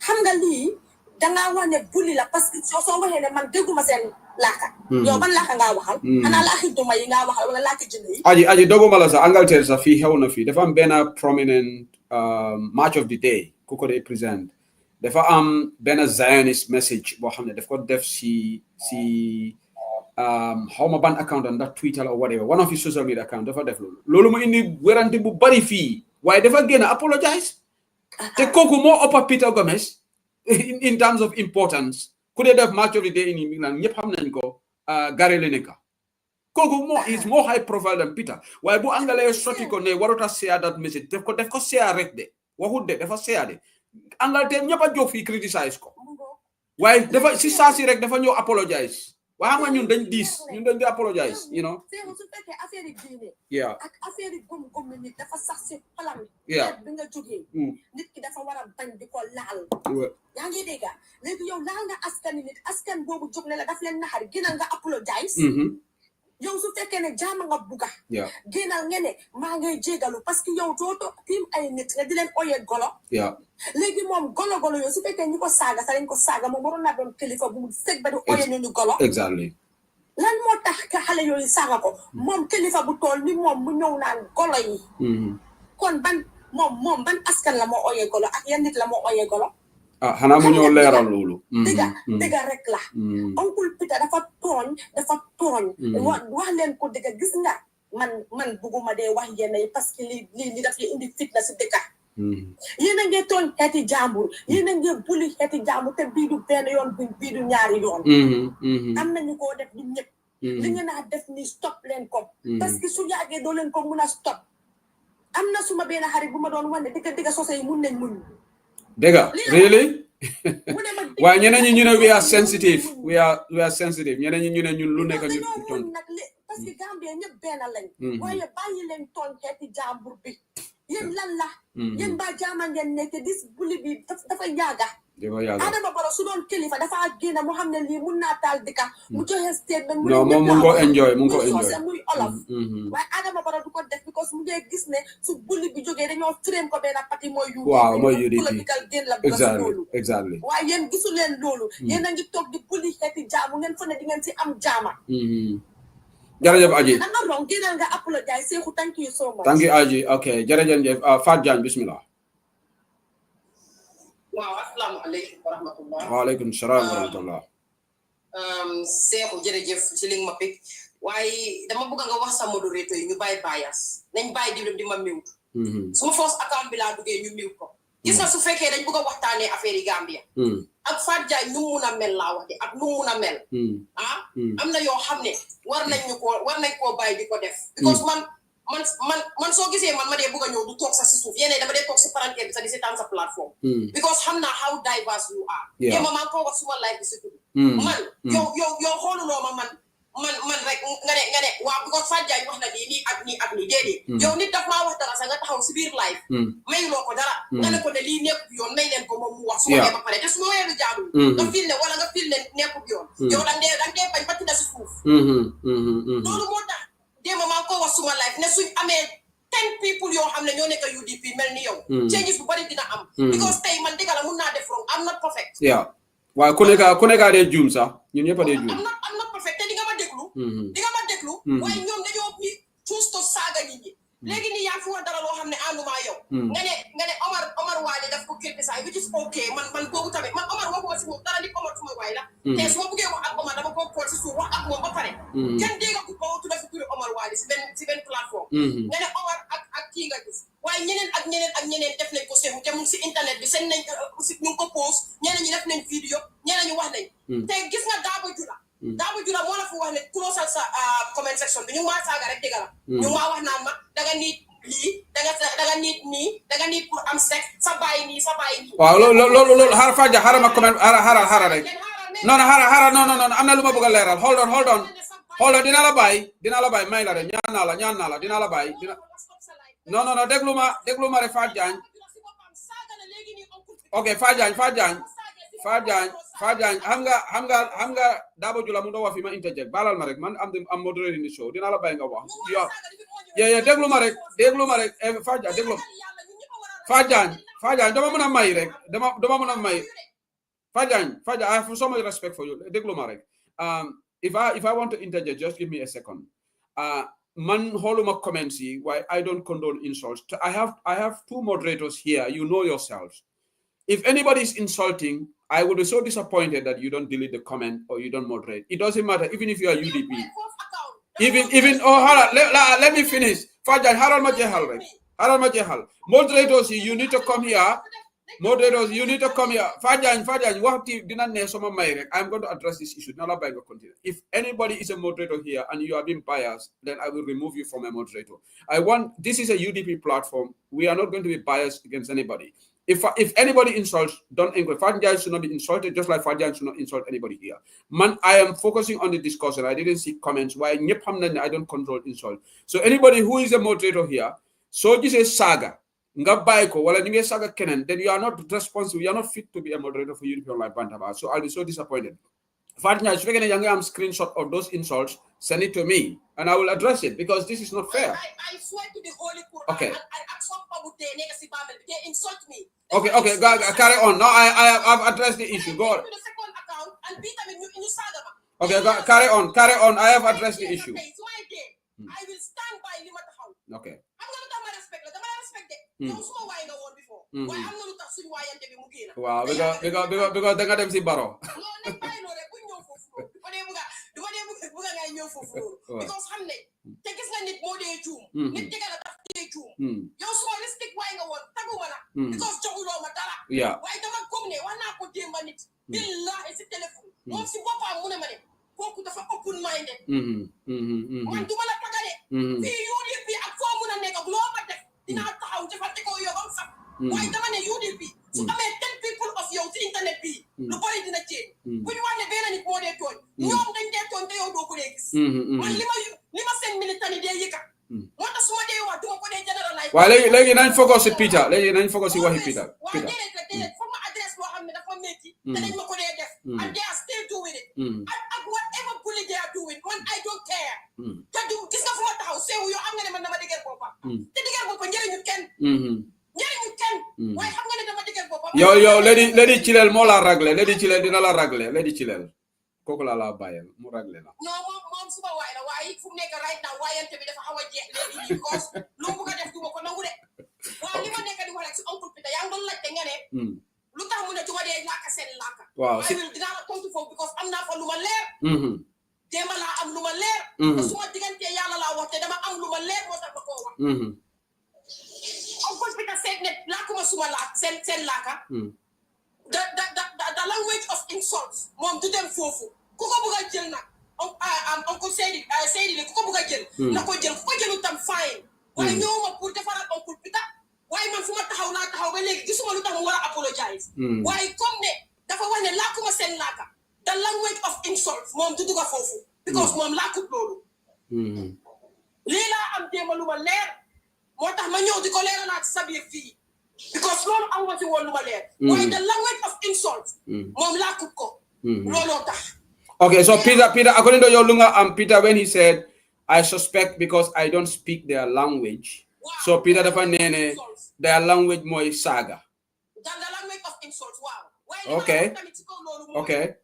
xam nga lii dangaa wax ne bulli la parce que soo waxee ne man dégguma seen laaka yow ban laaka ngaa waxal xanaa laaki duma yi ngaa waxal wala laaki jënd yi aji doguma la sa Angleterre sa fii xew na fii dafa am benn prominent match of the day ku ko dee present dafa am benn Zionist message boo xam ne daf ko def si xawma ban account ndax Twitter or whatever one of his social media account dafa def loolu mu indi werante bu bari fii waaye dafa génn apologize te kooku moo ëppa Peter Gomez in terms of importance could they have match of the day in England ñëpp xam nañ ko Gary Lineker kooku is more high profile than Peter waaye bu angale soti ko ne warota share that message def ko share rek de waxut de dafa share de Angleterre ñëpp a jóg fii criticize ko waaye dafa si saa si rek dafa ñëw apologize waaye xam nga ñun dañ di apologize you know su fekkee affaire yi diine ak affaire yi gëm nit dafa sax si xolam bi nga jógee nit ki dafa war a bañ di ko laal yaa ngi dégg léegi yow laal nga askan boobu jóg ne la daf leen naxari gënal nga apologize yow su fekkee ne jaama nga bugga gënal nga ne maa ngay jégalu parce que yow dooto tiim ay nit nga di leen oyee golo léegi moom golo yow su fekkee ñu ko saaga sa lañ ko saaga moom waroon naa doon kilifa bu mu sëg ba di oyee ñu golo exactly lan moo tax ka xale yooyu saaga ko moom kilifa bu tool ni moom mu ñëw naan golo yi kon moom ban askan la moo oyee golo ak yan nit la moo oyee golo xanaa mu ñëw leeral loolu dëgga rek la Uncle Peter dafa tooñ wax leen ko dëgga gis nga man bugguma dee wax yenn yi parce que li daf indi fitna si dëkka yéen a ngi tooñ xeeti jàmbur yéen a ngi buli xeeti jàmbur te bii du benn yoon bii du ñaari yoon am nañu koo def ñun ñëpp li ngeen a def ni stop leen ko parce que su yàggee doo leen ko mun a stop am na suma benn xarit bu ma doon wane dëgga sosé yi mun nañ muñ dega really waaye ñeneen ñi ñu ne we are sensitive ñeneen ñi ñu ne ñun lu nekk ñu ton parce que Gambia ñëpp benn lañ waaye bàyyi leen toon xeeti jàmbur bi yéen lan la yéen ba jaama ngeen nekk dis buli bi dafa yàgga Adama Barrow su doon kilifa dafa génn mu xam ne lii mun naa taal dëkka mu joxe statement moom mu ngi ko enjoy muy olof waaye Adama Barrow du ko def because mu ngi gis ne su bulli bi jógee dañoo frame ko benn parti mooy UDP political gain la bëgg si loolu exactly waaye yéen gisu leen loolu yéen a ngi toog di bulli xeeti jaamu ngeen fa ne di ngeen si am jaama jërëjëf Aji danga wrong génnal nga apologize Seeku thank you so much thank you Aji okay jërëjëf Fat Diagne bismillah waaw asalaamaaleykum wa rahmatullah waaleykum salaam wa rahmatullah Seeku jërëjëf ci li nga ma pik waaye dama bëgg nga wax sa moderator yi ñu bàyyi bias nañ bàyyi di ma mute suma force account bi laa duggee ñu mute ko gis nga su fekkee dañ bëgg a waxtaanee affaire yi Gambia ak Fat Diagne nu mun a mel laa wax de ak nu mun a mel am na yoo xam ne war nañ koo bàyyi di ko def because man soo gisee man ma dee bëgg a ñëw du toog sa si suuf yeneen dama dee toog si parenté bi sa di seetaan sa plateforme because xam naa how diverse you are yéen maa ngi ko wax suma live bi si tudd man yow xooluloo ma man rek nga nga ne waaw because Fadja wax na lii nii ak nii déedéet yow nit daf maa wax dara sax nga taxaw si biir live mayuloo ko dara nga ne ko ne lii nekkul yoon may leen ko moom mu wax su ma ba pare te su ma weelu jaadul nga fil ne wala nga fil ne nekkul yoon yow dang dee bañ ba tudda si suuf loolu moo tax déema maa ko wax suma live ne suñ amee 10 people yoo xam ne ñoo nekk UDP mel ni yow changes bu bari dina am because tey man dëgg la mun naa def wrong I'm not perfect waaye ku nekk dee juum sax ñun ñëpp a dee juum I'm not perfect te di nga ma déglu waaye ñoom dañoo choose to saaga nit ñi léegi nii yaa fi wax dara loo xam ne ànduma yow nga ne Omar Wali daf ko criticize which is okay man boobu tamit man Omar waxuma si moom dara di Omar suma waay la te su ma bëggee wax ak Omar dama ko xool si suuf wax ak moom ba pare kenn dégg ko ba tudda fi turi Omar Wali si benn plateforme nga ne Omar ak kii nga gis waaye ñeneen def nañ ko seexu te mu si internet bi seen nañ si ñu ko post ñeneen ñi def nañ vidéo ñeneen ñi wax nañ te gis nga Daba Jula moo la fi wax ne closal sa comment section bi ñu maa saaga rek dëgg la ñu maa wax naan ma danga nit lii danga nit nii danga nit pour am sexe sa bàyyi nii waaw loolu xaaral Fadja xaaral ma comment xaaral rek non am na lu ma bëgg a leeral hold on dina la bàyyi may la rek ñaan naa la dina la bàyyi non déglu ma rek Fadja ok Fadja xam nga Daba Jula mu do wax fi ma interject balal ma rek man am moderator in the show dina la bàyyi nga wax ya déglu ma rek Fadja déglu Fadja dama mën a may rek dama mën a may Fadja I have so much respect for you déglu ma rek if I want to interject just give me a second man holuma comments yi why I don't condone insults I have two moderators here you know yourselves if anybody is insulting I would be so disappointed that you don't delete the comment or you don't moderate. It doesn't matter, even if you are UDP. Let me finish. Fajaj, Haral Majehal. Moderators, you need to come here. Fajaj, I'm going to address this issue. If anybody is a moderator here and you are being biased, then I will remove you from a moderator. This is a UDP platform. We are not going to be biased against anybody. If anybody insults, don't encourage. Fadja should not be insulted, just like Fadja should not insult anybody here. Man, I am focusing on the discussion. I didn't see comments. Why I don't control insult. So anybody who is a moderator here, so this is saga. Saga Kenan, then you are not responsible. You are not fit to be a moderator for UDP Online Bantaba. So I'll be so disappointed. Fadja, if you can a screenshot of those insults, send it to me, and I will address it because this is not fair. I swear to the Holy Quran. Okay. They insult me. Okay, carry on. Now I've addressed the issue. Go on. Okay, carry on. I have addressed the issue. I will stand by Limata. Okay. I'm going to respect it. Wow, because they got them see Baro. Because Hamlet, take us a nit more day too. Nit take a day too. Your smallistic wine or Tagumana, because Jogulo Matara. Yeah. Why don't I come there? One hour put him on it. Bill is a telephone. Once you pop on money, walk with the open minded. One to Malapagade. The UDP at 4 moon and make a global death. In our house, if I take all your answer. Why the money UDP? So I mean 10 people of your internet be. Nobody in the chain. When you want to be any more than one, you don't think they're going to do colleagues. Lima send military day. What a small day or do a general life. Well, let you not focus on Peter. Let you not focus on what Peter. From my address, Mohammed, and they are still doing it. At whatever bully they are doing, when I don't care. This is what I say. We are going to get Papa. You can. Why I'm going to get Papa? Yo, lady chilel mola ragle. Lady chilel dinala ragle. Lady chilel. Kokola la bayan. Mo ragle na. No, mom, super why? Why you make right now? Why am I how I get lady? Because no one can do what I would. Why you want to like Uncle Peter? I don't like the look at when I do a laka send laka. Wow. I will not come to because I'm not for Lumaler. Demala am Lumaler. So what didn't yala what I'm Lumaler was at the core. Uncle Peter said that Lakuma Sumala send laka. The language of insults. Mom do them fofu. Kukabuga jelna. Uncle said it. I said it. Kukabuga jel. Nako jel. Kukabuga jel fine. Why no put the father Uncle Peter? Why man fumata how leg? This one will apologize. Why come there? That's why the lakuma send laka. The language of insults. Mom do fofu because mom laku lolo. Lila am dema luma leer motax ma ñew diko leeralat sa biir fi because lolu am wa ci won luma leer moy the language of insult mom la ko lolu tax. Okay, so Peter, according to your lunga, Peter, when he said, I suspect because I don't speak their language. Wow. So Peter, their language more saga. The language of insults, wow. Okay. Okay.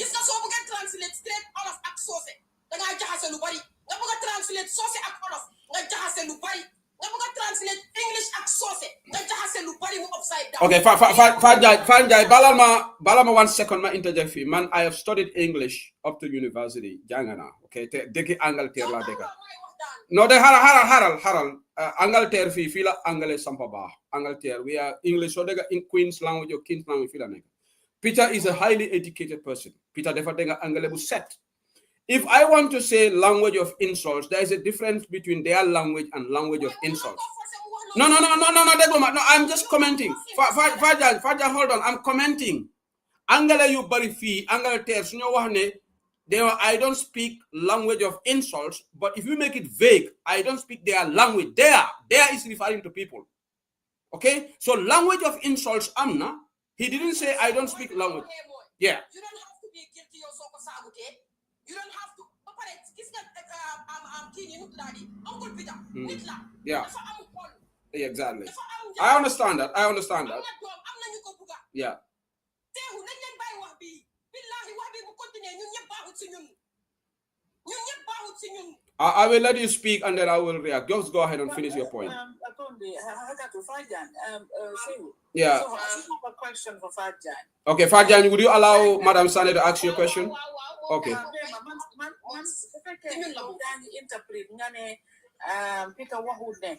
Gis nga soo bëggee translate straight olof ak soose da ngaa jaxase lu bari nga bëgg a translate soose ak olof nga jaxase lu bari nga bëgg a translate English ak soose nga jaxase lu bari mu upside down. Okay, Fanjai, balama 1 second ma interject fi man I have studied English up to university jangana. Okay, te deki Angleterre la deka. No, de haral Angleterre fi la Anglais sampa ba. Angleterre we are English so deka in Queen's language or King's language fi la nek. Peter is a highly educated person. Peter defatenga angalebu set. If I want to say language of insults, there is a difference between their language and language of insults. No, I'm just commenting. Faja, hold on. I'm commenting. Angale you bari fi, angale ter, I don't speak language of insults, but if you make it vague, I don't speak their language. There is referring to people. Okay? So language of insults, amna. He didn't say I don't speak language. Yeah. You don't have to be guilty of sabute. You don't have to operate. Uncle Peter. Yeah. Exactly. I understand that. Yeah. I will let you speak and then I will react. Just go ahead and finish your point. Yeah. So I have a question for Fajan. Okay, Fajan, would you allow Madam Sane to ask you a question? Okay. Peter Wahude,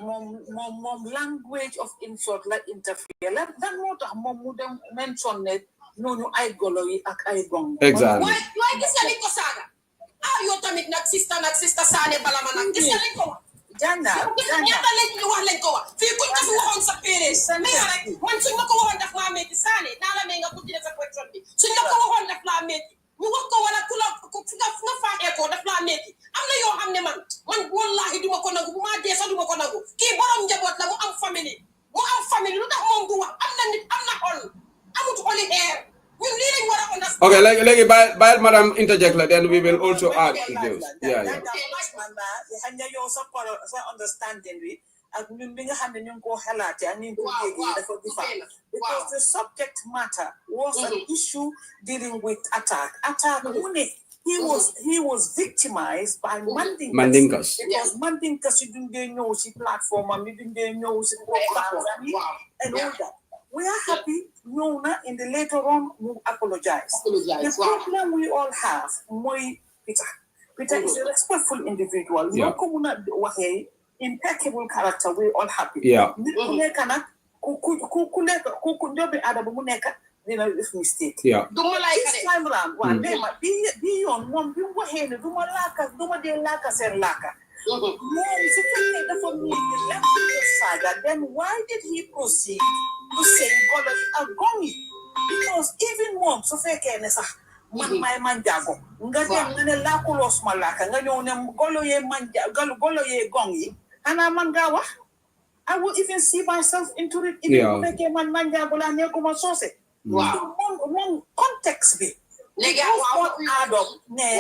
mom language of insult like interfere. That not a mom would mention it. No, I go I gong. Exactly. Why this is saga? You tamit nak sister Sane balamanak. This is Jana. Fi ko tafi waxon sa parents mais rek man suñ mako waxon daf la metti Sane na la me nga continuer sa question bi suñ la ko waxon daf la metti ñu wax ko wala kula ko nga faé ko daf la metti amna yo xamne man wallahi duma ko nangu bu ma dé sa duma ko nangu ki borom njabot la mu am family lu tax mom du wax amna nit amna xol amut xoli air ñun li lañ wara understand. Okay, legi by Madam interject then we will also add to this. Yeah. Understanding we because the subject matter was an issue dealing with attack. He was victimized by Mandinkas. Because Mandinkas didn't know she platform and didn't know she platform and all that. We are happy, Nona, in the later on, we apologize. The problem we all have, Peter is a respectful individual. Yeah. Impeccable character, we all happy. Yeah. Mistake. Yeah. This time around, one day might be on one be wahe do malaka do ma de laka ser laka. Then why did he proceed to say God agony? Because even mom so fake my manjago ngane la ko los malaka ngane ne golo ye manja golo ye gongi ana mangawa. I will even see myself into it even fake man manjago la ne ko ma sose. Wow. One context be. Nega add up ne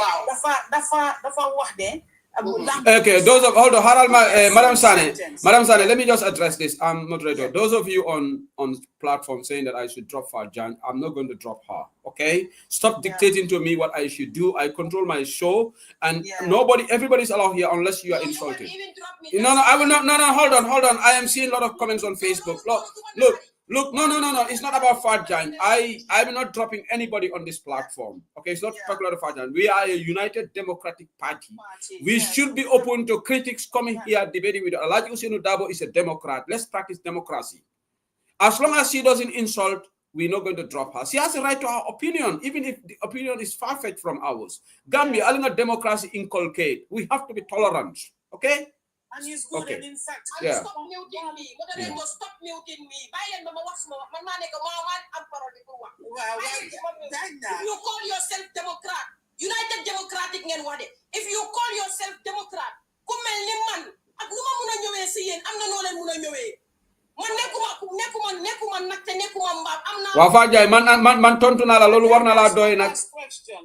dafa wax de. Okay, those of hold on, Haral, Madam Sane, let me just address this. Moderator, those of you on platform saying that I should drop Farjan, I'm not going to drop her. Okay, stop dictating to me what I should do. I control my show, and everybody's allowed here unless you are insulted. No, I will not. No, hold on. I am seeing a lot of comments on Facebook. Look, no. It's not about Farjan. I'm not dropping anybody on this platform. Okay, it's not speculative Farjan. We are a united democratic party. We should be open to critics coming here debating with Alaji Usenu Dabo is a Democrat. Let's practice democracy. As long as she doesn't insult, we're not going to drop her. She has a right to her opinion, even if the opinion is far-fetched from ours. Gambia, Alinga democracy inculcate. We have to be tolerant. okay? And he's good, okay. And in fact, yeah. Stop muting me. Moderator, stop muting me. If you call yourself Democrat, United Democratic ngeen wax de. If you call yourself Democrat, ku mel ni man ak nu ma mun a ñëwee si yéen am na noo leen mun a ñëwee. Man nekkuma nag te nekkuma mbaam am na. Waa Faa Jaay man tontu naa la loolu war na laa doy nag.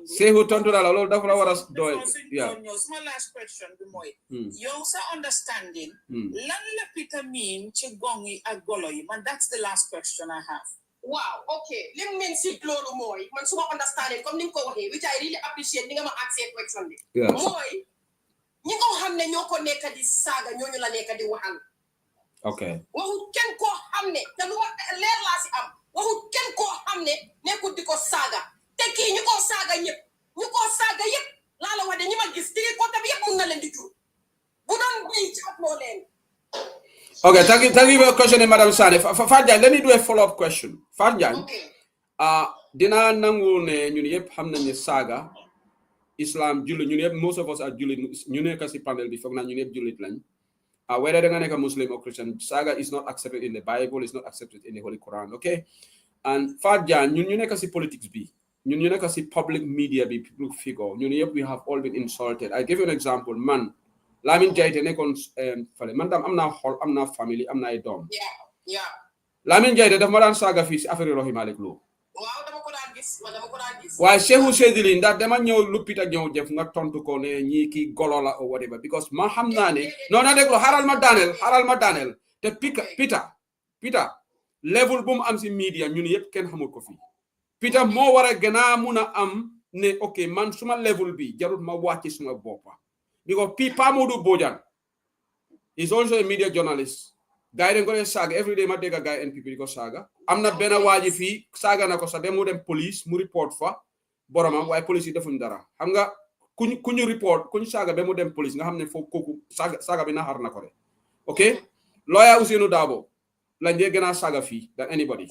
Sehu tontu naa la loolu dafa la war a doy. Yeah. My last question bi mooy. Yow sa understanding. Lan la Peter mean ci gong yi ak golo yi? Man that's the last question I have. Wow, okay. Lim mean si loolu mooy man suma understanding comme ni nga ko waxee which I really appreciate ni nga ma ask question bi. Yeah. Mooy ñi nga xam ne ñoo ko nekk di saaga ñooñu la nekk di waxal. Okay. Waxut kenn koo xam ne te lu ma leer laa si am waxut kenn koo xam ne nekkul di ko saaga te kii ñu ko saaga yëpp laa la wax de ñi ma gis tigi ko tam yëpp mun na leen di jur bu doon béy ci at loo leen. Okay, thank you for your question, Madam Sane. Fadja, let me do a follow-up question. Fadja, dina nangu ne ñun yëpp xam nañ ne saaga Islam jullit ñun yëpp most of us are jullit ñu nekk si panel bi foog naa ñun yëpp jullit lañ. Whether they're going to Muslim or Christian, saga is not accepted in the Bible, it's not accepted in the Holy Quran, okay? And Fadja, you nekk si politics bi, you nekk si public media bi, public figure, we have all been insulted. I give you an example, man, Lamin Jaite nekon man tam am na family, am na ay dom. Yeah. Lamin Jaite daf ma daan saga fi si affaire Rohey Malick Lowe. Waaw dama ko daan gis. Waaye Shehu Sedili ndax dama ñëw lu Peter ñëw def nga tontu ko ne ñi ki golo la or whatever because ma xam naa ne non na déglu xaral ma daaneel te Peter level bu mu am si media ñun yëpp kenn xamul ko fii Peter moo war a gën a mun a am ne ok man suma level bi jarut ma wàcc suma boppa because Pa Modou Bojang is also a media journalist guy dañ ko dee saaga every day ma dégg a guy NPP di ko saaga am na benn waaji fii saaga na ko sax dem mu dem police mu report fa boromam waaye police yi defuñ dara xam nga kuñu report kuñu saaga ba mu dem police nga xam ne foofu kooku saaga bi naxar na ko de ok lawyer Ousainou Darboe lañ dee gën a saaga fii than anybody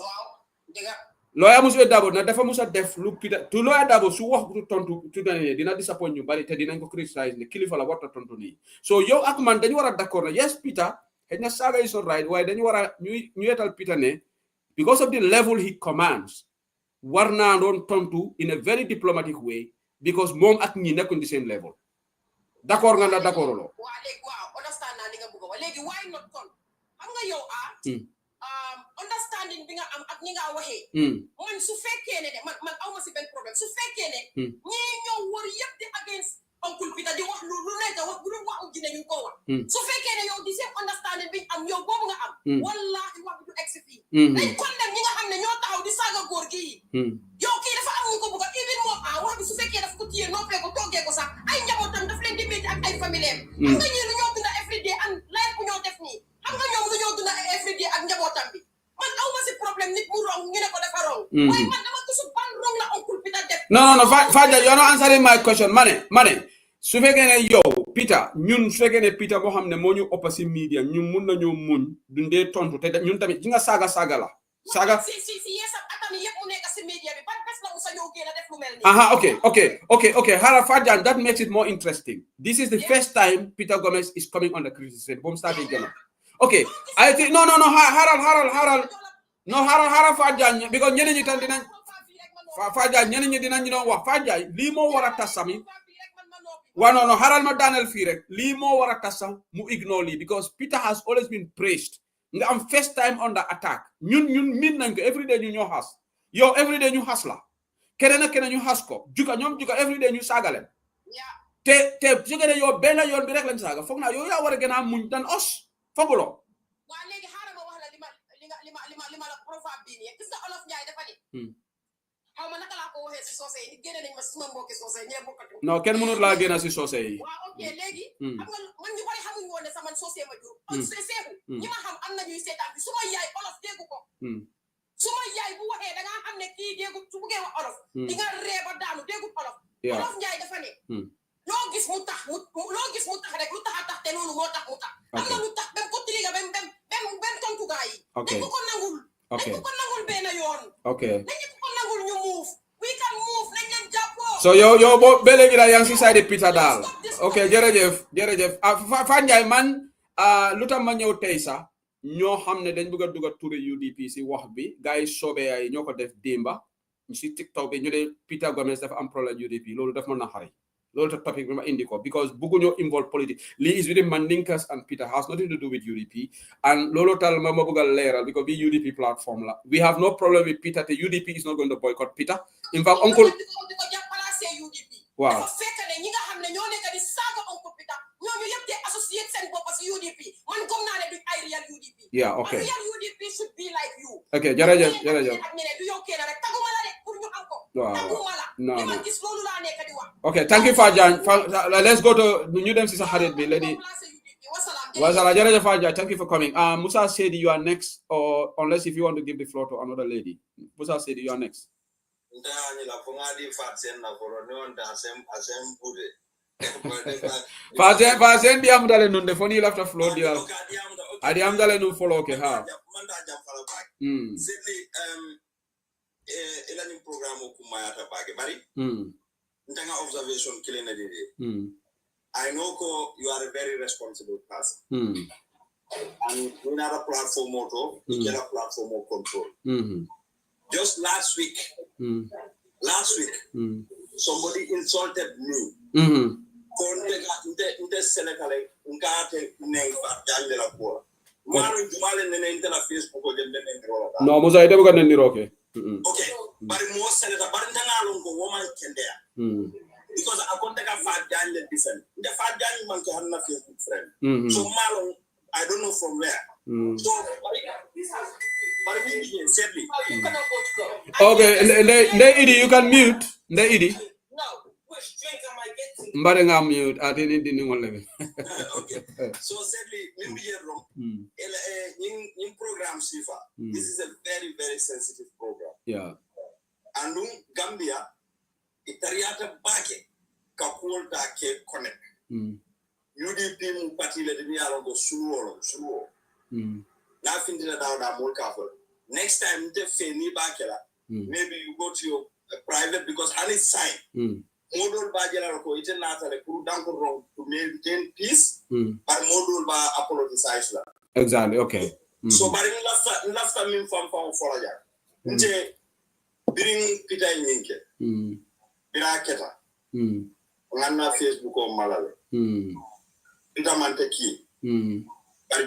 lawyer Ousainou Darboe na dafa musa def lu Peter tu lawyer Darboe su wax tu tontu tu dina disappoint ñu bari te dinañ ko criticize ne kilifa la warta tontu nii so yow ak man dañu war a d'accord na yes Peter xëy na saga is not right waaye dañu war a ñu yetal Peter ne because of the level he commands war naa doon tontu in a very diplomatic way because moom ak ñi nekkuñ di same level d'accord nga ndax d'accord loo waaw understand naa li nga bëgg a wax léegi why not kon xam nga yow understanding bi nga am ak ñi nga waxee man su fekkee ne man aw ma si benn problème su fekkee ne ñii ñoo war yëpp di against Uncle Peter di wax lu nekk wax bu dul waxu dina ñu ko wax su fekkee ne yow di seen understanding bi am yow boobu nga am wallahi wax du egsi fii dañ kon dem ñi nga xam ne ñoo taxaw di saaga góor gi yow kii dafa am ñu ko bëgg a even moom wax bi su fekkee daf ko téye noppee ko toggee ko sax ay njabootam daf leen di métti ak ay famille xam nga ñii lu ñoo dunda everyday and life bu ñoo def nii xam nga ñoom lu ñoo dunda everyday ak njabootam bi man aw ma si problème nit mu rong ñu ne ko dafa rong waaye man dama gisul ban rong la Uncle Peter def non Fadja you're not answering my question mane su fekkee ne yow Peter ñun su fekkee ne Peter boo xam ne moo ñu ëpp si media ñun mun nañu muñ dundee tontu te ñun tamit ji nga saaga la saaga si yeesam atami yëpp mu nekk si media bi ban bés la mu sa ñëw génn def lu mel nii okay Hara Fadja that makes it more interesting this is the first time Peter Gomez is coming on the criticism boom started gonna okay I think no Haral Fadja because ñeneen ñi tan dinañ Fadja ñeneen ñi dinañ ñu wax Fadja lii moo war a tas sami waaw non Haral ma daaneel fii rek lii moo war a tas sax mu ignore lii because Peter has always been praised nga am first time under attack ñun min nañ ko everyday ñu ñoo xas yow everyday ñu xas la keneen ak keneen ñu xas ko ñoom juka everyday ñu saaga leen te su fekkee ne yow benn yoon bi rek lañ saaga foog naa yow yaa war a gën a muñ dan os fooguloo waaw léegi xaaral ma wax la li ma la proverbe bi nii gis nga olof Njaay dafa ni xaw ma naka laa ko waxee si soose yi génne nañ ma suma mbokki soose ñee bokkatu non kenn mënul laa génn si soose yi waaw ok léegi xam nga man ñu bari xamuñ woon ne sax man soose ma jur seexu ñi ma xam am na ñuy seetaan bi suma yaay olof déggu ko suma yaay bu waxee da nga xam ne kii déggu su buggee wax olof di nga ree ba daanu déggu olof Njaay dafa ne loo gis mu tax rek lu tax a tax te loolu moo tax mu tax am na lu tax bem ko tiliga bem tontugaa yi dañ ko nangul dañ ko nangul benn yoon dañ ko nangul ñu move we can move nañ leen jàppoo so yow boo ba léegi daal yaa ngi si side Peter daal Okay, jërëjëf Fanjay man lu tax ma ñëw tey sax ñoo xam ne dañ bëgg a dugal turi UDP si wax bi gars yi soobee ay ñoo ko def démba si TikTok bi ñu ne Peter Gomez dafa am problème UDP loolu daf ma naxari loolu tax topic bi ma indi ko because bëgguñoo involve politique lii is within Mandinkas and Peter has nothing to do with UDP and loolu tal ma bëgg a leeral because bi UDP platform la we have no problem with Peter te UDP is not going to boycott Peter in fact uncle waaw dafa fekk ne ñi nga xam ne ñoo nekk di saaga Uncle Peter ñooñu yëpp de associate seen bopp si UDP man gëm naa ne duñ ay real UDP yeah okay real UDP should be like you okay jërëjëf ak ñeneen du yow kenn rek taguma la de pour ñu am ko taguma la li ma gis loolu laa nekk di wax okay thank you Fadiane let's go to ñu dem si sa xarit bi lady wasala jërëjëf Fadiane thank you for coming Musa Sedi you are next or unless if you want to give the floor to another lady Musa Sedi you are next Fasen diam dale nun de foni lafta floor dia adiam dale nun follow ke ha sedli elani programme ko mayata bage bari ntanga observation kilena dede I know you are a very responsible person and we have a platform auto you get a platform of control just last week somebody insulted me Inte Senegale, Ngate, Nenga, Jangela Pura. Maru Jumale Nene la Facebook or the Nene. No, Musa, I never got any rocket. Okay, but more Senator Barintana Longo woman can there. Because I can't take a fat Daniel different. The fat Daniel man can have a Facebook friend. So Malon, I don't know from where. So, but me sadly. Okay, and you can mute. The Mbare nga mute atini dini ngolebe. Okay. So sadly, maybe you're wrong. In program Sifa, this is a very, very sensitive program. Yeah. And Gambia, itariata bake kakulta ke connect. UDP mu party le demi alongo suwo. Na findira da molka for. Next time te feni bakela. Maybe you go to your private because honey sign. Modul ba jela ko ite natale pour danko wrong to maintain peace but modul ba apologize la exactly okay so bari lafta min fam folaja nte biring pitay nyinke bira keta ngana Facebook o malale itamante ki but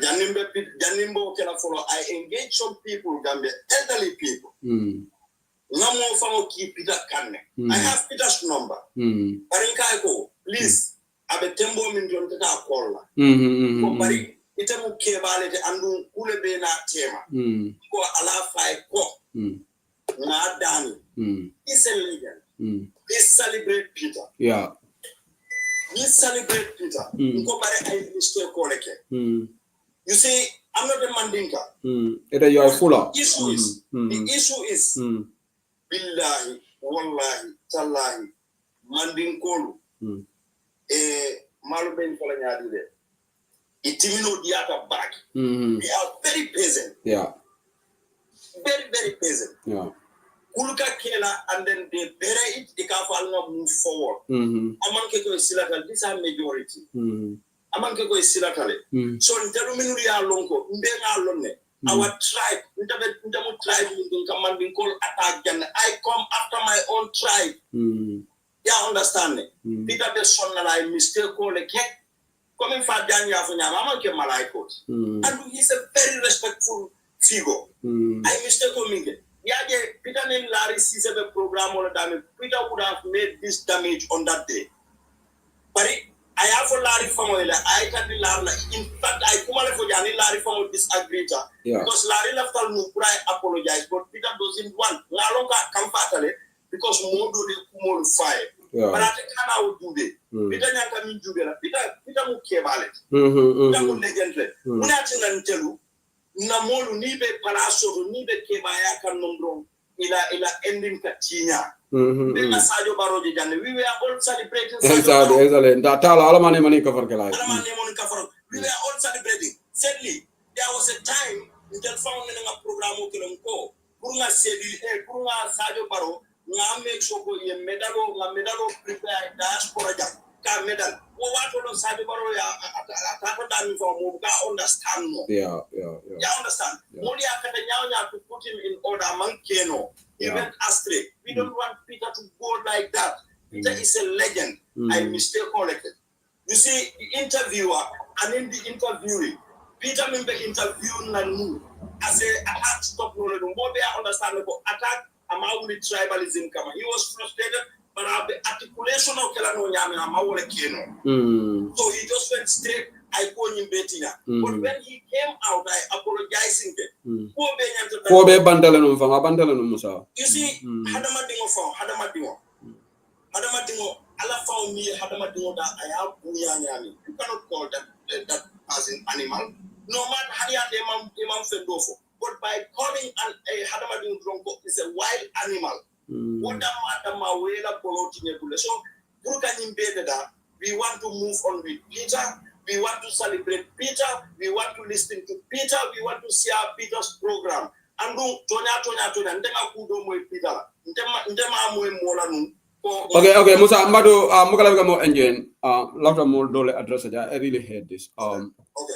janimbo kena follow I engage some people Gambia elderly people Namo fango ki Peter Kane. I have Peter's number. Parinka ko, please. Abe tembo min don tata call la. Ko bari itemu kebale te andu kule be na tema. Ko ala fay ko. Na dani. He's a legend. Please celebrate Peter. Yeah. Please celebrate Peter. Ko bari I mistake ko leke. You see, I'm not a Mandinka. Either you are fuller. The issue is Billahi, wallahi, tallahi, Mandinkolu, Maluben Kolanyadi there. Itimino diata back. They are very peasant. Yeah. Very, very peasant. Yeah. Kuluka Kela and then they bury it, they can't move forward. Amankeko is silatal, these are majority. Amankeko is silatale. So in Teruminu Longo, Mbenga Lone. Our tribe, tribe in commanding call attack and I come after my own tribe. Yeah, understand me. Peter the son and I mistake call a cat. Coming for Daniel for Yamama came Malaikos. And he's a very respectful figure. I mistake him. Yeah, Peter named Larry sees a program on damage. Peter would have made this damage on that day. But I have a Larry family. I can be Larry. In fact, I come for Yanni Larry family disagree because Larry left all no cry apologize, but Peter doesn't want. Lalonga come fatally because more do they more fire. But I think I would do it. Peter Yanka mean do it. Peter mu kebale. Peter mu legendary. Una tina ntelu. Na molu nibe palaso nibe kebaya kan nombro ila ending katinya. We were all celebrating. Exactly. Tala alamane mani cover kelai. We were all celebrating. Sadly, there was a time we can found in a program ko. Kurunga sedi, kurunga sajo baro. Nga make sure ko ye medalo prepare diaspora ja. ka medal wo wato don sabi baro ya atata dan for mo ka understand mo yeah understand mo ya kata nyawnya to put him in order mankeno he went astray we don't want Peter to go like that. Peter is a legend. I mistake corrected. You see, the interviewer and in the interviewing, Peter member interviewing Nanu as a attack stop no more be understandable attack amount with tribalism come. He was frustrated, but the articulation of Kelano Yami Amawale Keno. So he just went straight. I call him Bettina. But when he came out, I apologizing to you see, Hadamadingo, Allah found me, Hadamadingo, that I have Buyanyami. You cannot call that as an animal. No matter how they Imam Fendofo. But by calling a Hadamadingo Bronco is a wild animal. What the matter, Mawela Polotinebule. So, we want to move on with Peter. We want to celebrate Peter. We want to listen to Peter. We want to see our Peter's program. And do Tonya, Ndema Kudo Moe Peter. Ndema Moe Molanu. Okay, Musa Amado, Mukalagamo engine, lot of more dole address. I really hate this.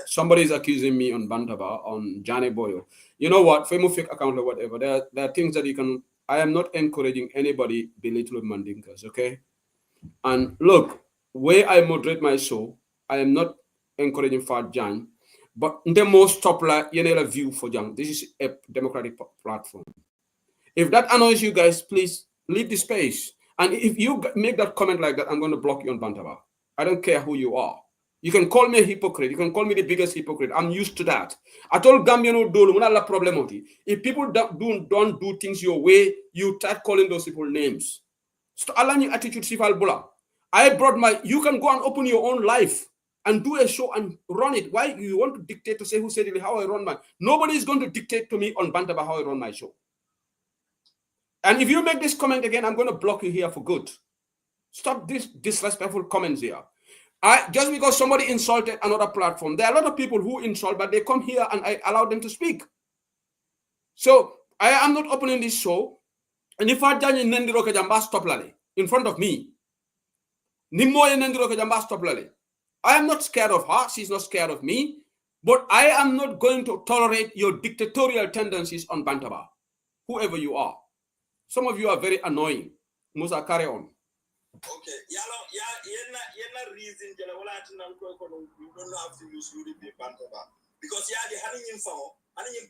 Somebody is accusing me on Bantaba, on Johnny Boyo. You know what? Famous fake account or whatever. There are things that you can. I am not encouraging anybody belittle Mandinkas, okay? And look, where I moderate my show, I am not encouraging Fat Jan, but the most popular view for Jan. This is a democratic platform. If that annoys you guys, please leave the space. And if you make that comment like that, I'm going to block you on Bantaba. I don't care who you are. You can call me a hypocrite. You can call me the biggest hypocrite. I'm used to that. I told Gambiano Dolo, problem. If people don't do things your way, you start calling those people names. So allow your attitude, Sifal Bula. I brought you can go and open your own life and do a show and run it. Why you want to dictate to say who said it, how I run my? Nobody is going to dictate to me on Bantaba how I run my show. And if you make this comment again, I'm going to block you here for good. Stop this disrespectful comments here. Just because somebody insulted another platform, there are a lot of people who insult, but they come here and I allow them to speak. So I am not opening this show. And if I done in front of me, I am not scared of her. She's not scared of me. But I am not going to tolerate your dictatorial tendencies on Bantaba, whoever you are. Some of you are very annoying. Musa, carry on. Okay, yellow reason you don't have to use UDP Bantaba. Because the honey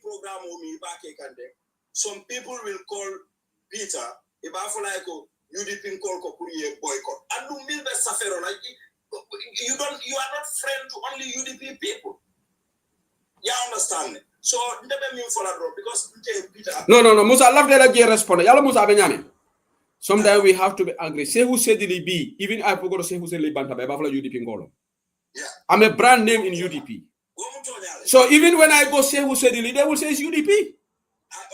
program me back. Some people will call Peter, if I feel like UDP call boycott. And do mean that suffer like you are not friend to only UDP people. You understand? So never mean for that because Peter. No. Musa, I love that I respond. Yalla Musa Benyame. Sometimes we have to be angry. Say who said it be. Even I forgot to say who said Libanta by Buffalo UDP Ngolo. Yeah. I'm a brand name in UDP. So even when I go say who said it, they will say it's UDP. I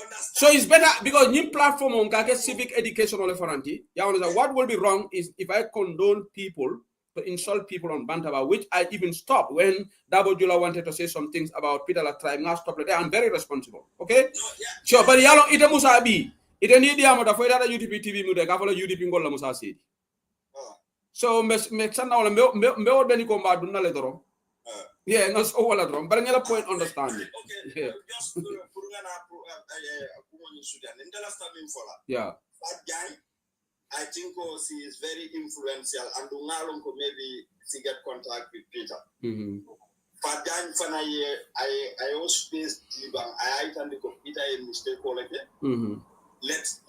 understand. So it's better because new platform on get civic education on the you understand? What will be wrong is if I condone people to insult people on Bantaba, which I even stopped when Dabo Jula wanted to say some things about Peter La tribe. Now stop it. I'm very responsible. Okay? Sure, but yalo ite Musa bi. Ite ni dia mo da foi da UDP TV mu de ka follow UDP ngol la Musa si. So me sanna wala me o beni ko mba dunna le doro. Yeah, no so wala doro. But ngela point understanding. Okay. Yeah. Just Yeah. That guy, I think she is very influential and maybe she get contact with Peter. But then I also faced I attend the Peter and mistake let's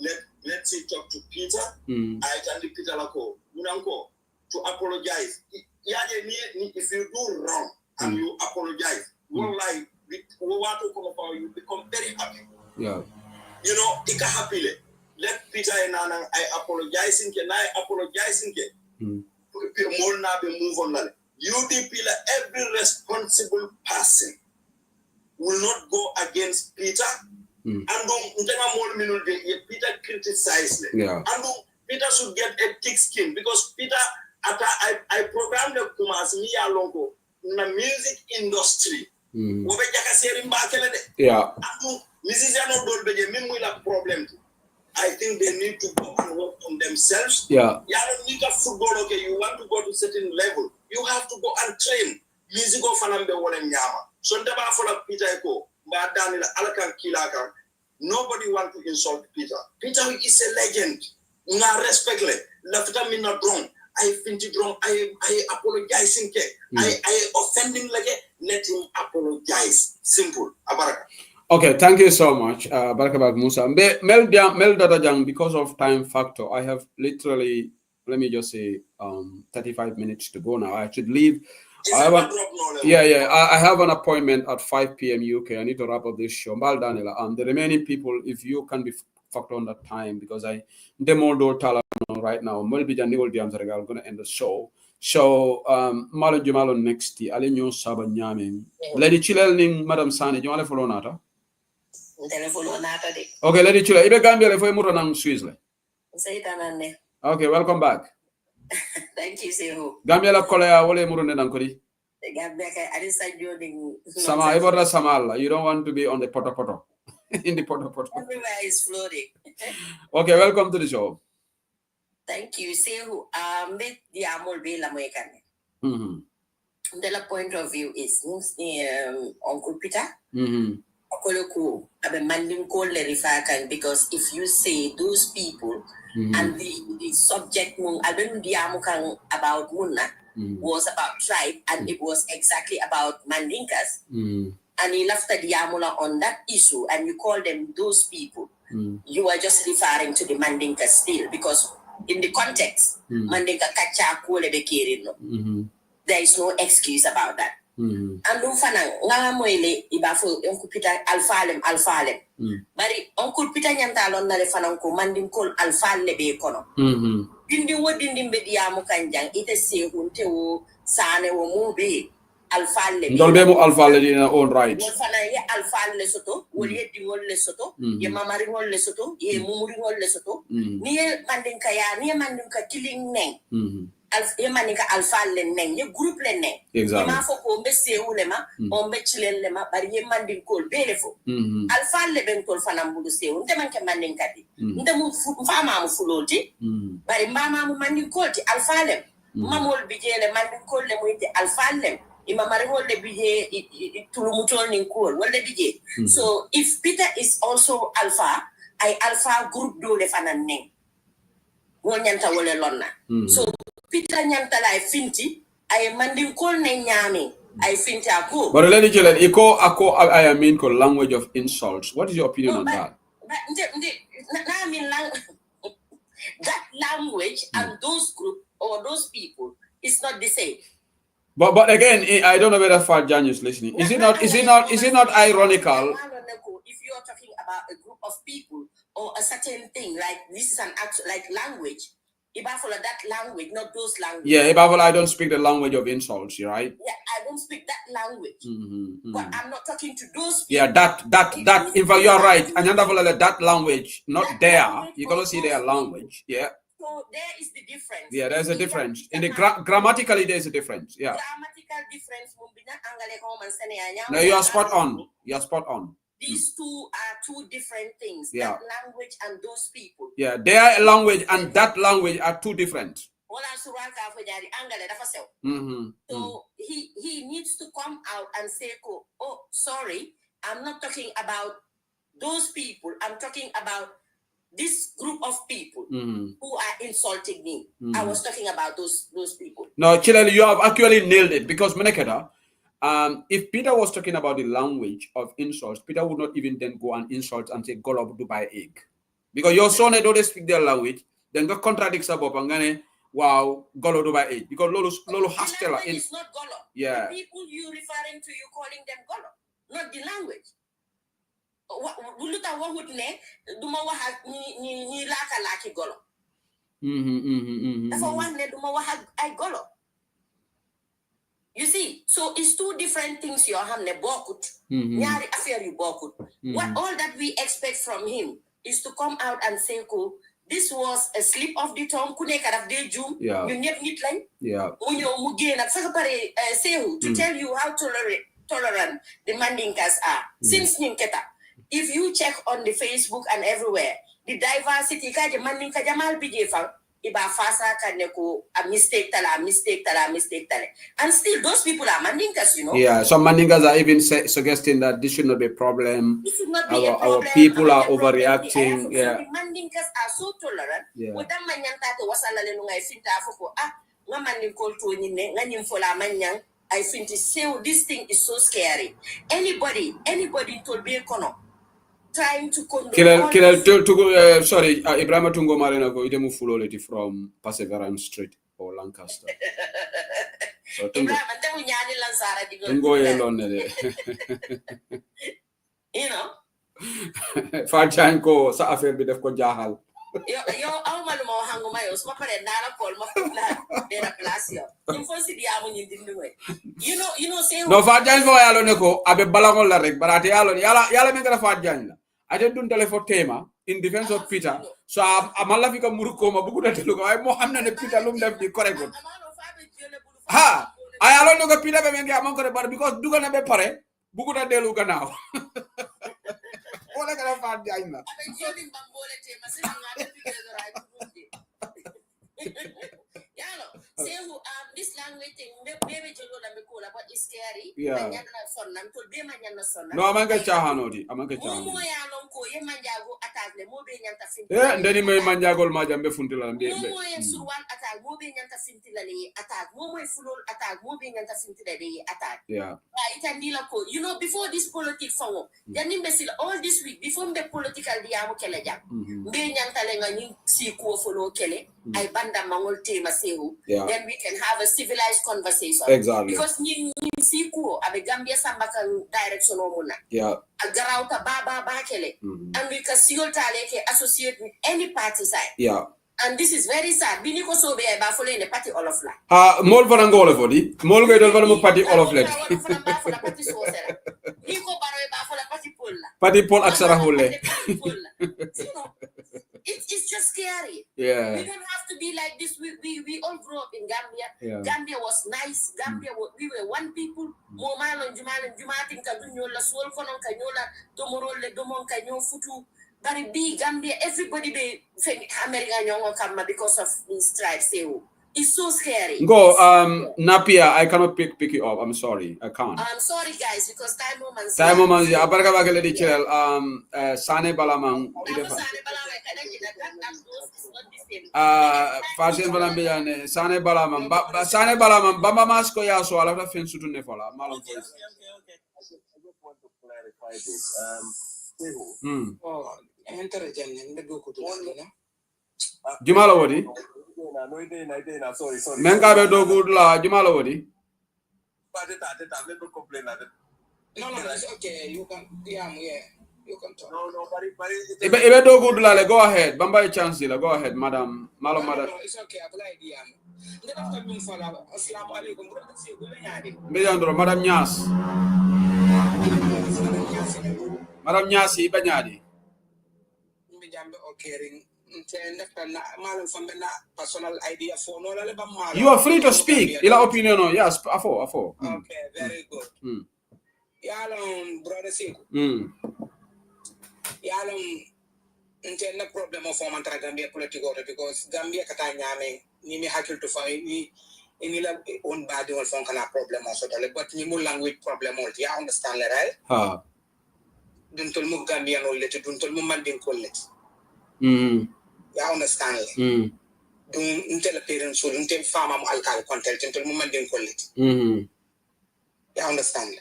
see talk to Peter. I attend the Peter Lako. To apologize. If you do wrong and you apologize, you become very happy. Yeah. You know, it can happy. Let Peter and I apologize and I apologize more now be move on. UDP, every responsible person will not go against Peter. And Peter criticized them. Yeah. And Peter should get a thick skin because Peter, I programmed the Kumas Mia Longo in the music industry. Yeah. Mrs. Yano Dolbe, Mimula problem. I think they need to go and work on themselves. Yeah. You don't need a football, okay? You want to go to a certain level. You have to go and train. Music of Fanambe Walen Yama. So never follow Peter Eko. But Daniel Alakan Kilaka. Nobody want to insult Peter. Peter is a legend. Nga respect le. Lafita me not wrong. I think it wrong. I apologize in case. I offend him like let him apologize. Simple. Abaraka. Okay, thank you so much, Barakabak Musa. Mel Dadajang, because of time factor, I have literally, let me just say, 35 minutes to go now. I should leave. I have an appointment at 5 p.m. UK. I need to wrap up this show. The remaining people, if you can be factor on that time, because I demodo tala right now. I'm going to end the show. So, Malo Jumalo next year. Alenyo Saba Nyamin. Lady Chilel Ning, Madam Sani, you want to follow Nata? Okay, Lady Chilel. Ibe Gambia le foi muranang Switzerland. Okay, welcome back. Thank you, Sehu. Gambia la kolea wole murune nankori. Gambia kai adisa joining. Sama ibora samala. You don't want to be on the poto. In the poto. Everywhere is floating. Okay, welcome to the show. Thank you. Sehu, with the amol be la moekane. The point of view is Uncle Peter. Okoloku abe Mandinka le rifakan, because if you say those people and the subject about Munna was about tribe, and it was exactly about Mandinkas, and he left the Diamula on that issue, and you call them those people, you are just referring to the Mandinkas still, because in the context, Mandinka kacha kule bekirin. There is no excuse about that. And nga moile ibafo Uncle Peter alfalem bari Uncle Peter nyantalon na le fanan ko Mandinka alfale be kono dindi wodindi mbediamu kanjang ite se hunte wo sane wo mobe alfale ndolbe mo alfale in own right wo fana ye alfale soto wo ye dingol le soto ye mamari ngol le soto ye mumuri ngol le soto ni Mandinka ya ni Mandinka killing neng ye Mandinka alfale neng ye group le neng exactly ma fo ko mbe se ulema on be chilen le ma bari ye Mandinka belefo alfale ben tol fana mbudu se unte manke Mandinka di ndemu fama mu fuloti bari mama mu Mandinka ti alfale mamol bijele Mandinka le mu ite alfale imamari wole bije tulumutol nin cool wole bije so if Peter is also alpha I alpha group do le fanan neng wol nyanta wole lonna so Peter nyanta la finti ay Mandinka ne nyami I finti ako but let me tell you ako I mean called language of insults. What is your opinion on that? I mean that language and those group or those people is not the same. But again, I don't know whether Farjan is listening. Is it not ironical? If you are talking about a group of people or a certain thing, like this is an actual like language, if I follow that language, not those languages. Yeah, if I don't speak the language of insults, right? Yeah, I don't speak that language. But I'm not talking to those people. Yeah, that. In fact, you are right. And that language, not that there. Language, you cannot see their language. Yeah. So there is the difference. Yeah, there's a difference. In the grammatically, there's a difference. Yeah. Grammatical difference. No, you are spot on. You are spot on. These two are two different things. Yeah. That language and those people. Yeah, their language and that language are two different. So he needs to come out and say, oh, sorry, I'm not talking about those people. I'm talking about this group of people who are insulting me. I was talking about those people. No, Chileli, you have actually nailed it, because Menekeda, if Peter was talking about the language of insults, Peter would not even then go and insult and say, "Go up Dubai egg," because your son don't speak their language. Then the contradicts about Pangane. Wow, Golo Dubai egg, because Lolo Hastela is not Golo. Yeah, the people you referring to, you calling them Golo, not the language. Duma waha ni laka laki Golo. Duma waha I Golo. You see, so it's two different things. You have bokut, nyari affair you bokut. What all that we expect from him is to come out and say, this was a slip of the tongue. Kune karaf de jum. Yeah. You need nitline. Yeah. Unyo mugen at sakapare sehu to tell you how tolerant the Mandinkas are. Since Ninketa, if you check on the Facebook and everywhere, the diversity kaje Mandinka jamal bije fa iba fasa kaneko a mistake tala and still those people are Mandinkas, you know. Yeah, some Mandinkas are even suggesting that this should not be a problem. This should not be a problem. Our people are overreacting. Yeah. The Mandinkas are so tolerant. Yeah. Wadam manyanta to wasala le nunga ifinta afoko nga Mandinko to nyine nga nyimfola manyang I think this thing is so scary. Anybody to be kono trying to condone. Sorry, Ibrahima Tungo Marina go ide mu fuloleti from Perseverance Street or Lancaster. So Ibrahima te mu nyani Lansara digo. Tungo yelone de. You know. Fajan ko sa affaire bi def ko jahal. Yo aw malumo hangu mayo suma pare nala call ma pula dera place yo. Infonsi di amu nyindindu we. You know say no Fajan ko yalo ne ko abe balangol la rek barate yalo yala me ngara Fajan la. I didn't do telephone tema in defense of Peter. So amala fika muruko ma bugu da telu ko ay mo xamna ne Peter lum def di correct. Ha ay alo no ko Peter be ngi amon ko bar because duga na be pare bugu da delu gannaaw. Wala kala Fajan la. Say who this language thing maybe jolo na mikola but it's scary. Yeah. No amanga chahanoti amanga chahanoti. Mo ya lon ko ye manjago attack le mo be nyanta finti. Ndeni me manjagol ma jambe funtila mbe. Mo ye surwan attack mo be nyanta fintila le attack mo fulol attack mo be nyanta fintila le attack. Yeah. Itandila ko you know before this politics fango yani mbesil all this week before the political diamu kele jam. Mbe nyanta le ngani si ko folo kele ay banda mangol tema sehu. Then we can have a civilized conversation. Exactly. Because ni siku abe Gambia samba kan direction omuna. Yeah. Agarauta baba bakele. And we can see associate with any party side. Yeah. And this is very sad. Biniko sobe ba follow in the party all of la. Mol fanangole fodi. Mol go dol mo party all of let. Niko baro ba follow party poll la. Party poll aksara hole. It's just scary. Yeah. We don't have to be like this. We all grew up in Gambia. Yeah. Gambia was nice. Gambia we were one people. Momalon jumatin kadunyola sol konon kanyola tomorole domon kanyon futu. Very big Gambia. Everybody be American young come because of these tribes. It's so scary. Go, Napier, I cannot pick you up. I'm sorry. I can't. I'm sorry, guys, because time moments. Time moments, yeah. Abarga bagale di chel. Sane balamang. Fashion balambiane. Sane balamang. Sane balamang. Bamba masko ya so ala ta fen sutu ne fala. Malon voice. Okay. I just want to clarify this. Jumala wodi? Sorry. Menka be do good la Jumala wodi? No, it's okay. You can, yeah. You can talk. No, but Ibe do good la go ahead. Bamba chance la go ahead, madam. Malo madam. No, it's okay. Abla idea. Assalamu alaikum. Mbeyandro madam Nyas. Madam Nyas iba nyadi. You are free to speak. Ila opinion no. Yes, afo. Okay, very good. Yalam brother Siku. Yalam no problem of form and Gambia political because Gambia kata nyame ni mi hakil to find ni la own body or form kana problem also but ni mo language problem all ya understand right? Ha. Duntol mo Gambia no let duntol mo Mandinka let. Ya understand le. Dun intel parents so intel farmer mo alkal content duntol mo Mandinka let. Ya understand le.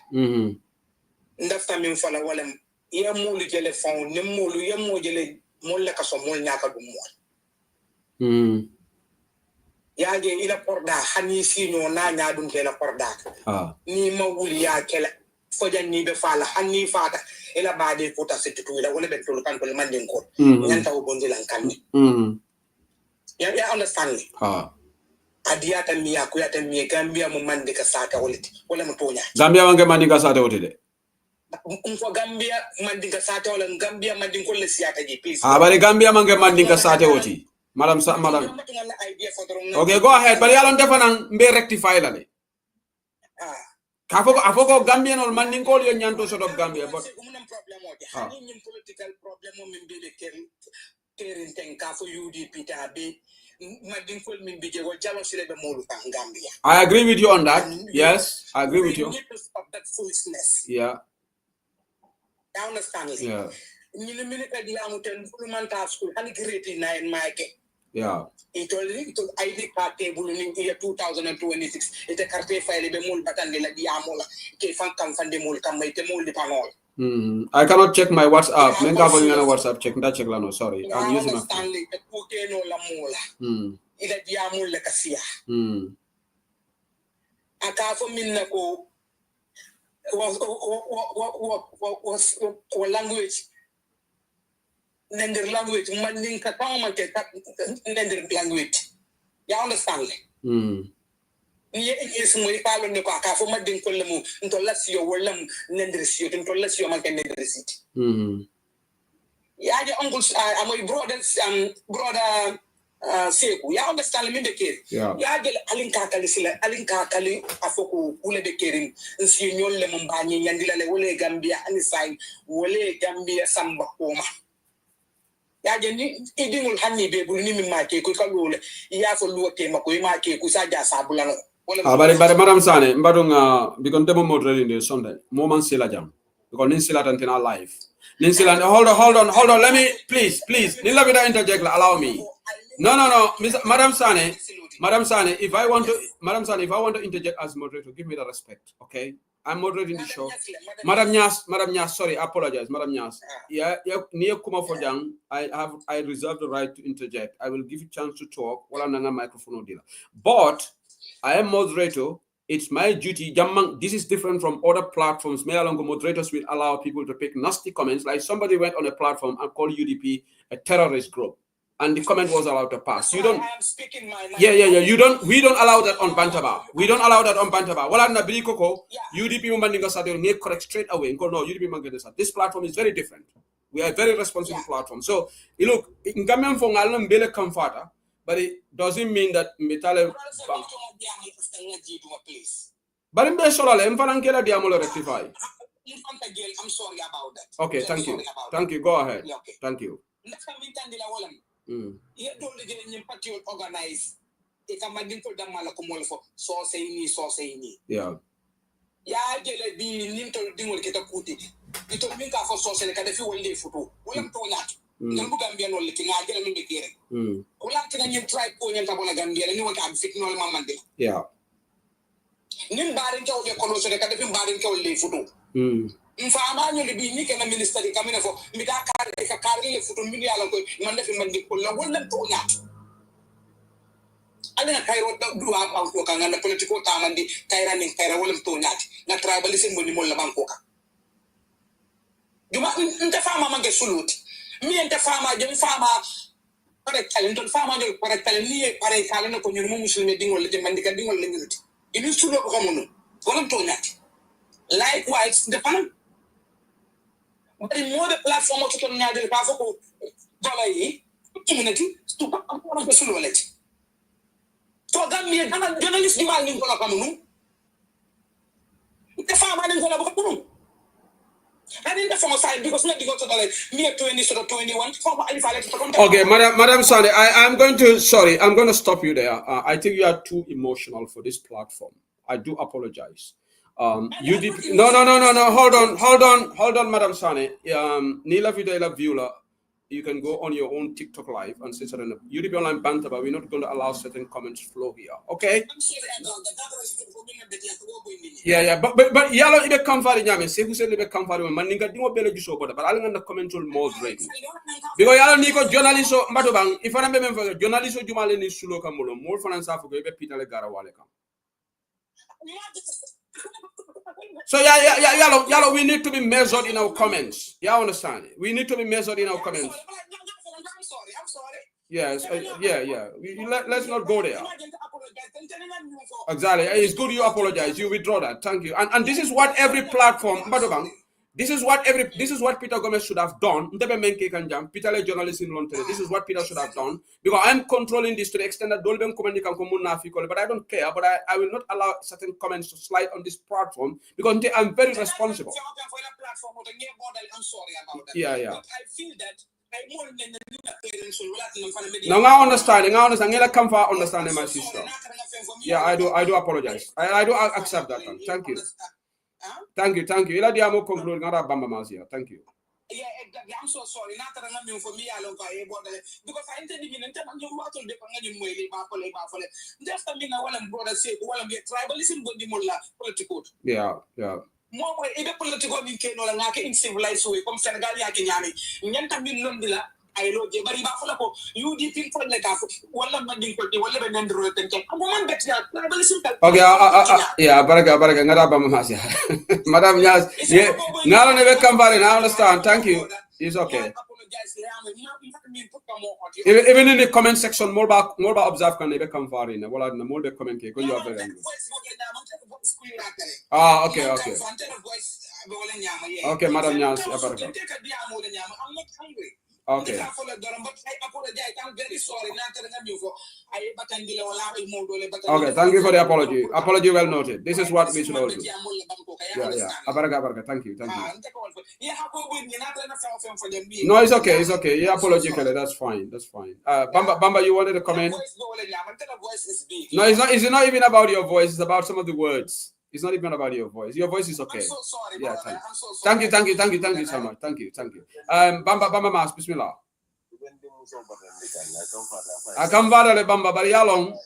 Ndafta min fala wala ya mulu jele fon ne mulu ya mo jele mo le kaso mo nyaka dum mo. Ya ge ila porda hani sino na nya dum ke la porda. Ni ma wuli ya kala fojan ni be fala hani fata ila baade ko ta setu ila wala be tolu kan ko Mandinka. Nyanta o bondi lan kan. Ya understand le. Adia tan mi ya ko ya tan mi Gambia mo Mandinka sata wala mo tonya. Gambia wange Mandinka sata wotide. Umfo Gambia Mandinka sate wala Gambia Mandinka le siata ji please. Bari Gambia mange Mandinka sate woti. Madam. Okay, go ahead. But yalon defanan mbe rectify la le. Afoko Gambia no Mandinka yo nyanto sort of Gambia but problem odi. Hani political problem mo mbe le ken I agree with you on that. Yes, I agree with you. We need to stop that foolishness. Yeah. I understand. Yeah. Yeah. It ID card table in year 2026. It's a carte file be mul batande la diamola. Ke fan kam fan de mul kam may te mul di panol. I cannot check my WhatsApp. Nenka ko ngana WhatsApp check nda check la no sorry. I'm using my phone. Stanley te puke no la mola. Ila diamol le kasia. Aka fo minna ko was language. Nender language, Mandinka Nender language. You understand? Yes, my palo ne kwa ka fo Mandinka lemu ntolas yo wolam Nender sit ntolas yo man Nender sit. Yeah, the uncles my brothers brother Seku. You understand me the kid? Yeah. Yeah, the alinka kali afoko kule de kerim nsi nyol le mbani nyandila le wole Gambia ani sai wole Gambia samba koma. Ya jeni idingul hanni be bul ni mi make ko kalole ya fo luote mako make ko sa ja sabula no bari madam Sane mbadunga because demo moderator in the Sunday moment sila jam because nin sila tantina live nin sila hold on let me please nin la bida interject allow me no Madam Sane if I want to interject as moderator give me the respect, okay? I'm moderating the show. Madam Nyas, sorry, I apologize. Madam Nyas. Yeah, near Kuma Fojang, I reserve the right to interject. I will give you a chance to talk while I'm on a microphone dealer. But I am moderator. It's my duty. This is different from other platforms. Moderators will allow people to pick nasty comments. Like somebody went on a platform and called UDP a terrorist group. And the comment was allowed to pass. You don't. Yeah. We don't allow that on Bantaba. Wala na bili koko. UDP Mandinka Sadio need correct straight away. No, UDP Mandinka. This platform is very different. We are a very responsible platform. So look, in Gambian for Ngalam Bele Comforter, but it doesn't mean that Metale. But in Besolale, Mfanankela Diamolo rectify. I'm sorry about that. Okay, thank you. Go ahead. Thank you. You don't get any party organize. It's a Mandinka Damala Kumolfo, so say ni. Yeah. Ya gele bi ninto dingol kita puti. Ito minka for social ka defi wonde futu. Wala to nyat. Ngambu Gambia no leki nga gele min de kere. Wala tina nyi try ko nyanta bona Gambia ni wonka am fit no mamande. Yeah. Nim barin ka o kono so de ka defi barin ka wonde futu. Mfama nyo libi ni kana minister di kamina fo mi da ka le futu mi ala ko man defi man di ko la wala to nyat. Alina Cairo do am ko kan na political tamandi Cairo wala to nyat na tribalism mo ni mo la bankoka. Duma nta fama mange sulut mi nta fama je fama pare talent fama je pare talent ni pare kala ko ñu musulme dingol le Mandinka dingol le ngi ini sulo ko xamunu wala to nyat. Likewise the fan but in more the platform to turn nyade pa foko dollar yi community to pa ko sulo le. So Gambia dana journalist di mal ni ko la xamunu te fama ni ko la ko xamunu. I think the from side because not go to the near 20 to 21 Okay, Madam Sane, I'm going to stop you there. I think you are too emotional for this platform. I do apologize. UDP no, hold on, Madam Sane. Nila Videla Viewer, you can go on your own TikTok live and say certain UDP online banter, but we're not going to allow certain comments flow here. Okay? Yeah, but yalo ibe kamfari nyame se ku se ibe kamfari man ninga dimo bele juso boda but ala na comment ol moderate because yalo ni ko journalist mbado bang ifana be men fa journalist jumale ni sulo kamulo mo fana sa ko ibe pitale gara wale kam. So yalo we need to be measured in our comments. You understand? We need to be measured in our comments. I'm sorry. Yes, yeah. Let's not go there. Exactly. It's good you apologize. You withdraw that. Thank you. And this is what every platform, this is what Peter Gomez should have done. Peter journalist in London. This is what Peter should have done. Because I'm controlling this to the extent that Dolben comment can come but I don't care. But I will not allow certain comments to slide on this platform because I'm very responsible. I'm sorry about that. Yeah. But I feel that No, I understand. I come for understanding my sister. Yeah, I do apologize. I do accept that. Thank you. Thank you. Ila diamo conclude ngara bamba masia. Thank you. Yeah, exactly. I'm so sorry. Not that I'm for me, I don't because I intend to be in just I mean, I want to brother say, while I'm get tribalism, but the mullah political. Yeah. More way, political in civilized way, come Senegal, Yakinyami, Yantamin Lundilla. I know the very buffalo. You did think for like one of my difficulty, whatever and woman bet tribalism. Okay, yeah, Baraga, ngara bamba masia. Madam Yas, yeah, now never come back. I understand. Thank you. It's okay. Even in the comment section, more about observe can never come far in. Well, I'm more comment because you are very angry. Okay. Okay, Madam Yas, I'm not hungry. Okay. I apologize. I'm very sorry. Okay, thank you for the apology. Apology well noted. This is what we should all do. Yeah. Abaraka. Thank you. No, it's okay. Yeah, apology, that's fine. Bamba, you wanted to comment? No, it's not even about your voice. It's about some of the words. It's not even about your voice. Your voice is okay. I'm so sorry. Yeah, thank you so much. Thank you. Bamba Mas, bismillah. I come le Bamba, but yalong,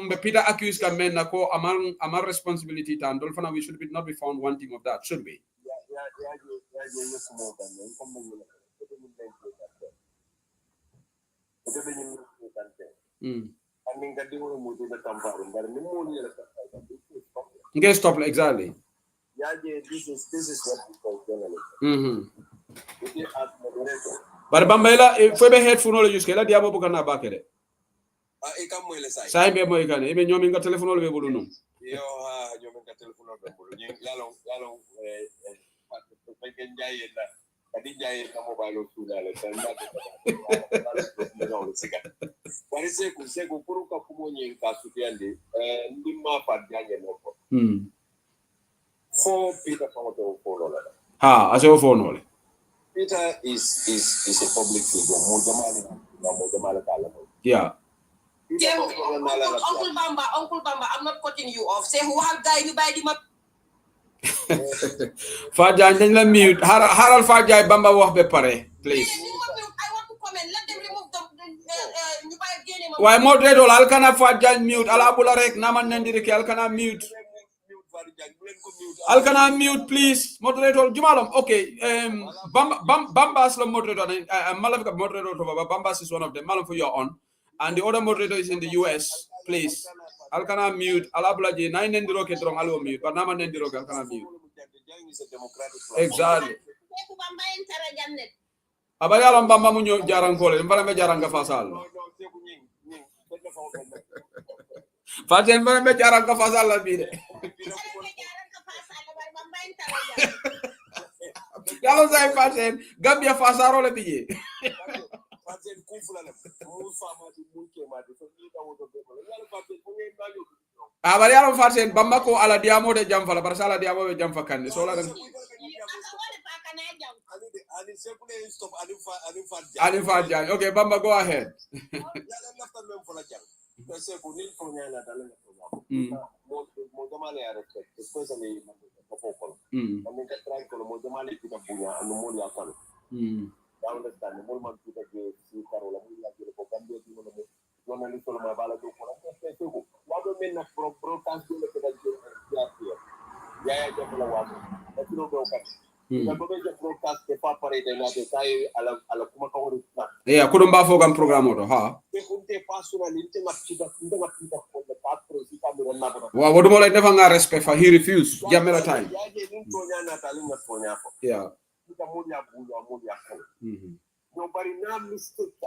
the Peter accused men na ko among responsibility tan. Dolfana, we should not be found wanting of that, should we? Okay, stop exactly. This is what we call journalism. As moderator. But Bambela, if we headphone or use Kela, Diabo Bukana Bakere. Sai be mo ikane, ibe nyomi nga telephone ole be bulu no. Yo nyomi nga telephone ole be bulu. Yalo peken jaye la. Kadi jaye na mobile sudale tanda. Bari se ku kuruka kumonye nkasu tiande ndima pa janye noko. For Peter Pamoto follow la. Aso phone ole. Peter is a public figure. Mojamale kala. Yeah. Uncle Bamba, I'm not cutting you off. Say who have guy you buy the map. Fajan, then let mute. Haral Fajai Bamba walk be pare, please. I want to comment. Let them remove the you buy again. Why moderator Alcana Fajan mute, Alabularek, Naman Nandiri, Alcana mute. Alcana mute, please. Moderator Jumalom. Okay. Bamba's moderator. Malavika moderator. Bambas is one of them. Malam for your own. And the other moderator is in the US. Please. Alcana mute. Alabulaji. 9 Nendiro Ketrong Alu mute. But Naman Nendiro Alcana mute. Exactly. Abayalam Bamba Munyo Jarang Kole. Mbalame Jaranga Fasal. Faten Mbalame Jaranga Fasal la bide. Yalo say Faten. Gambia Fasaro le bide. Abari yaron Faten Bamba ko ala diamo de jamfa la barsala diamo de jamfa kan so la okay, Bamba, go ahead. Yeah, couldn't buy for program or ha. Well, what do you never respect for? He refused. Jamela time. Yeah.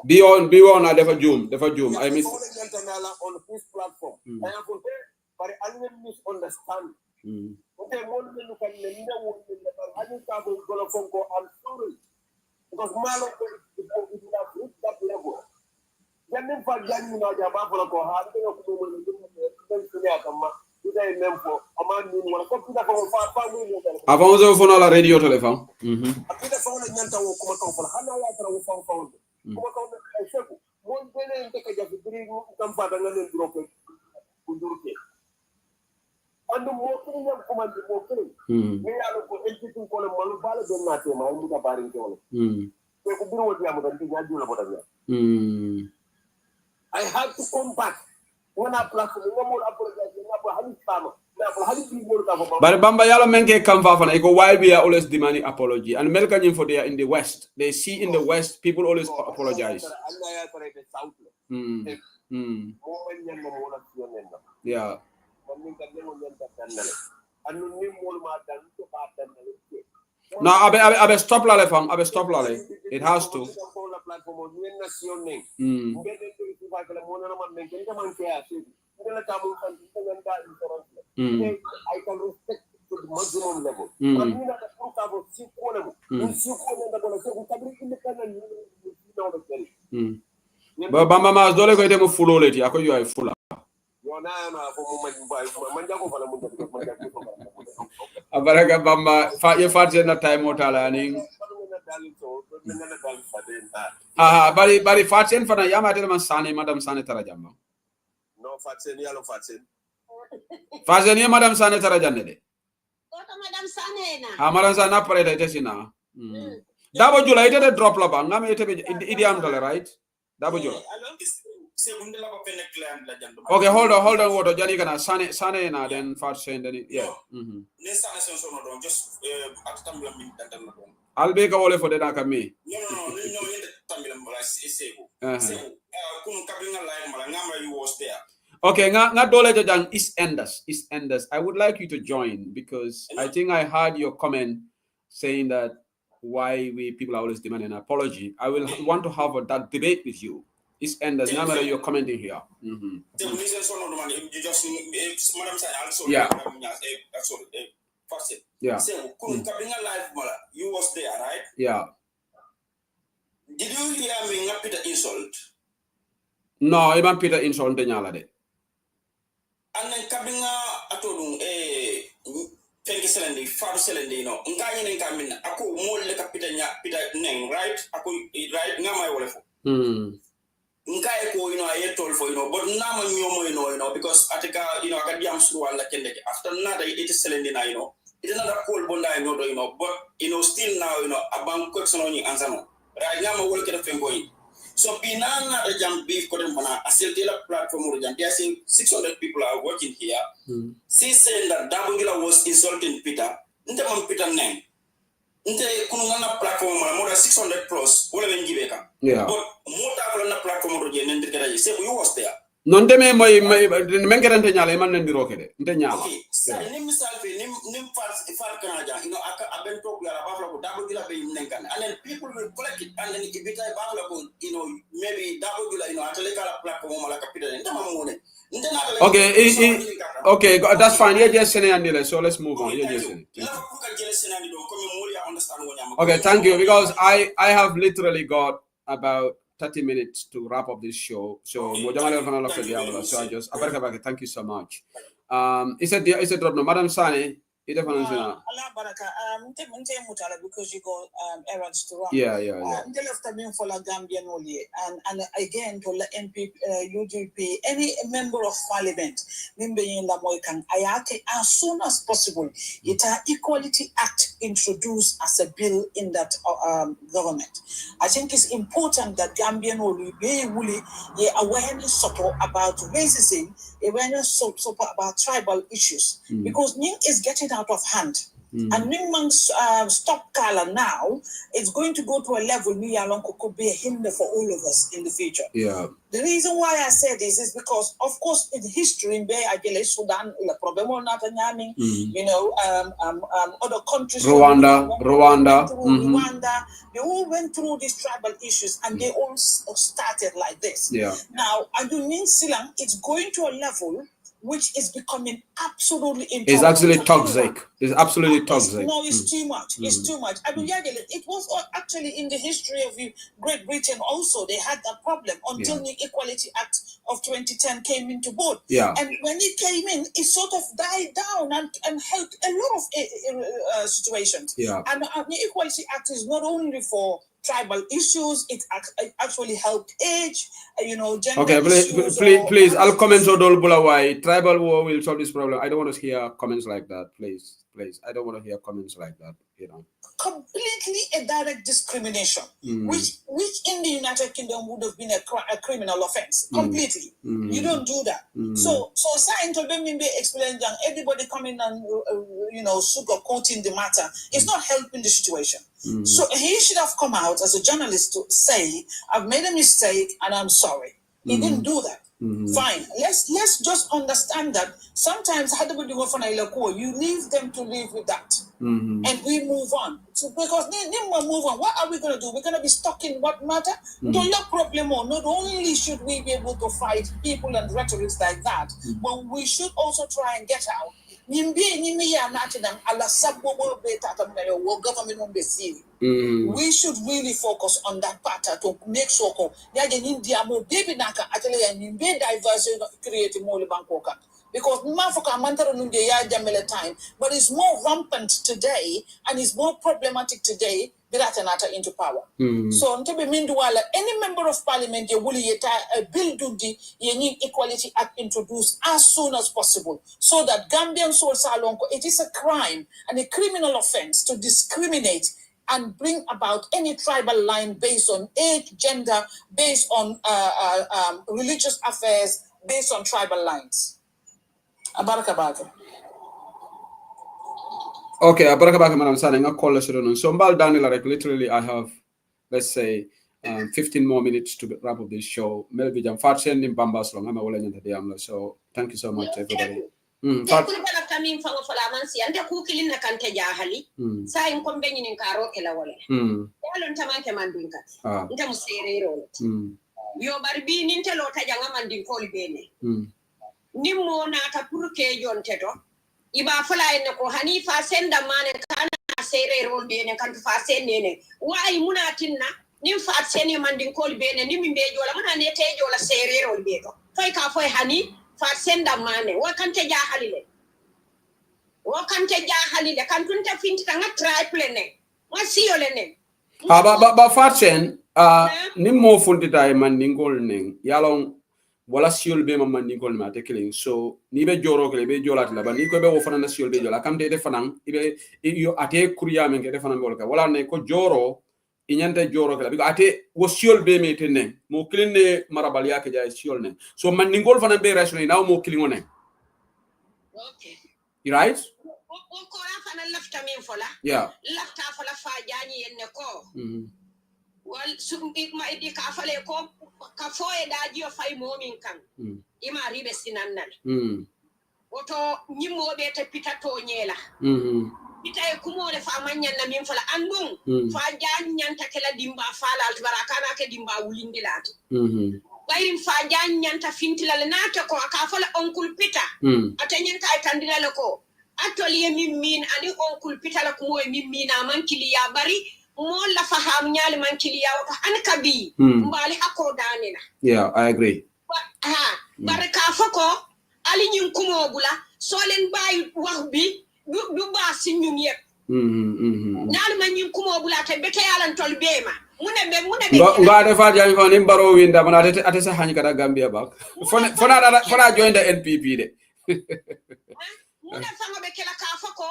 Be on. I never zoom. I miss. On his platform. I have but I didn't misunderstand. Okay, I'm sorry. Because Malo is that level. Avant de faire la radio téléphone. nyanta wo kuma kan fala hana ya tara wo fan fan kuma kan ay sheku mon bene inte ka jafi biri kam fa da ngalen droke kundurke andu mo kini nyam kuma di mo kini ni ya ko entitu ko le malu bala ben na te ma mu da bari ke wala ko biro wodi am dan di nyaju la bodan ya I had to come back when I platform no more apologize na ba hali fama but Bamba Yalo Menke come for go why we are always demanding apology and American for there in the West. They see in the West people always apologize. Yeah. No, I stop lalefang. I stop lale. It has to. I can respect to the maximum level. But Bamba Mas dole ko demo fulo leti ako you are full. Abaraga Bamba fa ye fatje na time otala ning. Bari fatjen fana yama tele man sane madam sane tara jamma. No fatjen yalo fatjen. Fatjen madam sane tara janne de. Kota madam sane na. Madam sane na pareta itesina. Dabo jula ite drop la ba ngam ite idiam dole right? Dabo jula. Okay, hold on, water. Jani kana sane na then fatjen then yeah. Just I'll make a wole for the naka me. Okay, nga dole jang East Enders. I would like you to join because I think I heard your comment saying that why we people are always demanding an apology. I will want to have that debate with you. East Enders, now you're commenting here. Yeah. Yeah. You was there, right? Yeah. Did you hear me not Peter insult? No, even Peter insult nyala de. And then kabinga atodung thank you selendi far selendi no ngani ne kamin ako molle ka Peter neng right ako right ngama wole fo ngai ko I told for but nama nyomo because atika akadiam suru wala kende after nada it is selendi na it is not a cool bonda but still now abang question on answer no right ngama wole ke fengoyi so binana the jam beef ko dem bana asiltila platform ro jam they say 600 people are working here she saying that Dabungila was insulting Peter ndem Peter name nte kunungana platform more than 600 plus wala ngibeka yeah but mota na platform ro je ndirkara say you was there non deme moy mengerante nyala man ndiro kede nte nyala okay so nim misal fe nim far kanaja aka aben tok yala bafla ko Dabungila be nenkan and then people will collect it and then if it ay bafla ko maybe Dabungila atale kala platform mala kapita ndama ngone okay, that's fine. Yeah, just so let's move on. Yeah, just okay, thank you. Because I have literally got about 30 minutes to wrap up this show. So I just thank you so much. It's a drop no, Madam Sane. Because you got errands to run. Yeah. Until after being for Gambian only, and again to the MP, UGP, any member of parliament, member in the Moikan, as soon as possible, it Equality Act introduced as a bill in that government. I think it's important that Gambian will be awareness support about racism, awareness support about tribal issues, because Ning is getting out of hand. And Ningman's stop color now, it's going to go to a level could be a hinder for all of us in the future. Yeah. The reason why I say this is because, of course, in history in Sudan, the problem not other countries, Rwanda, they all went through these tribal issues and they all started like this. Yeah. Now, Adunin Silang, it's going to a level which is becoming absolutely intolerable. It's actually toxic. It's absolutely toxic. No, it's too much. It's too much. I mean, it was actually in the history of Great Britain also. They had that problem until the Equality Act of 2010 came into board. Yeah. And when it came in, it sort of died down and helped a lot of situations. Yeah. And the Equality Act is not only for tribal issues, it actually helped age, gender issues. Please, I'll comment on why tribal war will solve this problem. I don't want to hear comments like that, please. I don't want to hear comments like that, Completely a direct discrimination, which in the United Kingdom would have been a criminal offense. Completely. You don't do that. So science be explained that everybody coming and sugarcoating the matter is not helping the situation. So he should have come out as a journalist to say, I've made a mistake and I'm sorry. He didn't do that. Fine. Let's just understand that sometimes you leave them to live with that. And we move on. So because we move on, what are we going to do? We're going to be stuck in what matter? No problem. Not only should we be able to fight people and rhetorics like that, but we should also try and get out. We should really focus on that part to make sure that in India more baby naka actually and be diverse create more bankoka. Because time, but it's more rampant today and it's more problematic today that into power. So until any member of parliament will a bill do the Equality Act introduced as soon as possible, so that Gambian souls along it is a crime and a criminal offense to discriminate and bring about any tribal line based on age, gender, based on religious affairs, based on tribal lines. Abarakabaka. Okay, Abarakabaka, Madam Saning, I'll call us. So, Mbal Daniel, literally, I have, let's say, 15 more minutes to wrap up this show. Maybe I'm fatshen in Bambas long. I'm a Walla. So, thank you so much, everybody. Nimmo nata purke jonteto iba fala en ko hanifa senda mane kana sere rol bene kan fa senene wai munatinna nim fa sene mandin kol bene nim be jola mana ne te jola sere rol beto fay ka foy hani fa senda mane wa kan te jahalile kan tunta finta nga triple ne wa siole ne ba fatchen nim mo fundita e mandin kol ne yalon wala siol be mamman ni gol ma te killing so ni be joro kele be jolat la ba ni ko be wo fana na siol be jola kam te de fanan ibe yo ate kuriya men ke de fanan gol ka wala ne ko joro inyante joro kele bi ate wo siol be me te ne mo killing ne marabal ya ke jay siol ne so man ni gol fana be rational now mo killing one okay you right ko fana lafta min fola lafta fola fa jani en ko wal sumbi ma idi ka fale ko ka foye daji o fay momin kan ima ribe sinannal woto nyimmo be te pitato nyela pita e kumole fa manyan na min fala andun fa jan nyanta kala dimba fala barakana ke dimba wulindilat bayrim fa jan nyanta fintila nata ko ka fala onkul pita atanyanta ay tandila ko atoliye min ani onkul pita la ko moy min man kiliya bari mo la faham nyali man kiliya wato an kabi mbali hako danina I agree baraka fako ali nyun kumo bula solen bay wax bi du ba si ñun yep nal man nyun kumo bula te bete yalan tol bema mune be nga defa jani ko nim baro winda mana ate sa hani kada Gambia bak fona join the NPP de mune fanga be kala ka fako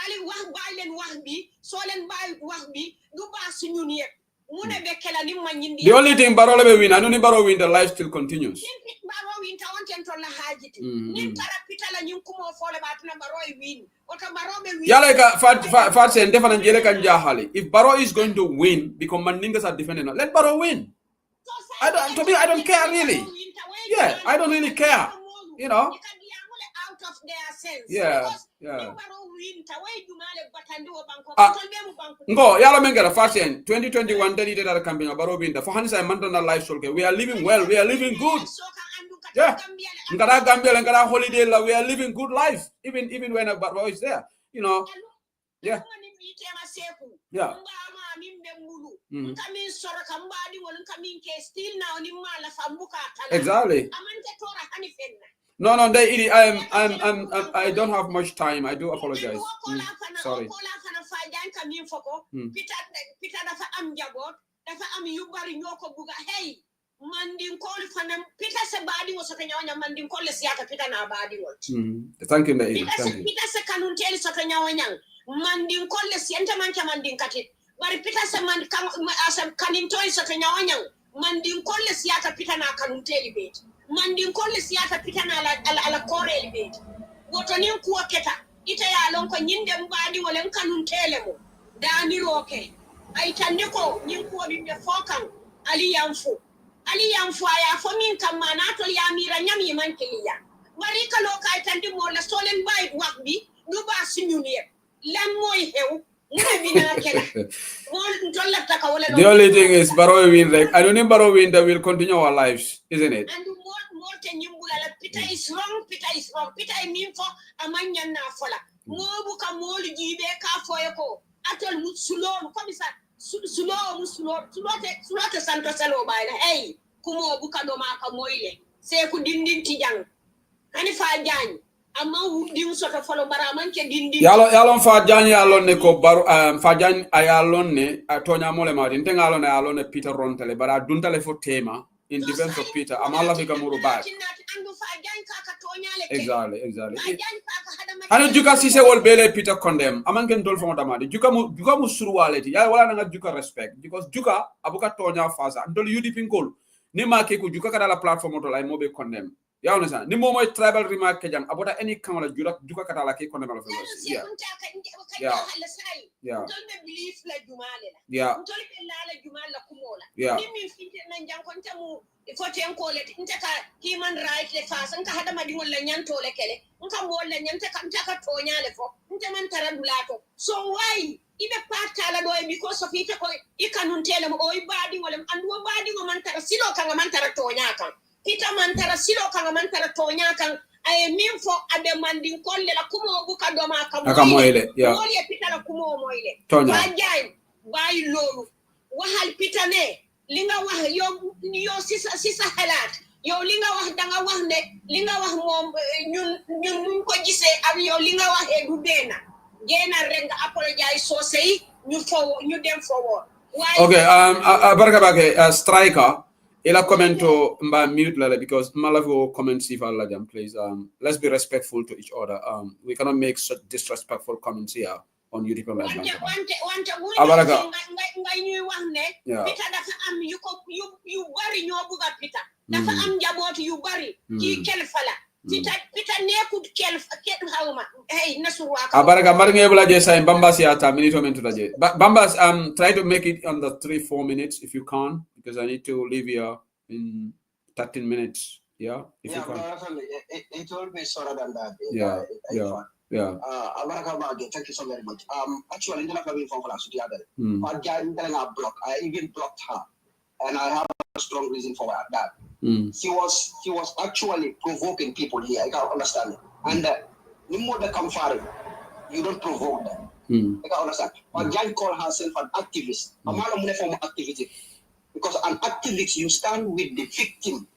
ali wax bay len wax bi solen bay wax bi du ba si ñun yep mune be kala nim man ñindi the only thing baro le win anu ni baro win the life still continues baro win ta wonten to la hajiti nim tara pitala ñun kumo fole ba tuna baro win oto baro be win yale ka fat sen defana jele kan jahali if baro is going to win because Mandinkas are defending let baro win I don't care really I don't really care you know out of their sense Ngo yalo mengera fashion 2021 tadi data campaign baro binda for hanisa mandana life solke we are living well we are living good ngara Gambia ngara holiday la we are living good life even when a baro is there you know, yeah. Yeah. Exactly. No, I don't have much time. I do apologize. Sorry. Thank you, Naidi. Thank you. Mandin kolle sienta manke mandin kati bari pita se man kan asam kanin toy so to nyawanyang mandin kolle siata pita na kanun teli bet mandin kolle siata pita na ala korel bet woto nin ku keta ita ya lon ko nyinde mbadi wala kanun tele mo dani roke ay tande ko nin ko dinde fokan ali yamfu aya fo min kam manato ya mira nyami man kiliya bari kalo kay tande mo la solen bay wakbi du ba sinyuniye The only thing is Baro win, like I don't know Baro win that will continue our lives, isn't it? And more Peter is wrong, Peter I mean for a man na fola. Mobuka mol gibe ka foyako. Atol musulo, komisa sulo sulote santo salo by the hey, kumo buka do maka moile. Say ku dindin tijang. Ani fa jani. Yalon Fajan yalon ne ko bar Fajan ayalon ne atonya mole ma din tengalon ayalon ne Peter Rontele bara duntale fo tema in defense of Peter amala fika muru back. Exactly. Hanu juka sise wol bele Peter condemn amanken dol fo tamade juka mu suruwaleti ya wala nga juka respect because juka abuka tonya fasa ndol UDP ngol ni ma ke ko juka kada la platform to lay mobe condemn. Ya understand? Ni momo tribal remark kejang about any kamala juka kata la ke kono mala felo. Yeah. Yeah. Yeah. Yeah. Human rights le fasa nka hada madingol la nyanto le kele nka mo la nyanta kam taka tonya le fo nta man taradulato so why ibe parta la do because of it ko ikanun tele mo o ibadi wala andu badi mo man tara silo kanga man tara tonya kan Peter mantara silo kanga mantara tonya kan ay min fo abe mandin kolle la kumo buka do ma kamoyle ya moyle Peter la kumo moyle tonya fajay bay lolu wahal Peter ne linga wax yo sisa halat yo linga wax danga wax ne linga wax mom ñun ko gisé am yo linga wax e du dena gena renga apologize so say ñu dem forward. Okay, baraka bake striker ila commento mba mute lala because malavo comments if Allah jam please let's be respectful to each other. We cannot make such disrespectful comments here on YouTube and abaraka ngay wax ne Peter dafa am yu bari ñoo buga Peter dafa am njaboot yu bari ci kelfa la Peter nekut kelfa hawma hey nasuru abaraka mar ngay bula je say Bambas yata minute men to je Bambas try to make it under 3-4 minutes if you can because I need to leave here in 13 minutes. Yeah, if you can. It will be shorter than that. Yeah. Thank you so very much. Actually, I'm coming from the other. But I even blocked her, and I have a strong reason for that. She was actually provoking people here. I can't understand it. And the more they come forward, you don't provoke them. I can't understand. But Jan called herself an activist. I'm not a form of activity. Because an activist, you stand with the victim,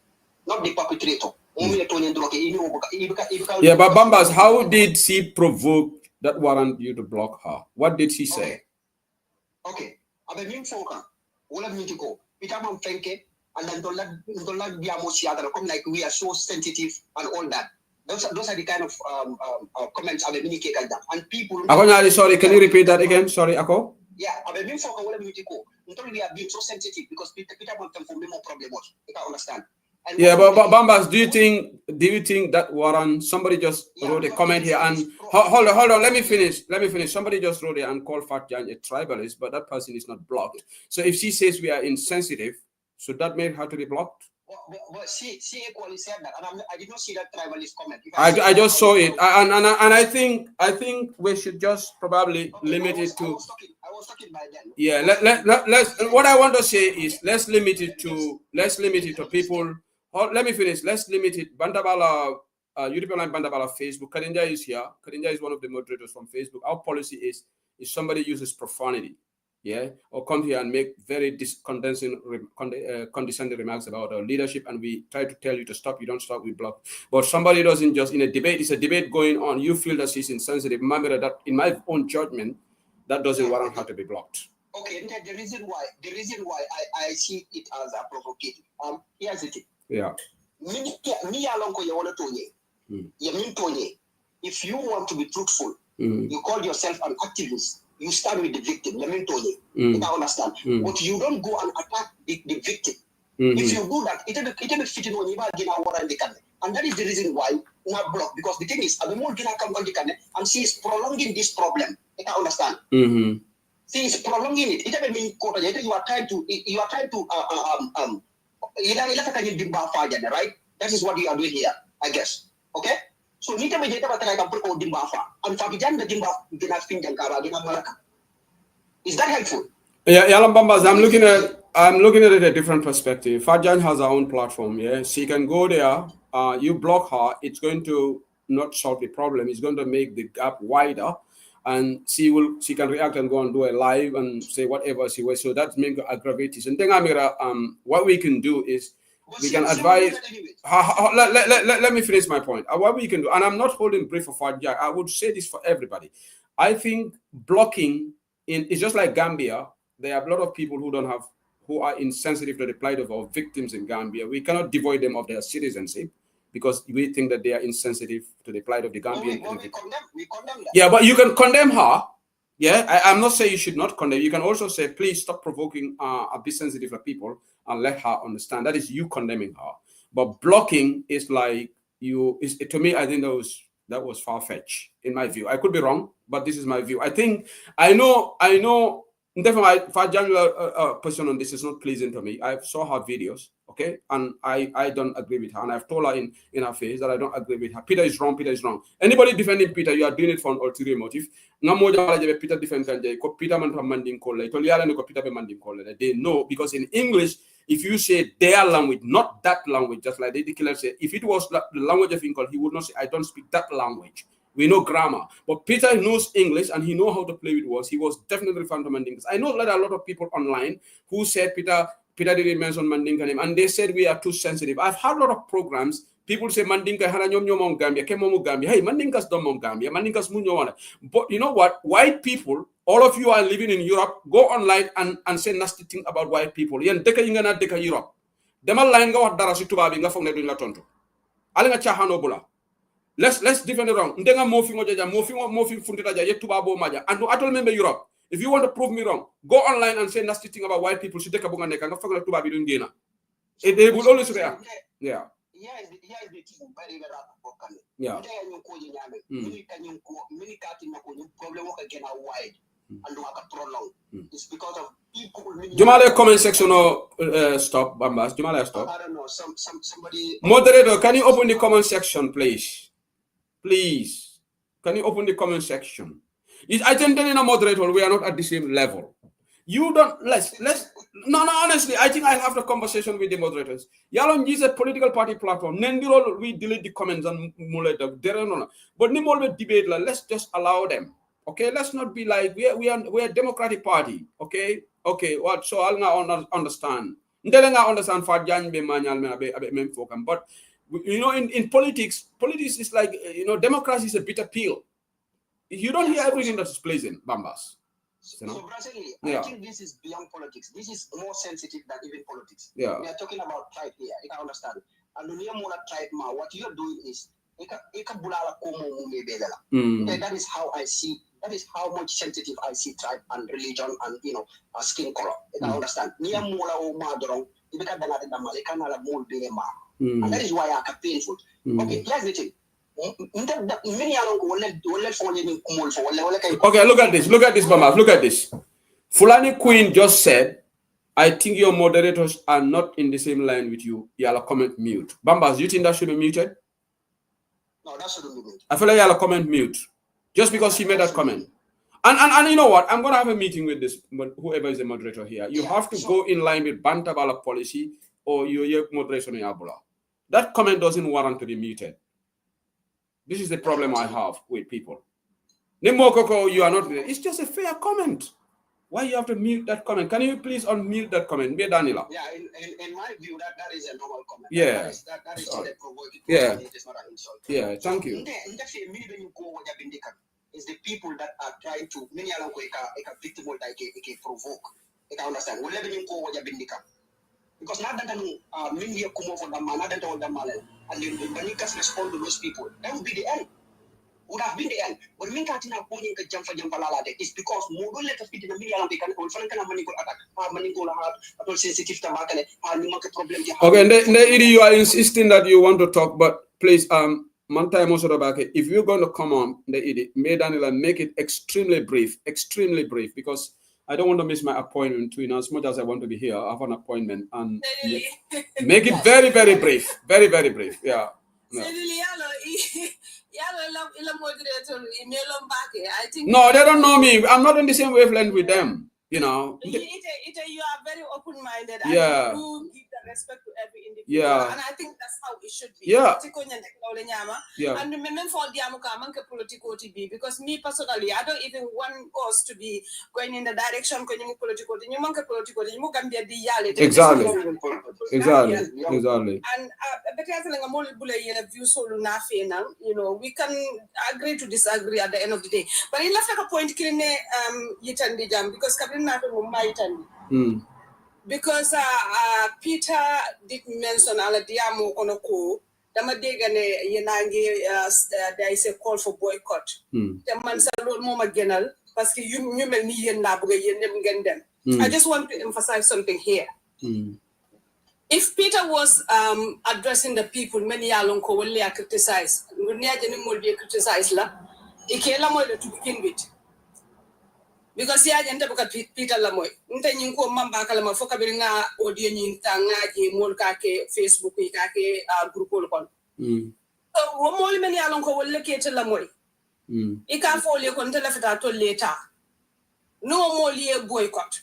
not the perpetrator. Yeah, but Bambas, how did she provoke that warrant you to block her? What did she say? Okay. I've been focused. All of me to go. Peter man thank and then don't let be a come like we are so sensitive and all that. Those are the kind of comments I've been making like that. And people. Sorry, can you repeat that again? Sorry, Ako. Yeah, I've been focused. All of me to go. Until we are being so sensitive because Peter man can form more problem. You can understand. And yeah, but Bambas, do you think that warrant? Somebody just wrote a comment here and hold on. Let me finish. Somebody just wrote it and called Fat Jan a tribalist, but that person is not blocked. So if she says we are insensitive, should that make her to be blocked? But she equally said that, and I did not see that tribalist comment. I just saw it, and I think we should just probably limit it to. I was talking by then. Yeah, let's. What I want to say is let's limit it to people. Let me finish. Let's limit it. Bantabala UDP Online Bandabala Facebook. Karinja is here. Karinja is one of the moderators from Facebook. Our policy is if somebody uses profanity, or come here and make very condescending remarks about our leadership, and we try to tell you to stop, you don't stop, we block. But somebody doesn't just, in a debate, it's a debate going on, you feel that she's insensitive. Remember that, in my own judgment, that doesn't warrant her to be blocked. Okay, the reason why I see it as a provocative. Here's the thing. Yeah. If you want to be truthful, you call yourself an activist. You start with the victim. I understand. But you don't go and attack the victim. If you do that, it'll be fitting when you and that is the reason why we have blocked. Because the thing is, and she is prolonging this problem. I understand. She is prolonging it. It doesn't mean you are trying to right? That is what you are doing here, I guess. Okay? So nita be jeta batala ka pro dimbafa and fabijan the dimba gina finjan kara gina malaka. Is that helpful? Yeah, Yalambambas, I'm looking at it a different perspective. Fajan has her own platform, she can go there, you block her, it's going to not solve the problem, it's going to make the gap wider, and she can react and go and do a live and say whatever she was. So that's make aggravate it. And then what we can do is we can advise. Let me finish my point. What we can do, and I'm not holding brief for Fadja, I would say this for everybody. I think blocking it's just like Gambia. There are a lot of people who are insensitive to the plight of our victims in Gambia. We cannot devoid them of their citizenship because we think that they are insensitive to the plight of the Gambian. We condemn that. Yeah, but you can condemn her. Yeah, I'm not saying you should not condemn. You can also say, please stop provoking a bit sensitive people and let her understand. That is you condemning her. But blocking is like to me, I think that was far-fetched in my view. I could be wrong, but this is my view. I know definitely Fajan's position on this is not pleasing to me. I saw her videos, okay, and I don't agree with her, and I've told her in her face that I don't agree with her. Peter is wrong. Anybody defending Peter, you are doing it for an ulterior motive. Peter defend Peter man from Mandinka. They know, because in English, if you say their language, not that language, just like the killer said, if it was the language of English, he would not say, I don't speak that language. We know grammar. But Peter knows English and he knows how to play with words. He was definitely referring to Mandinka. I know that a lot of people online who said Peter didn't mention Mandinka name, and they said we are too sensitive. I've had a lot of programs. People say Mandinka hana nyom nyom Gambia, kemomu Gambia. Hey, Mandinka's don't Gambia, Mandinka's munyo. But you know what? White people, all of you are living in Europe, go online and say nasty thing about white people. Yen deka ingana deka Europe. Demal line nga wat dara si tubabi nga fong ne duñ la tontu. Ali nga chahano bula. Let's defend it wrong. Ndenga mofi ngoja mofi fundita ja yetubabo maja. And to atol member Europe. If you want to prove me wrong, go online and say nasty thing about white people. Si deka bunga neka nga fong la tubabi duñ gena. They will always react. Yeah. Here is the thing, very rapid. Yeah. It's because of people. Jumale comment section or stop, Bambas. Jumale stop. I don't know. Somebody. Moderator, can you open the comment section, please? Please, can you open the comment section? I think that in a moderator, we are not at the same level. You don't no, honestly, I think I'll have the conversation with the moderators. Yalon is a political party platform. Nendiro, we delete the comments and muleta. But Nimol debate, let's just allow them. Okay, let's not be like we are a democratic party. Okay, what? So I'll now understand. But you know, in politics is like, you know, democracy is a bitter pill. You don't hear everything that's pleasant, Bambas. So Brazil, I think this is beyond politics. This is more sensitive than even politics. Yeah. We are talking about tribe here. You can understand. And when you tribe, what you are doing is that is how I see. That is how much sensitive I see tribe and religion and skin color. You can understand. And that is why I am painful. Okay, here's the thing. Okay, look at this, Bama. Look at this. Fulani Queen just said, I think your moderators are not in the same line with you. Y'all comment mute. Bambas, do you think that should be muted? No, that shouldn't be muted. I feel like y'all comment mute. Just because she made that comment. And you know what? I'm gonna have a meeting with this, whoever is the moderator here. You have to go in line with Bantabala policy or your moderation in Abula. That comment doesn't warrant to be muted. This is the problem I have with people. Nimokoko, you are not. It's just a fair comment. Why you have to mute that comment? Can you please unmute that comment? Be Danila. Yeah, in my view, that is a normal comment. Yeah. That is not a provoking. Yeah. It is not an insult. Yeah, thank you. It's the people that are trying to many a victim like a provoke. I understand. We'll let you go with your bindika. Because not that many come over the man, not that all the man, and the Bandikas respond to those people. That would be the end. Would have been the end. But me can't point a jump for Jampalala. It's because more let us be in the million they can confront a manical attack. Manical are sensitive to market, market problem. Okay, you are insisting that you want to talk, but please, Mantai Mosodabake, if you're going to come on the idiot, make it extremely brief, because I don't want to miss my appointment too. As much as I want to be here, I have an appointment, and make it very, very brief, very, very brief. Yeah. No. I think no, they don't know me. I'm not on the same wavelength with them. You know. You are very open-minded. Yeah. And you do give the respect to every individual. Yeah. And I think that's how it should be. Yeah. Yeah. And remember for political to be, because me personally, I don't even want us to be going in the direction political. Exactly. Exactly. Exactly. And you know, we can agree to disagree at the end of the day. But in left like a point because because Peter did mention Aladiamo Onoko, there is a call for boycott. The man said, Lord Moma Genal, because I just want to emphasize something here. If Peter was addressing the people, many alonko will criticize. Will be criticized la. Ikela mo to begin with. Because ya jenta buka Peter Lamoy. Nta nyinko mamba kala mafoka biringa audio nyinta ngaji molka ke Facebook ka ke grupo kon. Wo mol many alonko will locate Lamoy. Ika folie kon telefita to later. No more boycott.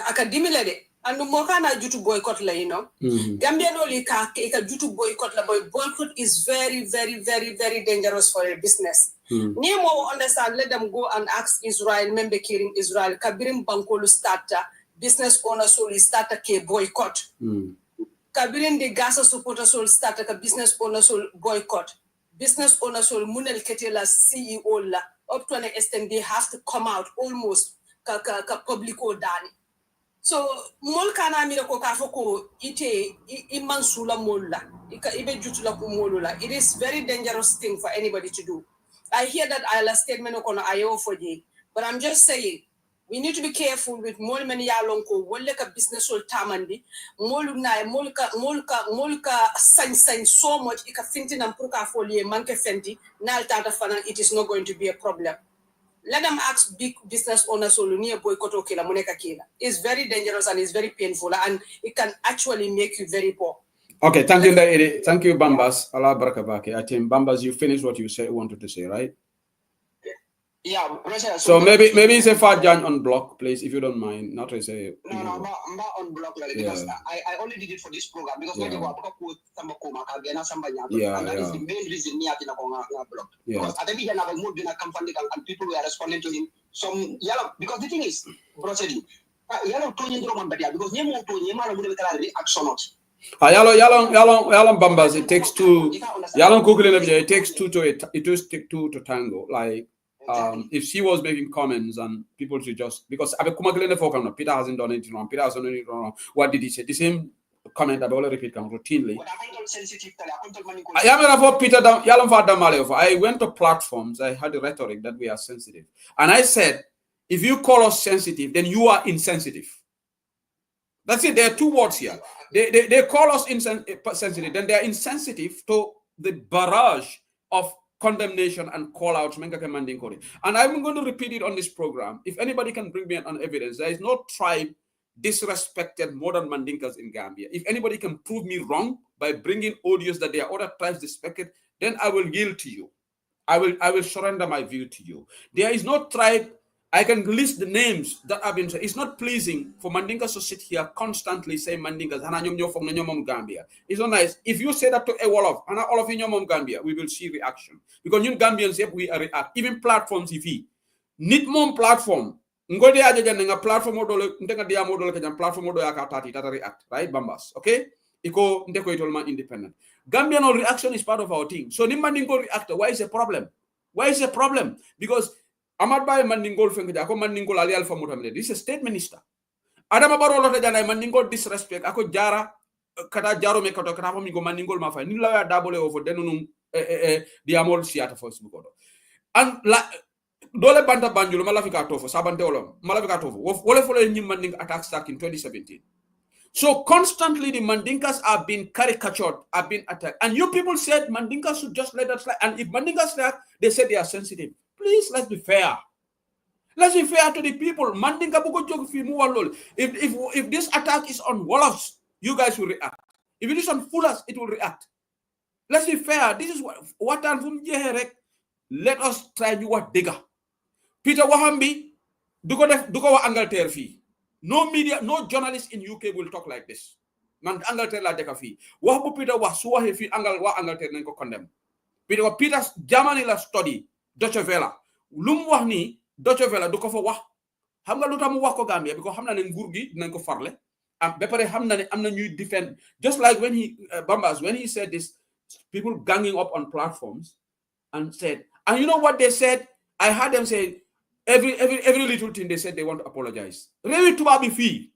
Academically. And more can I do to boycott, you know. Gambian only can do to boycott. Boycott is very, very, very, very dangerous for a business. Nemo understand, let them go and ask Israel, member killing Israel, Kabirim Bankolu starter, business owner soul starter ke boycott. Kabirim the Gaza supporter soul starter, business owner soul boycott. Business owner soul Munel Ketela CEO la, up to an extent they have to come out almost ka publico dani. So mol kana mira ko kafoko ite imansula molla ibe jutula ko molula. It is very dangerous thing for anybody to do. I hear that I'll statement kono ayo for ye, but I'm just saying we need to be careful with mol many yalonko wolle ka business ol tamandi molu na molka sign so much ika finti na pruka folie manke fenti na tata fana. It is not going to be a problem. Let them ask big business owners or near boycott or kila moneka kila. It's very dangerous and it's very painful and it can actually make you very poor. Okay, thank you, Ndairi. Thank you, Bambas. Allah barakabake. I think wanted you finished what you wanted to say, right? Yeah, so maybe it's a far Jan on block, please, if you don't mind. Not to say. No, I'm not on block because I only did it for this program because that is the main reason me at block. Because at the beginning I was moved in a company and people were responding to him. Some yellow because the thing is, yellow because reaction not. Yalong Bambas, it takes two. Yalong Google it takes two to tango. Like. If she was making comments and people should just because Peter hasn't done anything wrong. Peter hasn't done anything wrong. What did he say? The same comment that I will repeat routinely. I went to platforms. I had a rhetoric that we are sensitive, and I said, if you call us sensitive, then you are insensitive. That's it. There are two words here. They call us insensitive, then they are insensitive to the barrage of condemnation and call outs. And I'm going to repeat it on this program. If anybody can bring me an evidence, there is no tribe disrespected more than Mandinkas in Gambia. If anybody can prove me wrong by bringing audios that there are other tribes disrespected, then I will yield to you. I will surrender my view to you. There is no tribe I can list the names that have been said. It's not pleasing for Mandinkas to sit here constantly saying Mandinkas, Gambia. It's not nice. If you say that to a Wolof, and all of you Gambia, we will see reaction. Because you Gambians, we react. Even platforms, if he need more platform, ngode aja jana platform modole ndenga dia modole kajam platform modole akatati tata react, right? Bambas, okay? Iko ndeko itolma independent. Gambian reaction is part of our team. So ni Mandingo react, why is a problem? Why is a problem? Because Amad Bay Mandingol Fengja, Ako Mandingol Ali Alpha Muhammad. This is a state minister. Adama Barolo Jana Mandingol disrespect, Ako Jara, Kata Jaro Mekato, Katamomigo Mandingol Mafa, Nila double over Denunum Diamol Siata for Smukodo. And Dole Banta Banjul, Malafika Tofo, Sabanteolo, Malafika Tofo, Wole following new Manding attack stack in 2017. So constantly the Mandinkas are being caricatured, are being attacked. And you people said Mandinkas should just let us slide. And if Mandinkas slide, they said they are sensitive. Please, let's be fair. Let's be fair to the people. Mandinka buko jog fi mu walol. If this attack is on Wolofs, you guys will react. If it is on Fullers, it will react. Let's be fair. This is what I'm from Jeherek. Let us try to what bigger. Peter Wahambi, duko wa Angleterre fi. No media, no journalist in UK will talk like this. Man Angleterre la deka fi. Wahabu Peter wa suwa fi Angleterre nenko condemn. Peter's Germany la study. Deutsche Welle lum wax ni Deutsche Welle du ko fa wax xam nga lutamu wax ko Gambia because xam na ne nguur gi dinañ ko farle am ba pare xam na ne am na ñuy defend just like when he Bambas when he said this people ganging up on platforms and said and you know what they said I heard them say every little thing they said they want to apologize rewi tuba bi fi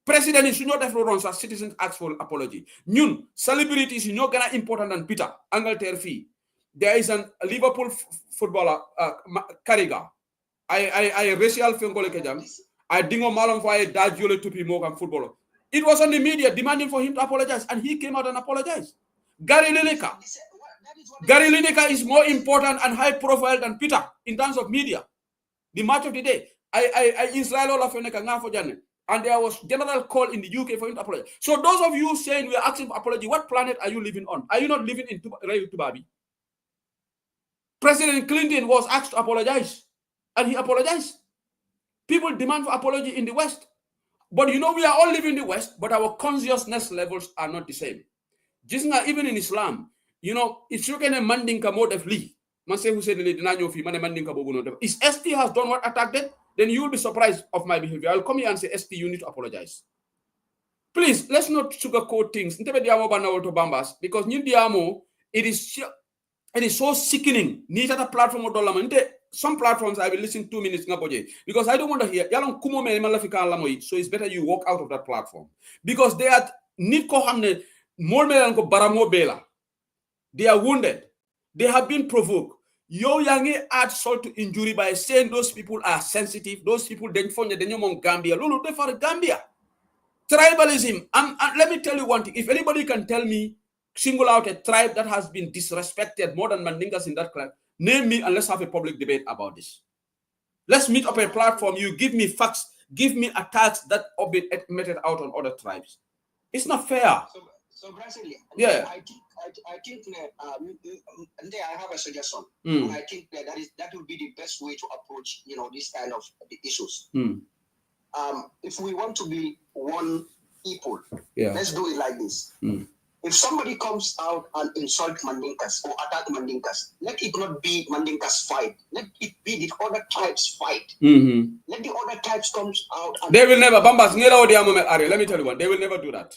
president is not def ron sa citizens ask for apology ñun celebrities yi ñoo gëna important than Peter Angleterre fi. There is a Liverpool footballer, Kariga. I racial fengole kejam. I dingo malam for a dajule tupi mogam footballer. It was on the media demanding for him to apologize, and he came out and apologized. Gary Lineker. Gary Lineker is more important and high profile than Peter in terms of media. The match of the day. Israel and there was general call in the UK for him to apologize. So those of you saying we are asking for apology, what planet are you living on? Are you not living in Tubabi? President Clinton was asked to apologize, and he apologized. People demand for apology in the West. But you know, we are all living in the West, but our consciousness levels are not the same. Just now, even in Islam, you know, it's you can Mandinka mode of Lee. If ST has done what attacked it, then you will be surprised of my behavior. I'll come here and say, ST, you need to apologize. Please, let's not sugarcoat things. Because it is so sickening. Some platforms I will listen 2 minutes because I don't want to hear. So it's better you walk out of that platform because they are they are wounded. They have been provoked. Yo yangi add salt to injury by saying those people are sensitive. Those people then find the Gambia. Lulu they for Gambia. Tribalism. And let me tell you one thing. If anybody can tell me, single out a tribe that has been disrespected more than Mandinkas in that tribe, name me and let's have a public debate about this. Let's meet up a platform. You give me facts, give me attacks that have been meted out on other tribes. It's not fair. So Brazil, yeah. I think I have a suggestion. And I think that would be the best way to approach, this kind of issues. If we want to be one people, let's do it like this. If somebody comes out and insult Mandinkas or attack Mandinkas, let it not be Mandinkas fight. Let it be the other tribes fight. Let the other tribes come out. And they will never. Bambas, let me tell you one. They will never do that.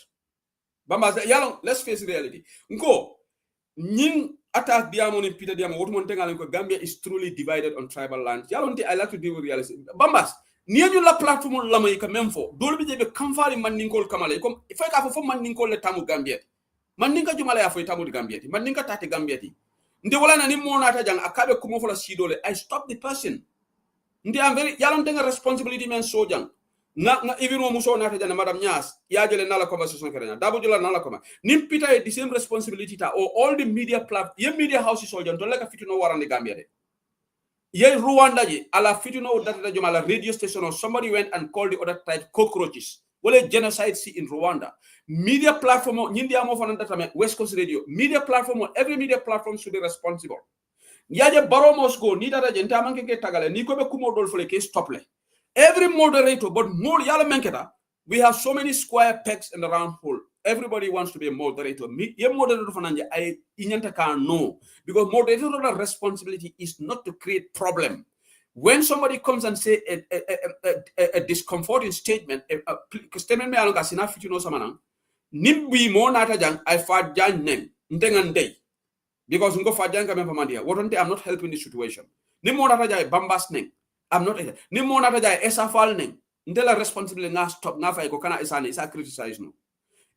Bambas, let's face reality. Nko, nying attack Diamond and Peter Diamond. What one thing Gambia is truly divided on tribal land. I like to deal with reality. Bambas, niyo la platform la may kamemfo. Dole bi jebe kamfari Mandinko kamale. If I have for Mandinko le tamu Gambia. Mandinka jumala ya foi tamu Gambia. Mandinka tate Gambia. Nde wala na ni mona ta jang akabe kumo fola sidole. I stop the person. Nde am very yalon tenga responsibility men so jang. Na even wo muso na ta jang madam Nyas ya jele nala conversation kerena. Dabu jula nala koma. Nim pita the same responsibility ta or all the media platform ye media houses so jang to leka fitu no warande Gambia de. Ye Rwanda ji ala fitu no data jumala radio station or somebody went and called the other tribe cockroaches. Wale genocide see in Rwanda. Media platform, West Coast Radio, media platform, every media platform should be responsible. Yaje baro Moscow, ni data jenta manke ke tagale, ni ko be kumo dol fole ke stop le. Every moderator, but more yala menketa, we have so many square pegs in the round hole. Everybody wants to be a moderator. Me, ye moderator fananja, I inyanta can no. Because moderator responsibility is not to create problem. When somebody comes and say a discomforting statement, a statement me alonga sina fitu no samana, nimbi mo nata jang, I fat jan neng, ntengan day. Because ngo fajanka mempa mandia. Wotonte I'm not helping the situation. Ni mo nata jay bambas neng. I'm not ni mo nata jay esafal neng. Ndela responsibility nga stop nga fa ko kana isane isa criticize no.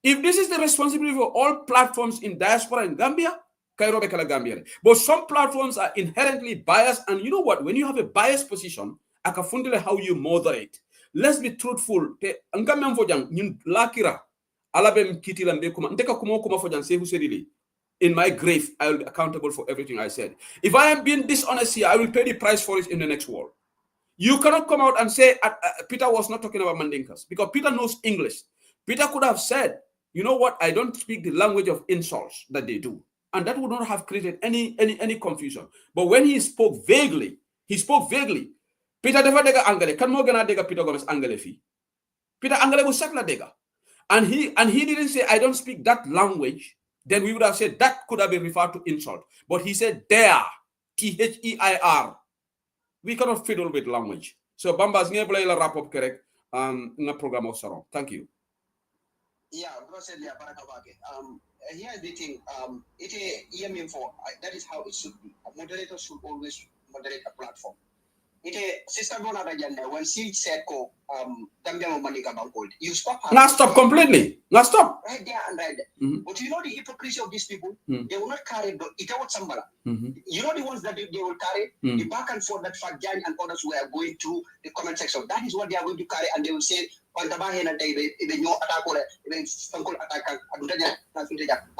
If this is the responsibility for all platforms in diaspora in Gambia, Kairobe kala Gambia. But some platforms are inherently biased, and you know what? When you have a biased position, akafundile how you moderate. Let's be truthful. Te angamem fojang nyun lakira alabem kitila mbe kuma ndeka kuma fojang sehu sedili. In my grave, I will be accountable for everything I said. If I am being dishonest here, I will pay the price for it in the next world. You cannot come out and say Peter was not talking about Mandinkas, because Peter knows English. Peter could have said, you know what, I don't speak the language of insults that they do. And that would not have created any confusion. But when he spoke vaguely, Peter never dega angale. Kan mo gana dega Peter Gomez angale fi. Peter angale was sakla dega. And he didn't say, I don't speak that language. Then we would have said that could have been referred to insult. But he said there, T-H-E-I-R. We cannot fiddle with language. So Bambas nye play la wrap up correct in the program of Saron. Thank you. Yeah, here's the thing. That is how it should be. A moderator should always moderate a platform. Sister Bona when she said you stop her. Now stop completely. Now stop. Right there and right there. But you know the hypocrisy of these people? They will not carry it out Sambala. You know the ones that they will carry? The back and forth that Fagjan and others were going through the comment section. That is what they are going to carry, and they will say, but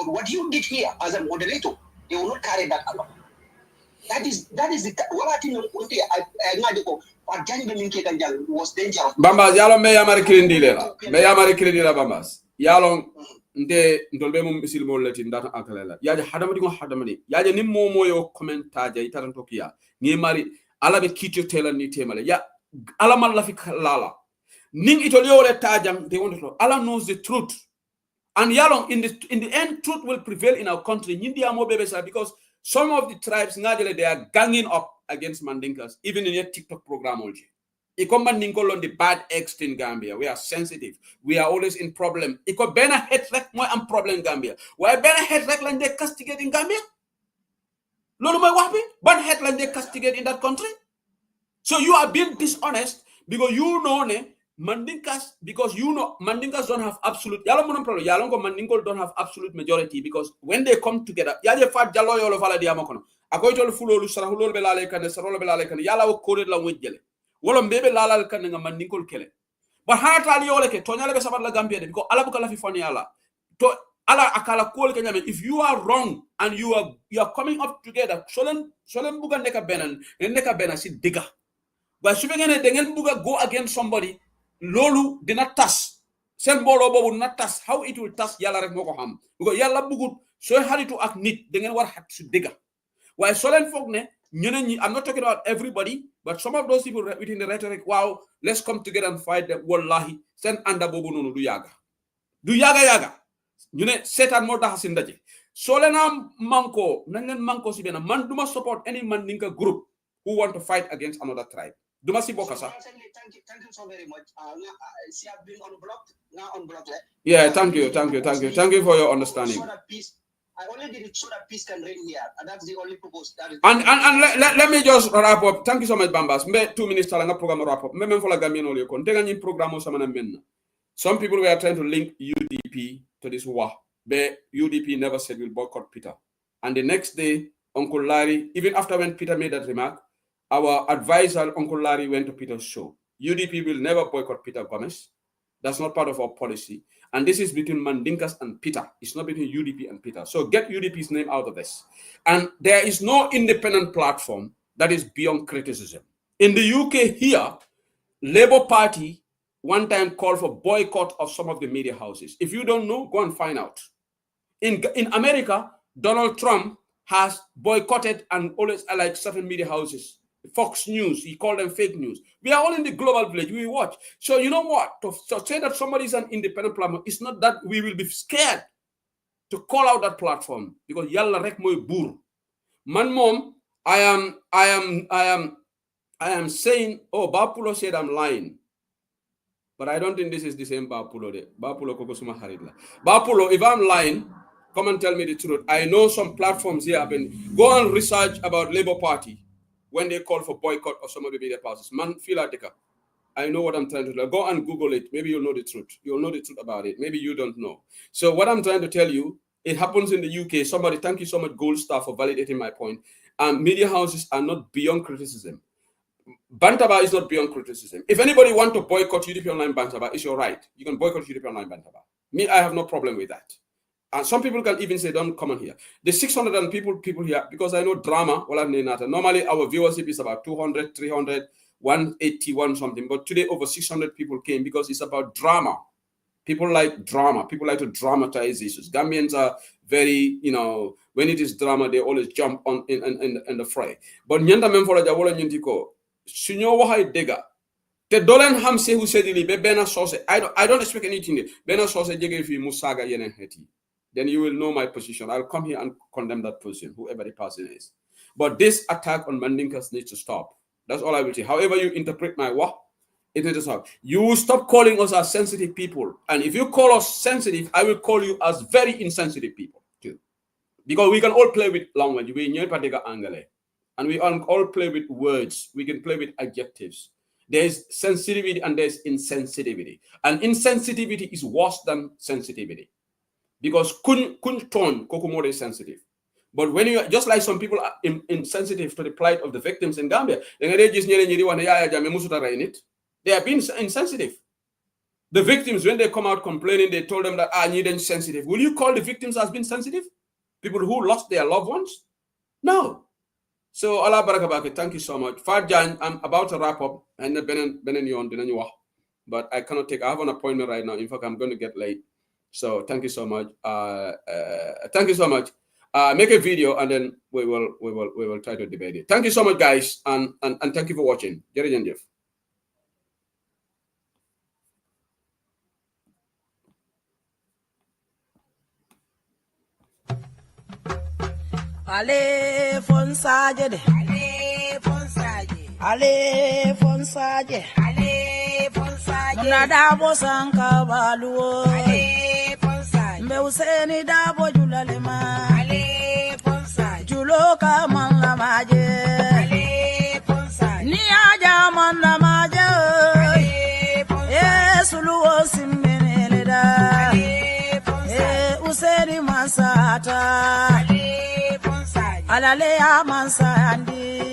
what you did here as a moderator, they will not carry that along. That is the what I think was dangerous. Bambas yalo me yamari kilindi la Bambas yalo nte ndolbe mum misil mo leti ndata akalela yaje hadamadi ngo hadamadi yaje nim momo yo commentaje itaran tokiya ngi mari ala be kitio tela ni temale ya ala man la fi lala ning itol yole tajam they want to ala knows the truth, and yalo in the end truth will prevail in our country nyindi amo bebesa, because some of the tribes, they are ganging up against Mandinkas, even in your TikTok program. Iko Mandinko on the bad eggs in Gambia. We are sensitive. We are always in problem. Iko bena headlock more and problem Gambia. Why bena headlock like they castigate in Gambia? Lolo my wapi? But headlock they castigate in that country. So you are being dishonest because you know Mandinkas, because you know Mandinkas don't have absolute. Yalongo Mandinko don't have absolute majority, because when they come together, yaje fat jalo yolo fala diamakono. Akoy tol fulolu sarahulol belale kan sarolo belale kan yala wo coded la wejele. Wolo mbebe lala kan nga Mandinko kele. But hata ali yole ke tonyale be sabat la Gambia because ala buka la fi fani ala. To ala akala kol kenyame, if you are wrong and you are coming up together, solen buga neka benan si diga. But subengene dengen buga go against somebody, lolu dina tas sen bolo bobu na tas, how it will tas yalla rek moko xam because yalla bugut soy haritu ak nit da ngeen war hat su diga. Why solen fogne ñeneen ñi, I'm not talking about everybody, but some of those people within the rhetoric, wow, let's come together and fight them. Wallahi sen anda bobu nonu du yaga ñu ne setan mo tax ci ndaje solena manko na ngeen manko ci bena man duma support any Mandinka group who want to fight against another tribe. Duma si bokka sax. Thank you so very much. See, I've been unblocked. Now unblocked. Yeah, thank you for your understanding. I only did it so that peace can reign here, and that's the only purpose. And let me just wrap up. Thank you so much, Bambas. Me 2 minutes tala nga program wrap up. Me men for la Gambian olio kon. Tenga ni program o sama na men. Some people were trying to link UDP to this war. But UDP never said we'll boycott Peter. And the next day, Uncle Larry, even after when Peter made that remark, our advisor, Uncle Larry, went to Peter's show. UDP will never boycott Peter Gomez. That's not part of our policy. And this is between Mandinkas and Peter. It's not between UDP and Peter. So get UDP's name out of this. And there is no independent platform that is beyond criticism. In the UK here, Labour Party one time called for boycott of some of the media houses. If you don't know, go and find out. In America, Donald Trump has boycotted and always like certain media houses. Fox News, he called them fake news. We are all in the global village. We watch. So you know what? To say that somebody is an independent platform, it's not that we will be scared to call out that platform because yalla rek moy bour. Man mom, I am saying, oh, Bapulo said I'm lying. But I don't think this is the same Bapulo. Bapulo kokosuma haridla. Bapulo, if I'm lying, come and tell me the truth. I know some platforms here have been go and research about Labour Party when they call for boycott of some of the media passes. Man, feel like I know what I'm trying to do. Go and Google it. Maybe you'll know the truth. You'll know the truth about it. Maybe you don't know. So what I'm trying to tell you, it happens in the UK. Somebody, thank you so much, Gold Star, for validating my point. Media houses are not beyond criticism. Bantaba is not beyond criticism. If anybody want to boycott UDP Online Bantaba, it's your right. You can boycott UDP Online Bantaba. Me, I have no problem with that. And some people can even say, don't come on here. The 600 people here, because I know drama, normally our viewership is about 200, 300, 181 something. But today over 600 people came because it's about drama. People like drama. People like to dramatize issues. Gambians are very, when it is drama, they always jump on in the fray. But nyanda memfola jawola nyintiko, sunyo wahay dega. Te dolen hamse who said be bena sauce. I don't expect anything. Bena sauce jege fi musaga yenen heti. Then you will know my position. I'll come here and condemn that person, whoever the person is. But this attack on Mandinkas needs to stop. That's all I will say. However you interpret my work, it needs to stop. You will stop calling us as sensitive people. And if you call us sensitive, I will call you as very insensitive people too. Because we can all play with language. And we all play with words. We can play with adjectives. There's sensitivity and there's insensitivity. And insensitivity is worse than sensitivity. Because kun ton kokumore is sensitive. But when you just like some people are insensitive to the plight of the victims in Gambia, they have been insensitive. The victims, when they come out complaining, they told them that I need insensitive. Will you call the victims as being sensitive? People who lost their loved ones? No. So Allah barakabake, thank you so much. Farjan, I'm about to wrap up, and but I cannot take. I have an appointment right now. In fact, I'm going to get late. So thank you so much. Thank you so much. Make a video and then we will try to debate it. Thank you so much, guys, and thank you for watching. Jerry and Jeff. Ale fonsaje de. Ale fonsaje. Ale fonsaje. Ale fonsaje. Nada bosanka baluo. Ale fonsaje. Me useni dabo julalema. Ale fonsaje. Juloka manga maje. Ale fonsaje. Ni aja manga maje. Ale fonsaje. Suluo simbeneleda. Ale fonsaje. Useni masata. Ale Alalea mansandi